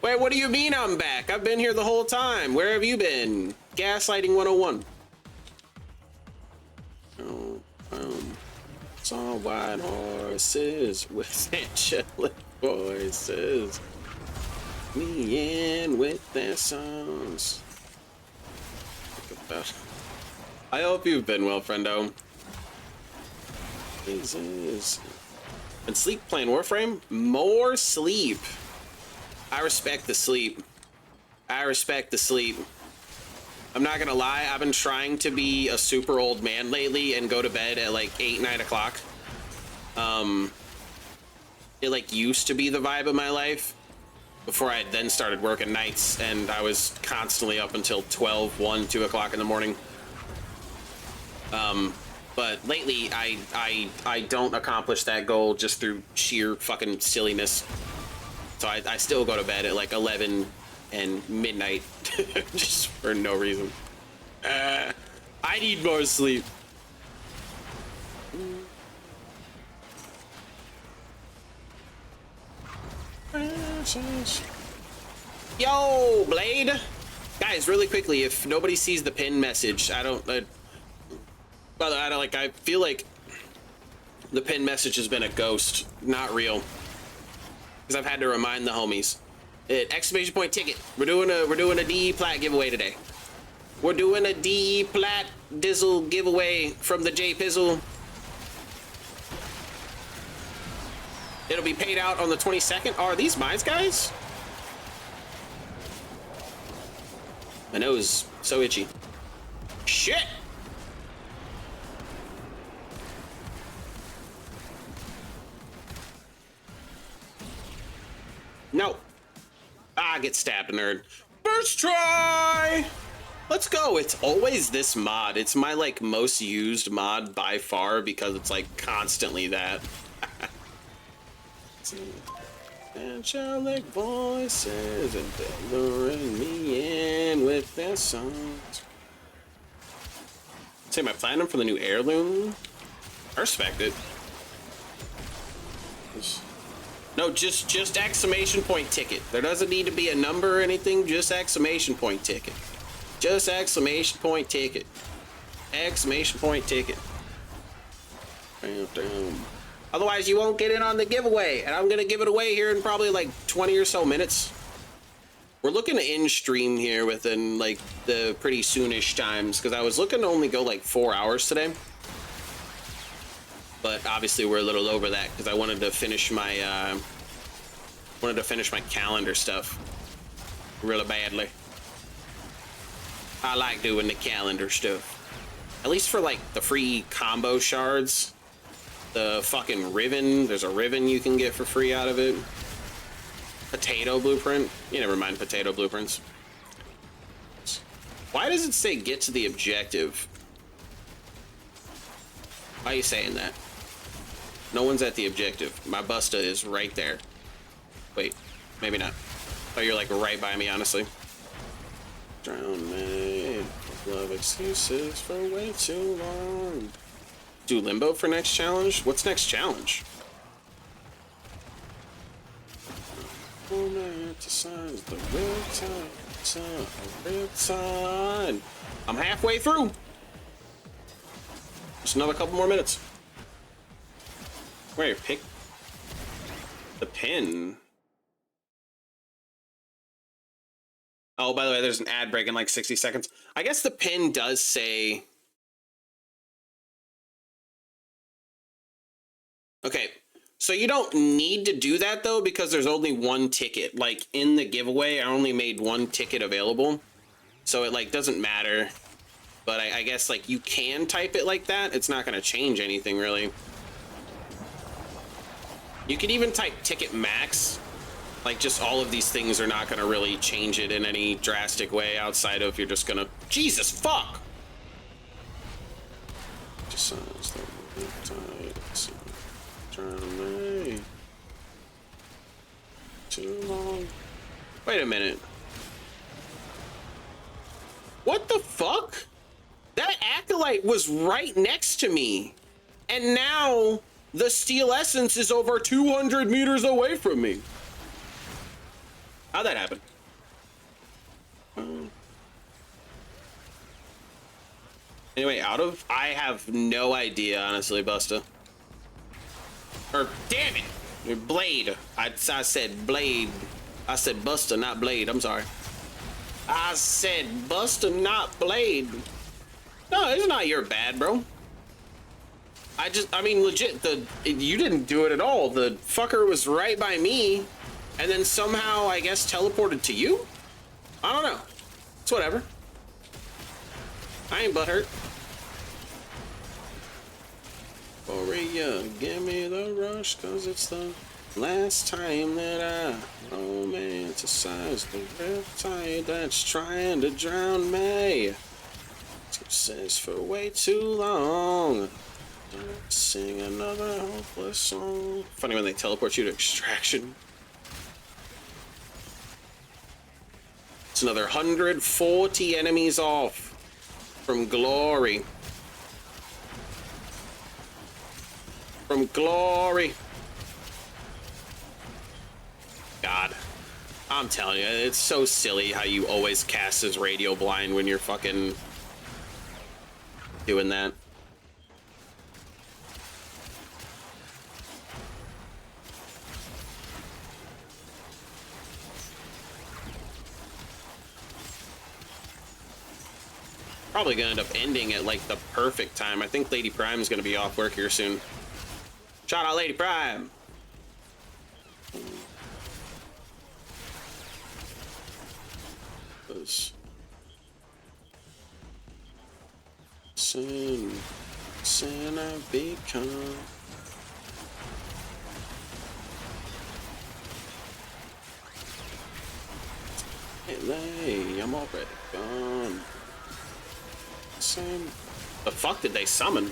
Wait, what do you mean I'm back? I've been here the whole time. Where have you been? Gaslighting 101. Saw white horses with angelic voices. Me in with their songs. I hope you've been well, friendo. Jesus. And sleep playing Warframe? More sleep. I respect the sleep. I respect the sleep. I'm not gonna lie, I've been trying to be a super old man lately and go to bed at like 8, 9 o'clock. It like used to be the vibe of my life before I then started working nights, and I was constantly up until 12, 1, 2 o'clock in the morning. But lately I don't accomplish that goal just through sheer fucking silliness. So I still go to bed at like 11 and midnight just for no reason. I need more sleep. Yo, Blade! Guys, really quickly, if nobody sees the pin message, I feel like The pin message has been a ghost, not real. Because I've had to remind the homies. Exclamation point ticket. We're doing a DE plat giveaway today. We're doing a DE plat dizzle giveaway from the JPizzle. It'll be paid out on the 22nd. Are these mines, guys? My nose so itchy. Shit! No. Ah, get stabbed, nerd. First try! Let's go. It's always this mod. It's my, like, most used mod by far because it's, like, constantly that. Angelic voices and they're luring me in with their songs. Say my platinum for the new heirloom. I respect it. No, just exclamation point ticket. There doesn't need to be a number or anything. Just exclamation point ticket. Just exclamation point ticket. Exclamation point ticket. Otherwise, you won't get in on the giveaway, and I'm gonna give it away here in probably like 20 or so minutes. We're looking to end stream here within like the pretty soonish times because I was looking to only go like 4 hours today, but obviously we're a little over that because I wanted to finish my calendar stuff really badly. I like doing the calendar stuff, at least for like the free combo shards. The fucking ribbon, there's a ribbon you can get for free out of it. Potato blueprint. You never mind potato blueprints. Why does it say get to the objective? Why are you saying that? No one's at the objective. My busta is right there. Wait, maybe not. Oh, you're like right by me, honestly. Drown me. Love excuses for way too long. Do limbo for next challenge? What's next challenge? Romanticize the riptide. I'm halfway through. Just another couple more minutes. Where pick the pin. Oh, by the way, there's an ad break in like 60 seconds. I guess the pin does say. Okay, so you don't need to do that though because there's only one ticket. Like in the giveaway, I only made one ticket available, so it like doesn't matter. But I guess like you can type it like that. It's not gonna change anything really. You could even type ticket max. Like just all of these things are not gonna really change it in any drastic way outside of you're just gonna Jesus fuck. Too long. Wait a minute. What the fuck? That acolyte was right next to me. And now the steel essence is over 200 meters away from me. How'd that happen? Anyway, I have no idea, honestly, Busta. Or, damn it! Blade. I said blade. I said Busta, not blade. I'm sorry. I said Busta, not blade. No, it's not your bad, bro. I mean, legit, you didn't do it at all. The fucker was right by me, and then somehow, I guess, teleported to you? I don't know. It's whatever. I ain't butthurt. Korea, give me the rush, cause it's the last time that I romanticize the riptide that's trying to drown me. Says for way too long. Sing another hopeless song. Funny when they teleport you to extraction. It's another 140 enemies off from glory. From glory. God. I'm telling you, it's so silly how you always cast as radio blind when you're fucking doing that. Probably gonna end up ending at like the perfect time. I think Lady Prime is gonna be off work here soon. Shout out Lady Prime. Sin I've become. Hey, I'm already gone. Sin. The fuck did they summon?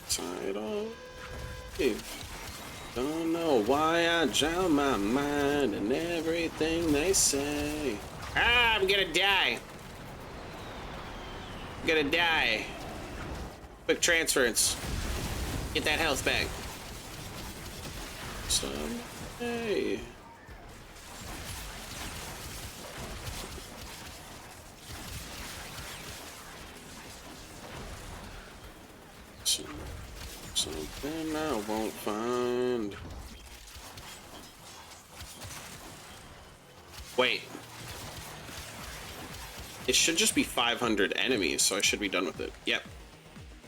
Title. Don't know why I drown my mind in everything they say. Ah, I'm gonna die. I'm gonna die. Quick transference. Get that health back. Someday. Something I won't find. Wait. It should just be 500 enemies, so I should be done with it. Yep.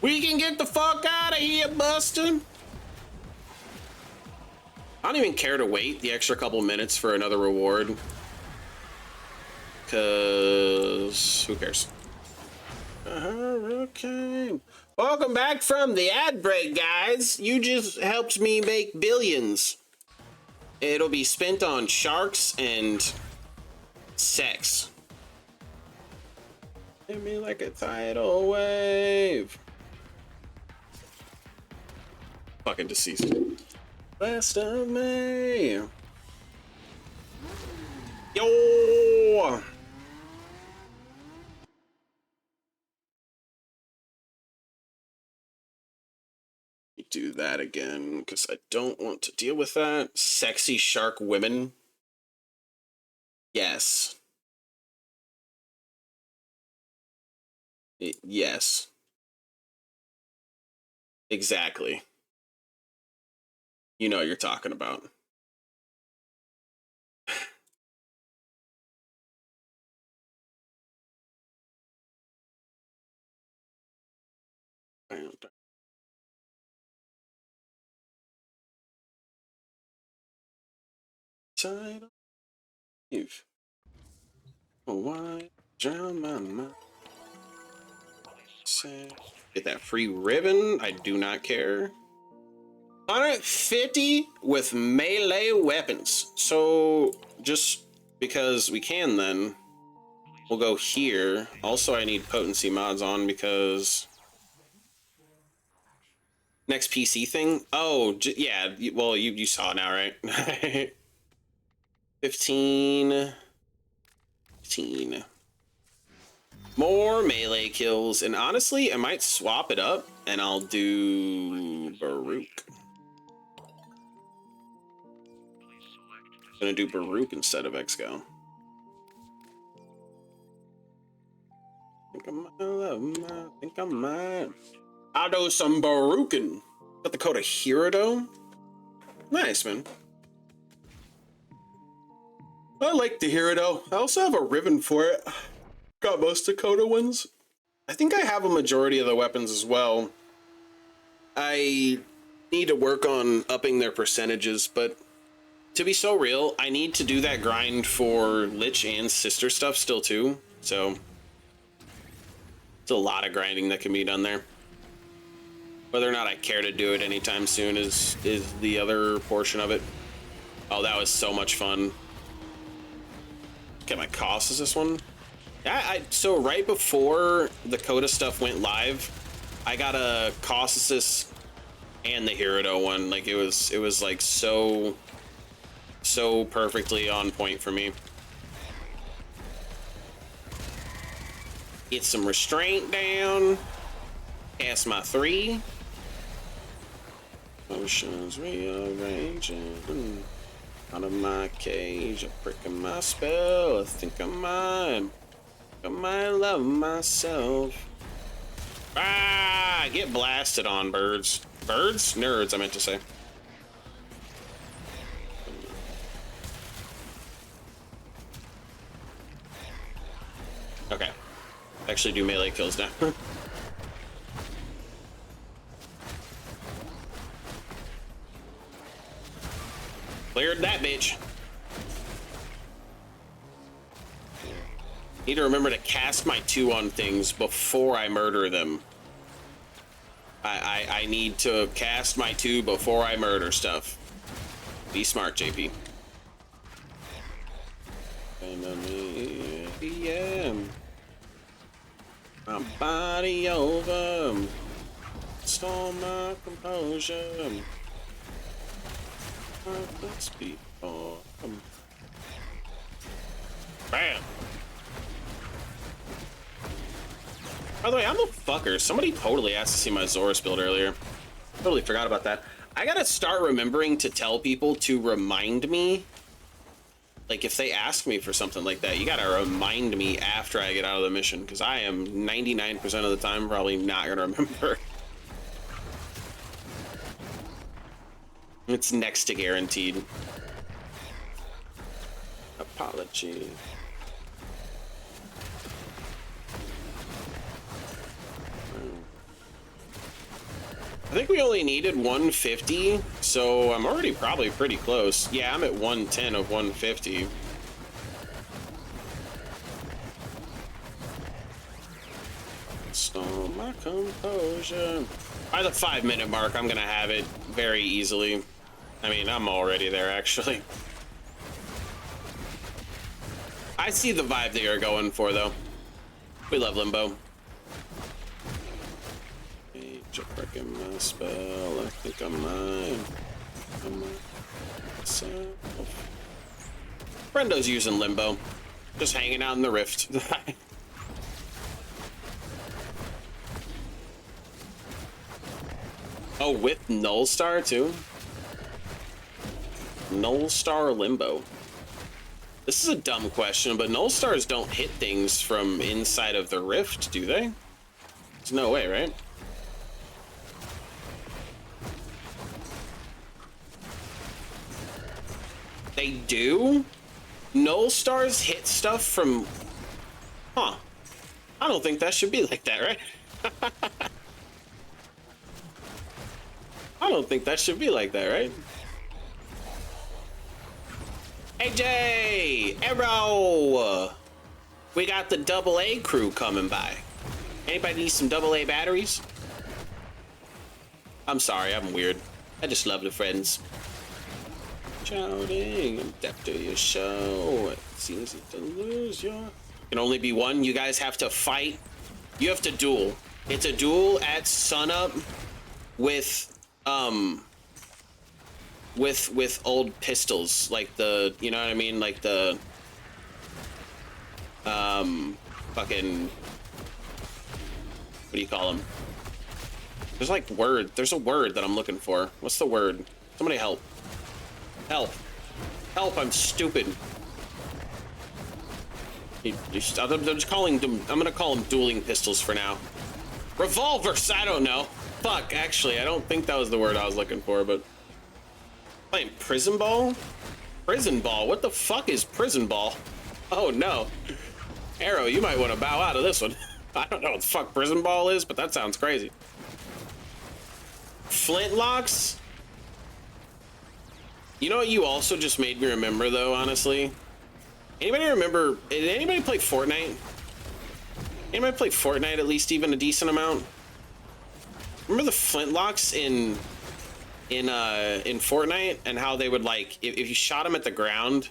We can get the fuck out of here, Bustin'. I don't even care to wait the extra couple minutes for another reward. Cause who cares? A hurricane. Welcome back from the ad break, guys. You just helped me make billions. It'll be spent on sharks and sex. Hit me like a tidal wave. Fucking deceased. Last of May. Yo! Do that again because I don't want to deal with that. Sexy shark women. Yes. Yes. Exactly. You know what you're talking about. Title. Oh, why drown my mind? Get that free ribbon. I do not care. 150 with melee weapons. So just because we can, then we'll go here. Also, I need potency mods on because next PC thing. Oh, yeah. Well, you saw now, right? 15. More melee kills, and honestly, I might swap it up, and I'll do Baruch. I'm gonna do Baruch instead of Exco. Think I might. I'll do some Baruchin. Got the code of Hirudo. Nice, man. I like the Hirudo. I also have a ribbon for it. Got most Dakota ones. I think I have a majority of the weapons as well. I need to work on upping their percentages, but to be so real, I need to do that grind for Lich and Sister stuff still too. So it's a lot of grinding that can be done there. Whether or not I care to do it anytime soon is the other portion of it. Oh, that was so much fun. Okay, my cost is this one. So right before the Coda stuff went live, I got a cost assist and the Hirudo one. Like it was like so perfectly on point for me. Get some restraint down. Cast my 3. Motions rearranging. Out of my cage, I'm breaking my spell. I think I might love myself. Ah, get blasted on, birds. Birds? Nerds, I meant to say. Okay. Actually do melee kills now. Cleared that bitch. Need to remember to cast my 2 on things before I murder them. I need to cast my 2 before I murder stuff. Be smart, JP. My body over. Stole my composure. Let's be bam. By the way, I'm a fucker. Somebody totally asked to see my Zorus build earlier. Totally forgot about that. I gotta start remembering to tell people to remind me. Like, if they ask me for something like that, you gotta remind me after I get out of the mission, because I am 99% of the time probably not gonna remember. It's next to guaranteed. Apology. I think we only needed 150, so I'm already probably pretty close. Yeah, I'm at 110 of 150. Stole my composure. By the 5-minute mark, I'm gonna have it very easily. I mean, I'm already there, actually. I see the vibe that you're going for, though. We love Limbo. Breaking my spell, I think I'm mine. Myself. Brendo's using Limbo. Just hanging out in the rift. Oh, with Null Star too? Null Star Limbo. This is a dumb question, but Null Stars don't hit things from inside of the rift, do they? There's no way, right? They do? Null Stars hit stuff from... Huh. I don't think that should be like that, right? I don't think that should be like that, right? AJ! Arrow! We got the AA crew coming by. Anybody need some AA batteries? I'm sorry, I'm weird. I just love the friends. Shouting, I'm deaf to your show. It's easy to lose your... Can only be one. You guys have to fight. You have to duel. It's a duel at sunup with old pistols, like the, you know what I mean, like the fucking, what do you call them? There's like there's a word that I'm looking for. What's the word? Somebody help. Help. Help, I'm stupid. I'm just calling them, I'm gonna call them dueling pistols for now. Revolvers, I don't know. Fuck, actually, I don't think that was the word I was looking for, but... Playing prison ball? Prison ball? What the fuck is prison ball? Oh no. Arrow, you might want to bow out of this one. I don't know what the fuck prison ball is, but that sounds crazy. Flintlocks? You know what you also just made me remember, though, honestly? Anybody remember... Did anybody play Fortnite? Anybody play Fortnite at least even a decent amount? Remember the flintlocks in Fortnite, and how they would, like, if you shot them at the ground,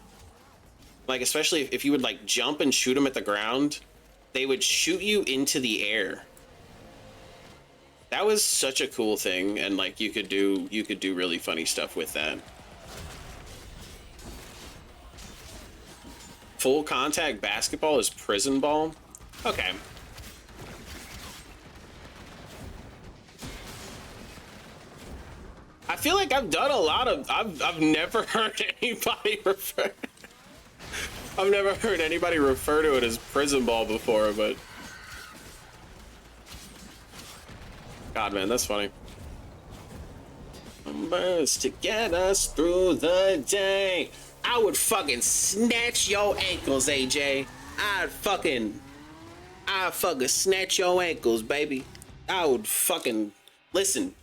like, especially if you would, like, jump and shoot them at the ground, they would shoot you into the air. That was such a cool thing, and, like, you could do really funny stuff with that. Full contact basketball is prison ball? Okay. I feel like I've done a lot of... I've never heard anybody refer... I've never heard anybody refer to it as prison ball before, but... God, man, that's funny. Numbers to get us through the day. I would fucking snatch your ankles, AJ. I'd I fucking snatch your ankles, baby. I would fucking listen.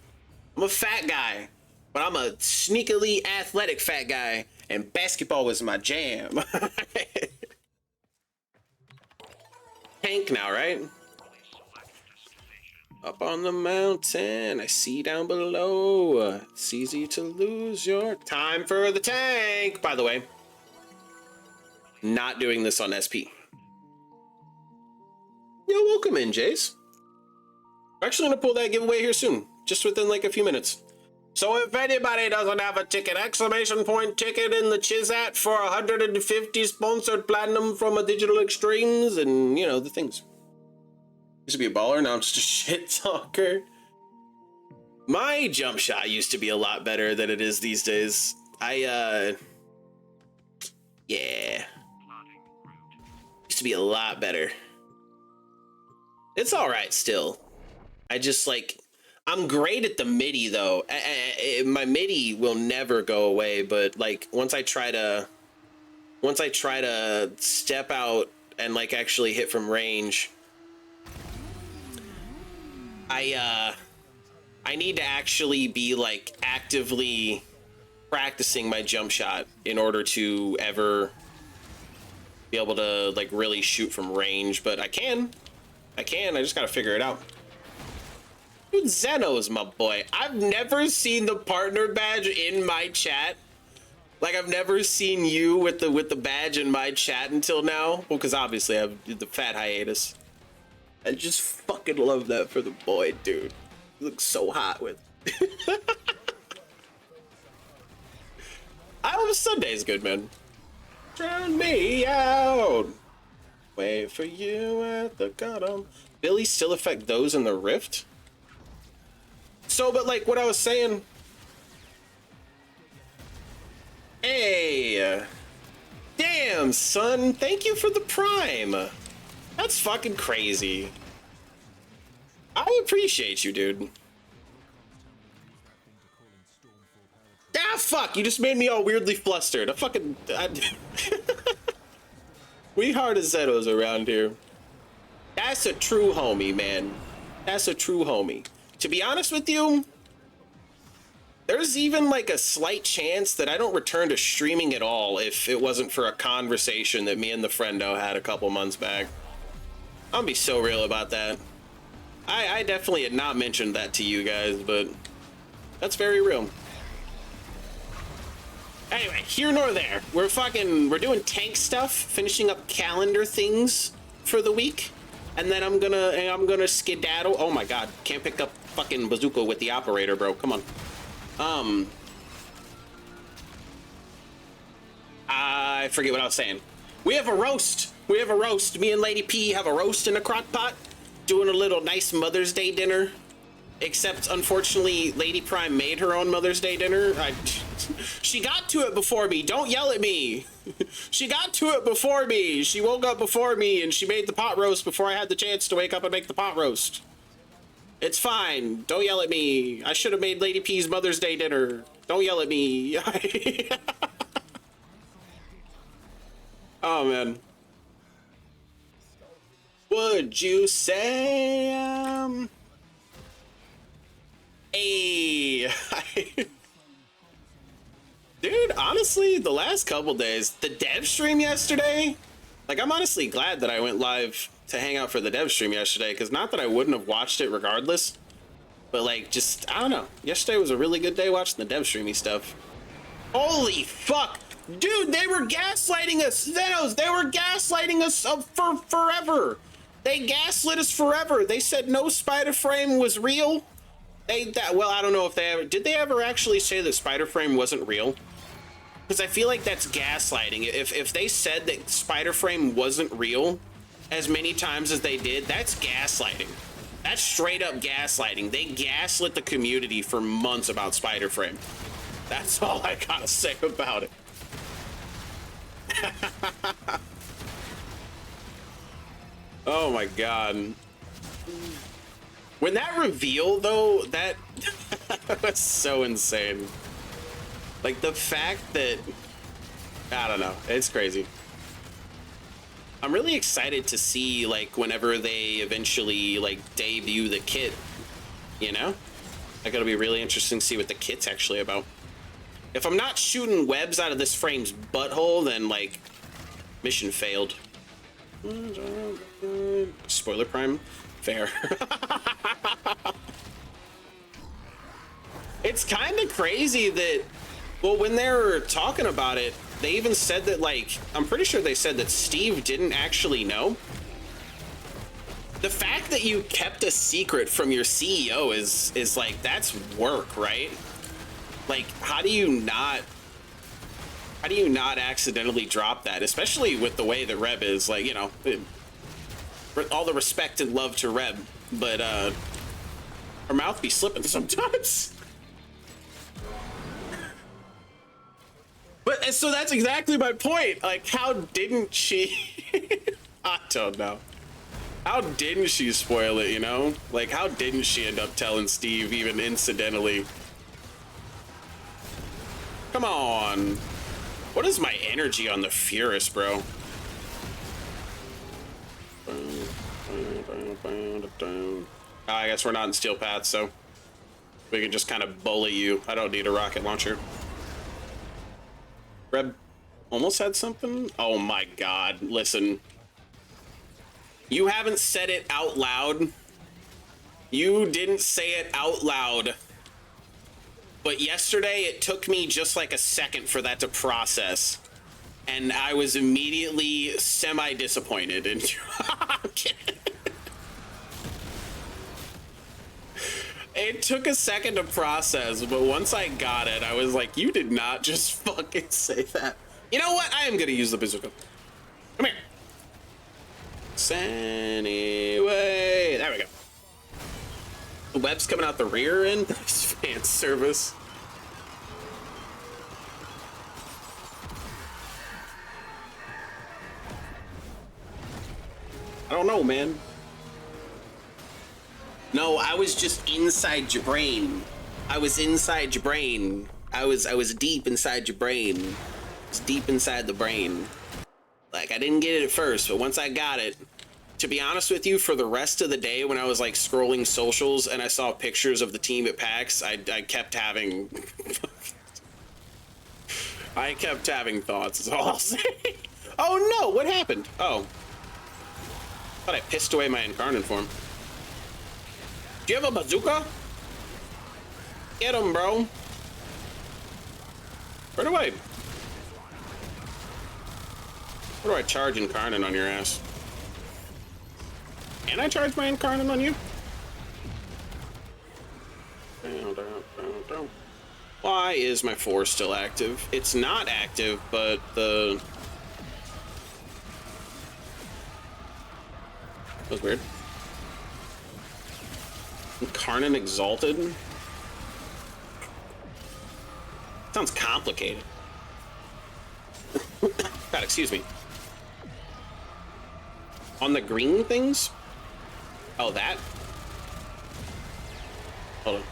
I'm a fat guy, but I'm a sneakily athletic fat guy, and basketball is my jam. Tank now, right? Up on the mountain, I see down below. It's easy to lose your time for the tank. By the way, not doing this on SP. Yo, welcome in, Jace. We're actually gonna pull that giveaway here soon, just within like a few minutes. So if anybody doesn't have a ticket, exclamation point ticket in the Chizat for 150 sponsored platinum from a Digital Extremes, and you know the things. Used to be a baller, now I'm just a shit talker. My jump shot used to be a lot better than it is these days. Yeah. Used to be a lot better. It's all right still. I just like, I'm great at the MIDI though. My MIDI will never go away, but like once I try to step out and like actually hit from range, I need to actually be like actively practicing my jump shot in order to ever be able to like really shoot from range, but I just gotta figure it out. Dude, Zeno's my boy. I've never seen the partner badge in my chat. Like I've never seen you with the badge in my chat until now. Well, because obviously I have the fat hiatus. I just fucking love that for the boy, dude. He looks so hot with. I hope Sunday's good, man. Drown me out. Wait for you at the bottom. Billy still affect those in the rift? So, but like what I was saying. Hey. Damn, son. Thank you for the prime. That's fucking crazy. I appreciate you, dude. Ah, fuck. You just made me all weirdly flustered. We hard as Zetos around here. That's a true homie, man. That's a true homie. To be honest with you, there's even like a slight chance that I don't return to streaming at all if it wasn't for a conversation that me and the friendo had a couple months back. I'll be so real about that. I definitely had not mentioned that to you guys, but that's very real. Anyway, here nor there. We're doing tank stuff, finishing up calendar things for the week, and then I'm gonna skedaddle. Oh my god, can't pick up fucking bazooka with the operator, bro. Come on. I forget what I was saying. We have a roast. Me and Lady P have a roast in a crock pot, doing a little nice Mother's Day dinner. Except, unfortunately, Lady Prime made her own Mother's Day dinner. She got to it before me. Don't yell at me. She got to it before me. She woke up before me, and she made the pot roast before I had the chance to wake up and make the pot roast. It's fine. Don't yell at me. I should have made Lady P's Mother's Day dinner. Don't yell at me. Oh, man. Would you say, hey. Dude, honestly, the last couple days, the dev stream yesterday, like, I'm honestly glad that I went live to hang out for the dev stream yesterday, because not that I wouldn't have watched it regardless, but, like, just, I don't know. Yesterday was a really good day watching the dev streamy stuff. Holy fuck! Dude, they were gaslighting us! Zenos, they were gaslighting us for forever! They gaslit us forever! They said no Spider Frame was real. Well, I don't know if did they ever actually say that Spider Frame wasn't real? Because I feel like that's gaslighting. If they said that Spider Frame wasn't real as many times as they did, that's gaslighting. That's straight up gaslighting. They gaslit the community for months about Spider Frame. That's all I gotta say about it. Oh my god. When that reveal, though, that was so insane. Like, the fact that... I don't know. It's crazy. I'm really excited to see, like, whenever they eventually, like, debut the kit, you know? I gotta be really interesting to see what the kit's actually about. If I'm not shooting webs out of this frame's butthole, then, like, mission failed. Spoiler prime? Fair. It's kind of crazy that, well, when they were talking about it, they even said that, like, I'm pretty sure they said that Steve didn't actually know. The fact that you kept a secret from your CEO is like, that's work, right? Like, how do you not accidentally drop that? Especially with the way that Reb is, like, you know, all the respect and love to Reb, but her mouth be slipping sometimes. But so that's exactly my point. Like, how didn't she? I don't know. How didn't she spoil it, you know? Like, how didn't she end up telling Steve, even incidentally? Come on. What is my energy on the Furus, bro? I guess we're not in Steel Path, so we can just kind of bully you. I don't need a rocket launcher. Reb almost had something? Oh my god, listen. You haven't said it out loud. You didn't say it out loud. But yesterday, it took me just like a second for that to process. And I was immediately semi-disappointed in you. I'm kidding. It took a second to process, but once I got it, I was like, you did not just fucking say that. You know what? I am gonna use the bazooka. Come here. Anyway, there we go. The web's coming out the rear end. Nice fan service. I don't know, man. No, I was just inside your brain. I was inside your brain. I was deep inside your brain. It's deep inside the brain. Like, I didn't get it at first, but once I got it, to be honest with you, for the rest of the day when I was like scrolling socials and I saw pictures of the team at PAX, I kept having I kept having thoughts, is all I'll say. Oh no, what happened? Oh. Thought I pissed away my Incarnate form. Do you have a bazooka? Get him, bro. Run away. Where do I charge Incarnate on your ass? Can I charge my Incarnate on you? Why is my 4 still active? It's not active, but the... That was weird. Incarnate Exalted? Sounds complicated. God, excuse me. On the green things? Oh, that? Hold on.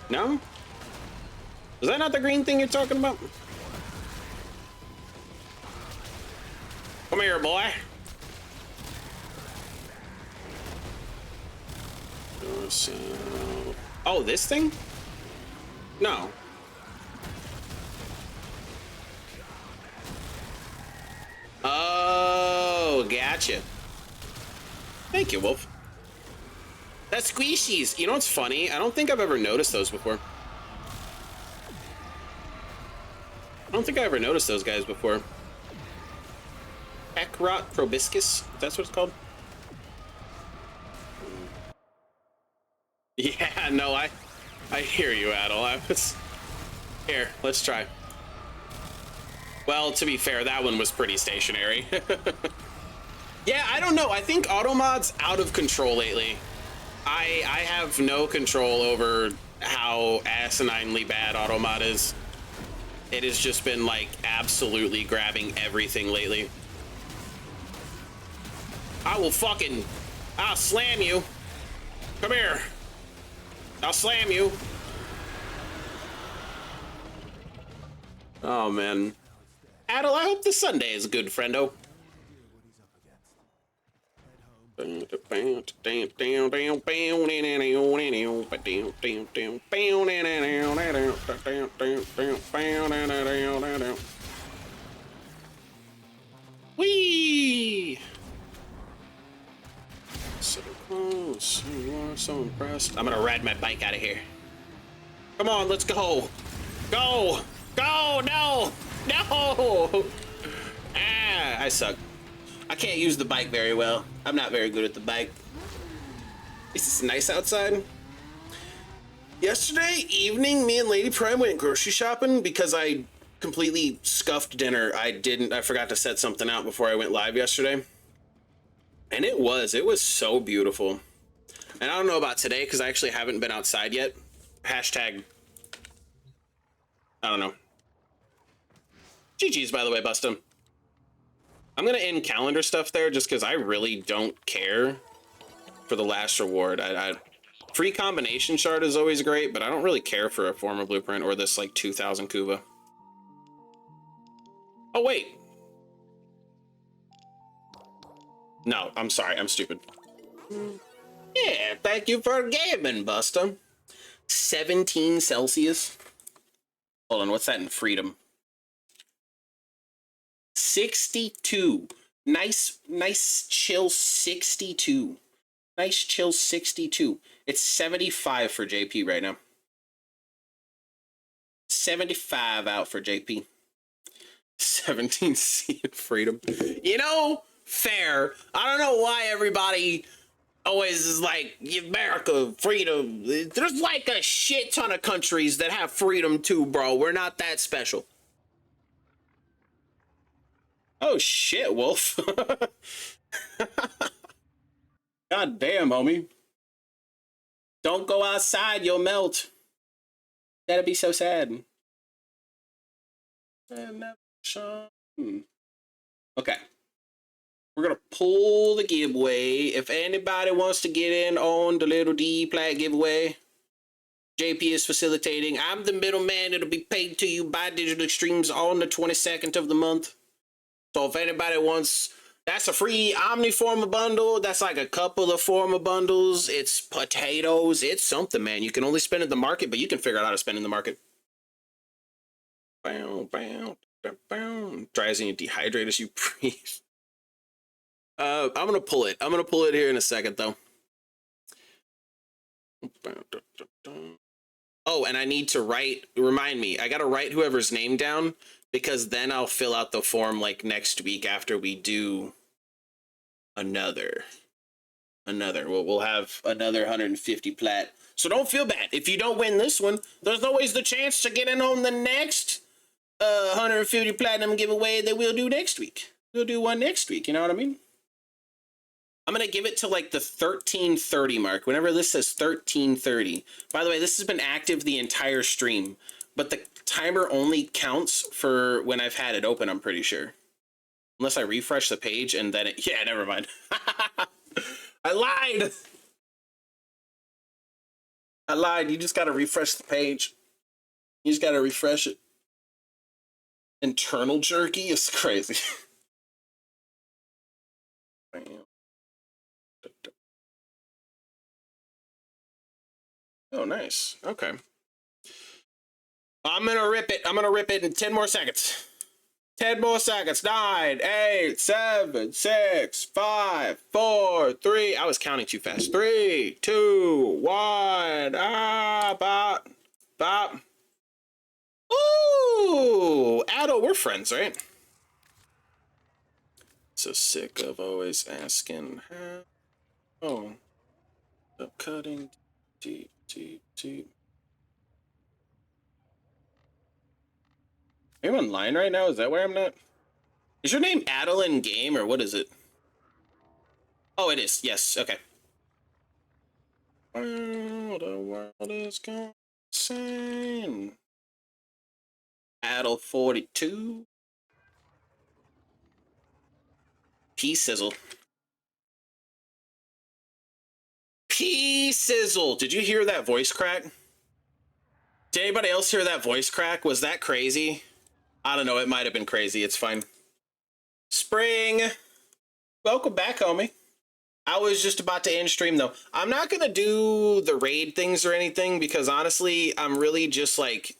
No? Is that not the green thing you're talking about? Come here, boy. Oh, this thing? No. Oh, gotcha. Thank you, Wolf. That's squishies. You know what's funny? I don't think I've ever noticed those before. I don't think I ever noticed those guys before. Ekrot proboscis? That's what it's called? Yeah, no, I hear you, Adel. Here, let's try. Well, to be fair, that one was pretty stationary. Yeah, I don't know. I think Automod's out of control lately. I have no control over how asininely bad Automod is. It has just been, like, absolutely grabbing everything lately. I'll slam you. Come here. I'll slam you. Oh, man. Adel, I hope the Sunday is good, friendo. Whee! So close. You are so impressed. I'm gonna ride my bike out of here. Come on, let's go. Go! Go! No! No! Ah, I suck. I can't use the bike very well. I'm not very good at the bike. Is this nice outside? Yesterday evening, me and Lady Prime went grocery shopping because I completely scuffed dinner. I forgot to set something out before I went live yesterday. And it was so beautiful. And I don't know about today because I actually haven't been outside yet. Hashtag, I don't know. GG's, by the way, Bustum. I'm gonna end calendar stuff there just because I really don't care for the last reward. Free combination shard is always great, but I don't really care for a former blueprint or this like 2000 Kuva. Oh wait. No, I'm sorry, I'm stupid. Yeah, thank you for gaming, Bustum. 17 Celsius. Hold on, what's that in freedom? 62. Nice chill 62. Nice chill 62. It's 75 for JP right now. 75 out for JP. 17C in freedom. You know, fair. I don't know why everybody always is like, America, freedom. There's like a shit ton of countries that have freedom too, bro. We're not that special. Oh shit, Wolf. God damn, homie. Don't go outside, you'll melt. That'd be so sad. Okay. We're gonna pull the giveaway. If anybody wants to get in on the little D PLAT giveaway, JP is facilitating. I'm the middleman. It'll be paid to you by Digital Extremes on the 22nd of the month. So if anybody wants, that's a free Omniforma bundle. That's like a couple of Forma bundles. It's potatoes. It's something, man. You can only spend in the market, but you can figure out how to spend in the market. Dry as you dehydrate as you breathe. I'm gonna pull it. I'm gonna pull it here in a second, though. Oh, and I need to write. Remind me. I gotta write whoever's name down because then I'll fill out the form like next week after we do another. We'll have another 150 plat. So don't feel bad if you don't win this one. There's always the chance to get in on the next 150 platinum giveaway that we'll do next week. We'll do one next week. You know what I mean? I'm going to give it to like the 1330 mark. Whenever this says 1330. By the way, this has been active the entire stream, but the timer only counts for when I've had it open, I'm pretty sure. Unless I refresh the page and then it... Yeah, never mind. I lied. I lied. You just got to refresh the page. You just got to refresh it. Internal jerky is crazy. Oh, nice. Okay. I'm gonna rip it. I'm gonna rip it in 10 more seconds. 10 more seconds. 9, 8, 7, 6, 5, 4, 3. I was counting too fast. 3, 2, 1. Bop. Bop. Ooh, Addo, we're friends, right? So sick of always asking how. Oh, the cutting deep. Are you online right now? Is that where I'm at? Is your name Adeline Game or what is it? Oh, it is. Yes. Okay. Oh, the world is going insane. Adel 42. P-Sizzle. P-Sizzle. Did you hear that voice crack? Did anybody else hear that voice crack? Was that crazy? I don't know. It might have been crazy. It's fine. Spring. Welcome back, homie. I was just about to end stream though. I'm not gonna do the raid things or anything because honestly, I'm really just like,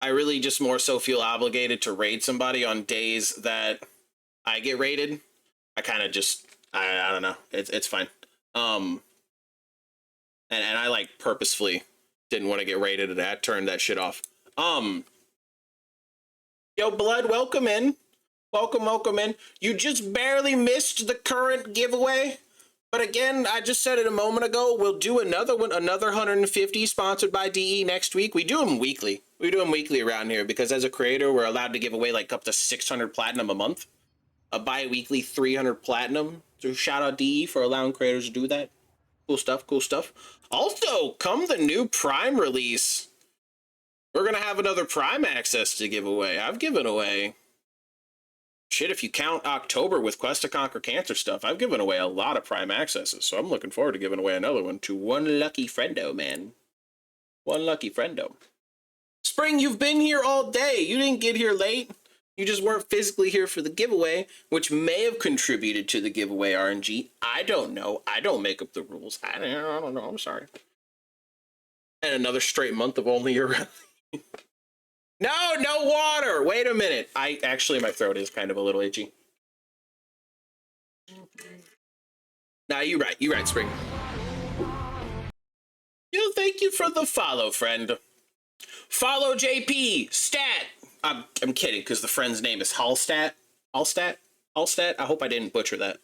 I really just more so feel obligated to raid somebody on days that I get raided. I kind of just, I don't know. It's fine. And I like purposefully didn't want to get raided and I turned that shit off. Yo, Blood, welcome in. Welcome in. You just barely missed the current giveaway. But again, I just said it a moment ago, we'll do another one, another 150 sponsored by DE next week. We do them weekly. We do them weekly around here because as a creator, we're allowed to give away like up to 600 platinum a month. A bi-weekly 300 platinum. So shout out DE for allowing creators to do that. Cool stuff, cool stuff. Also, come the new Prime release, we're going to have another Prime access to give away. I've given away, shit, if you count October with Quest to Conquer Cancer stuff, I've given away a lot of Prime accesses. So I'm looking forward to giving away another one to one lucky friendo, man. One lucky friendo. Spring, you've been here all day. You didn't get here late. You just weren't physically here for the giveaway, which may have contributed to the giveaway RNG. I don't know. I don't make up the rules. I don't know. I'm sorry. And another straight month of only your... No water. Wait a minute. Actually, my throat is kind of a little itchy. Nah, you're right. You're right, Spring. Yo, thank you for the follow, friend. Follow JP. Stat. I'm kidding, because the friend's name is Hallstat. Hallstat? Hallstat? I hope I didn't butcher that.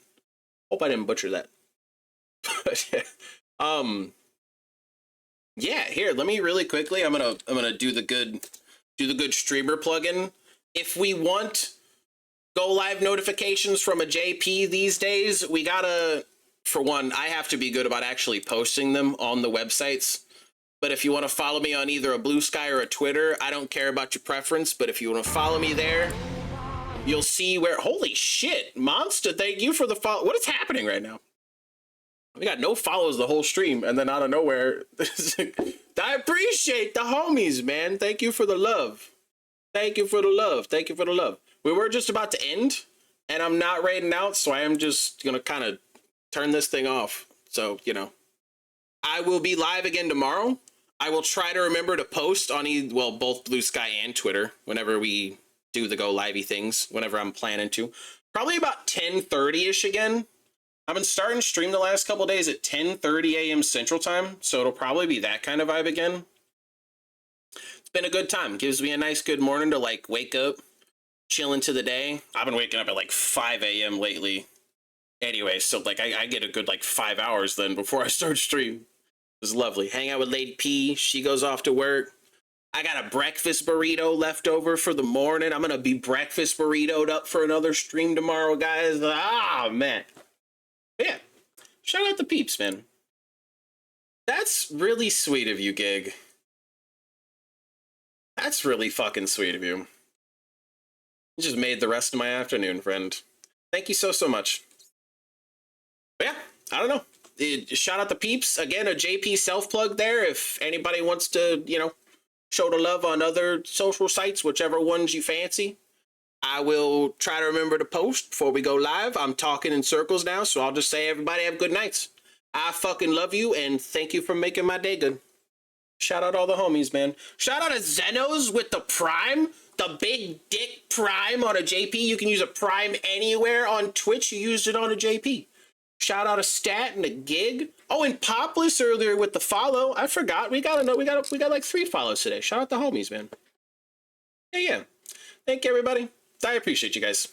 Yeah, here, let me really quickly, I'm gonna do the good streamer plugin. If we want go live notifications from a JP these days, we gotta, for one, I have to be good about actually posting them on the websites. But if you want to follow me on either a Blue Sky or a Twitter, I don't care about your preference, but if you want to follow me there, you'll see where, holy shit, Monster, thank you for the follow. What is happening right now? We got no follows the whole stream, and then out of nowhere, I appreciate the homies, man. Thank you for the love. Thank you for the love. Thank you for the love. We were just about to end, and I'm not raiding out, so I am just going to kind of turn this thing off. So, you know, I will be live again tomorrow. I will try to remember to post on both Blue Sky and Twitter whenever we do the go livey things, whenever I'm planning to. Probably about 10:30-ish again. I've been starting to stream the last couple days at 10:30 a.m. Central Time, so it'll probably be that kind of vibe again. It's been a good time. Gives me a nice good morning to like wake up, chill into the day. I've been waking up at like 5 a.m. lately. Anyway, so like I get a good like 5 hours then before I start stream. It's lovely. Hang out with Lady P. She goes off to work. I got a breakfast burrito left over for the morning. I'm going to be breakfast burritoed up for another stream tomorrow, guys. Ah, man. Yeah. Shout out the peeps, man. That's really sweet of you, Gig. That's really fucking sweet of you. You just made the rest of my afternoon, friend. Thank you so much. But yeah, I don't know. Shout out the peeps. Again, a JP self-plug there. If anybody wants to, you know, show the love on other social sites, whichever ones you fancy, I will try to remember to post before we go live. I'm talking in circles now, so I'll just say everybody have good nights. I fucking love you, and thank you for making my day good. Shout out all the homies, man. Shout out to Zenos with the Prime. The big dick Prime on a JP. You can use a Prime anywhere on Twitch. You used it on a JP. Shout out a Stat and a Gig. Oh, and Popless earlier with the follow. I forgot. We got like 3 follows today. Shout out the homies, man. Yeah. Thank you, everybody. I appreciate you guys.